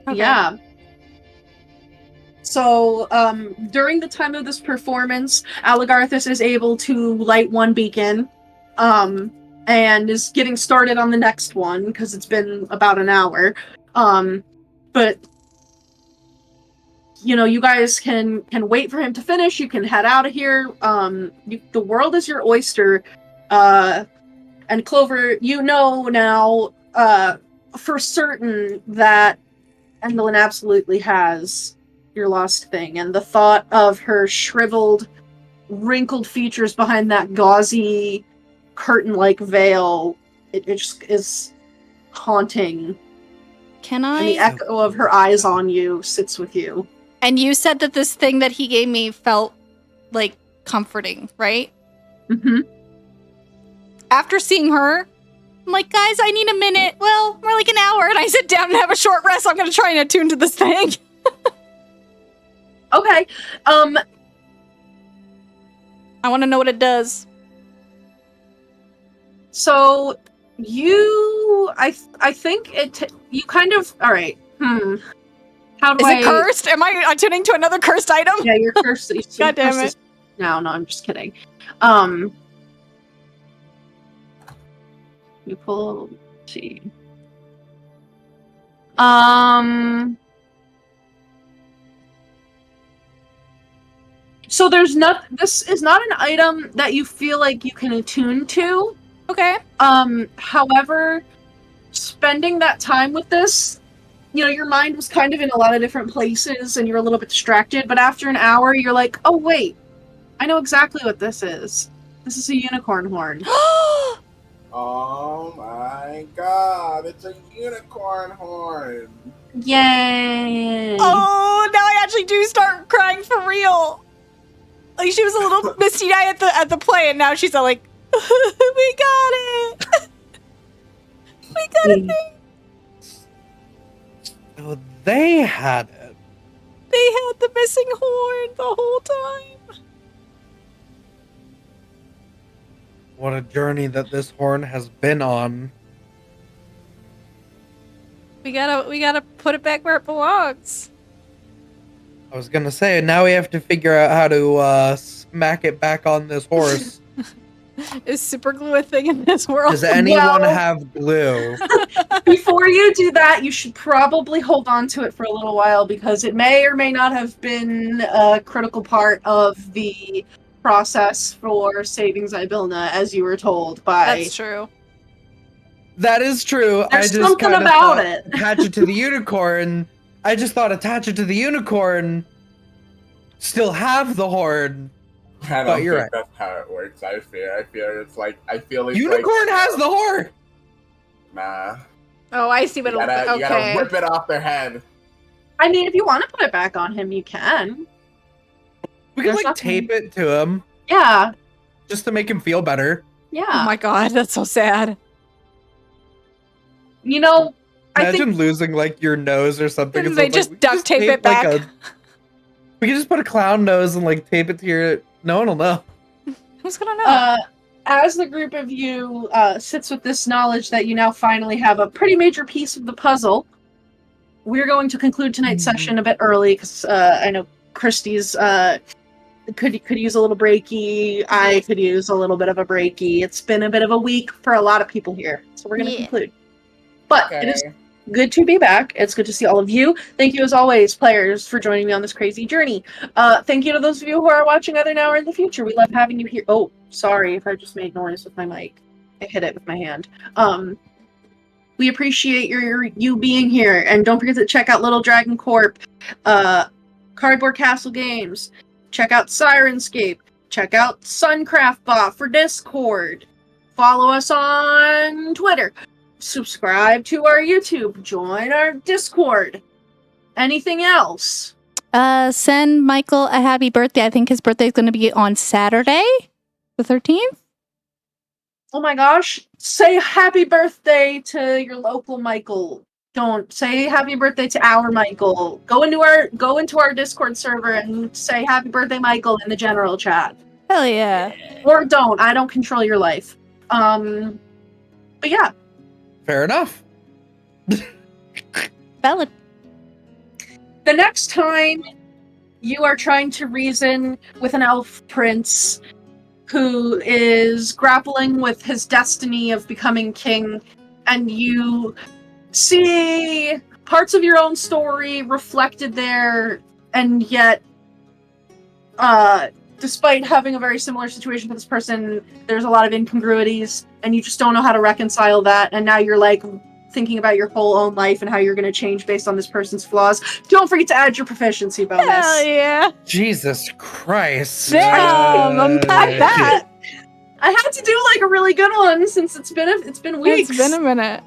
Okay. yeah. So, during the time of this performance, Aligarthus is able to light one beacon, and is getting started on the next one, because it's been about an hour. But, you know, you guys can wait for him to finish, you can head out of here, the world is your oyster, and Clover, you know now, for certain that Endlin absolutely has your lost thing, and the thought of her shriveled, wrinkled features behind that gauzy, curtain-like veil, it just is haunting. Can And the I? echo of her eyes on you sits with you. And you said that this thing that he gave me felt like comforting, right? Mm-hmm. After seeing her, I'm like, guys, I need a minute. Well, more like an hour. And I sit down and have a short rest. I'm going to try and attune to this thing. Okay. I want to know what it does. So you, I think you kind of, all right. How do Is it cursed? Am I attuning to another cursed item? Yeah, you're cursed. God damn it. No, I'm just kidding. You pull. Let's see. So there's not. This is not an item that you feel like you can attune to. Okay. However, spending that time with this, you know, your mind was kind of in a lot of different places and you're a little bit distracted, but after an hour, you're like, oh, wait, I know exactly what this is. This is a unicorn horn. Oh my god, it's a unicorn horn. Yay. Oh, now I actually do start crying for real. Like, she was a little misty-eyed at the play, and now she's all like, we got it. We got a thing. Oh, they had it. They had the missing horn the whole time. What a journey that this horn has been on. We gotta put it back where it belongs. I was gonna say, now we have to figure out how to smack it back on this horse. Is super glue a thing in this world? Does anyone have glue? Before you do that, you should probably hold on to it for a little while because it may or may not have been a critical part of the process for saving Zybilna, as you were told by... That's true. That is true. There's I just something about it. Attach it to the unicorn. I just thought attach it to the unicorn. Still have the horn. I don't But you're think right. that's how it works. I feel it's like Unicorn has the horn. Nah. Oh, I see what You gotta, okay. you gotta rip it off their head. I mean, if you want to put it back on him, you can. We can There's like tape it to him Yeah, just to make him feel better. yeah. Oh my god, that's so sad. You know, I Imagine think losing like your nose or something. And they it's just we duct tape it back. We can just put a clown nose and like tape it to your. No one will know. Who's gonna know? as the group of you sits with this knowledge that you now finally have a pretty major piece of the puzzle, we're going to conclude tonight's session a bit early because I know Kristy's could use a little breaky. I could use a little bit of a breaky. It's been a bit of a week for a lot of people here, so we're going to conclude. But it is good to be back. It's good to see all of you. Thank you, as always, players, for joining me on this crazy journey. Thank you to those of you who are watching either now or in the future. We love having you here. Oh, sorry if I just made noise with my mic. I hit it with my hand. We appreciate you being here, and don't forget to check out Little Dragon Corp, Cardboard Castle Games. Check out Sirenscape. Check out Suncraftbot for Discord. Follow us on Twitter. Subscribe to our YouTube. Join our Discord. Anything else? Send Michael a happy birthday. I think his birthday is going to be on Saturday, the 13th. Oh my gosh. Say happy birthday to your local Michael. Don't say happy birthday to our Michael. Go into our Discord server and say happy birthday, Michael, in the general chat. Hell yeah. Or don't. I don't control your life. But yeah. Fair enough. Valid. The next time you are trying to reason with an elf prince who is grappling with his destiny of becoming king, and you see parts of your own story reflected there, and yet, despite having a very similar situation to this person, there's a lot of incongruities, and you just don't know how to reconcile that, and now you're like thinking about your whole own life and how you're going to change based on this person's flaws. Don't forget to add your proficiency bonus. Hell yeah. Jesus Christ. Damn, unpack that. I had to do like a really good one since it's been weeks. It's been a minute.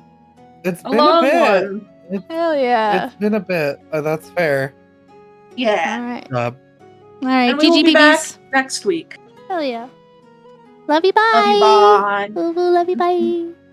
It's a been long a bit. one. Hell yeah. It's been a bit. That's fair. Yeah. Alright. Uh, Alright, And we will GG be back babies. next week. Hell yeah. Love you, bye. Love you, bye. Love you, bye.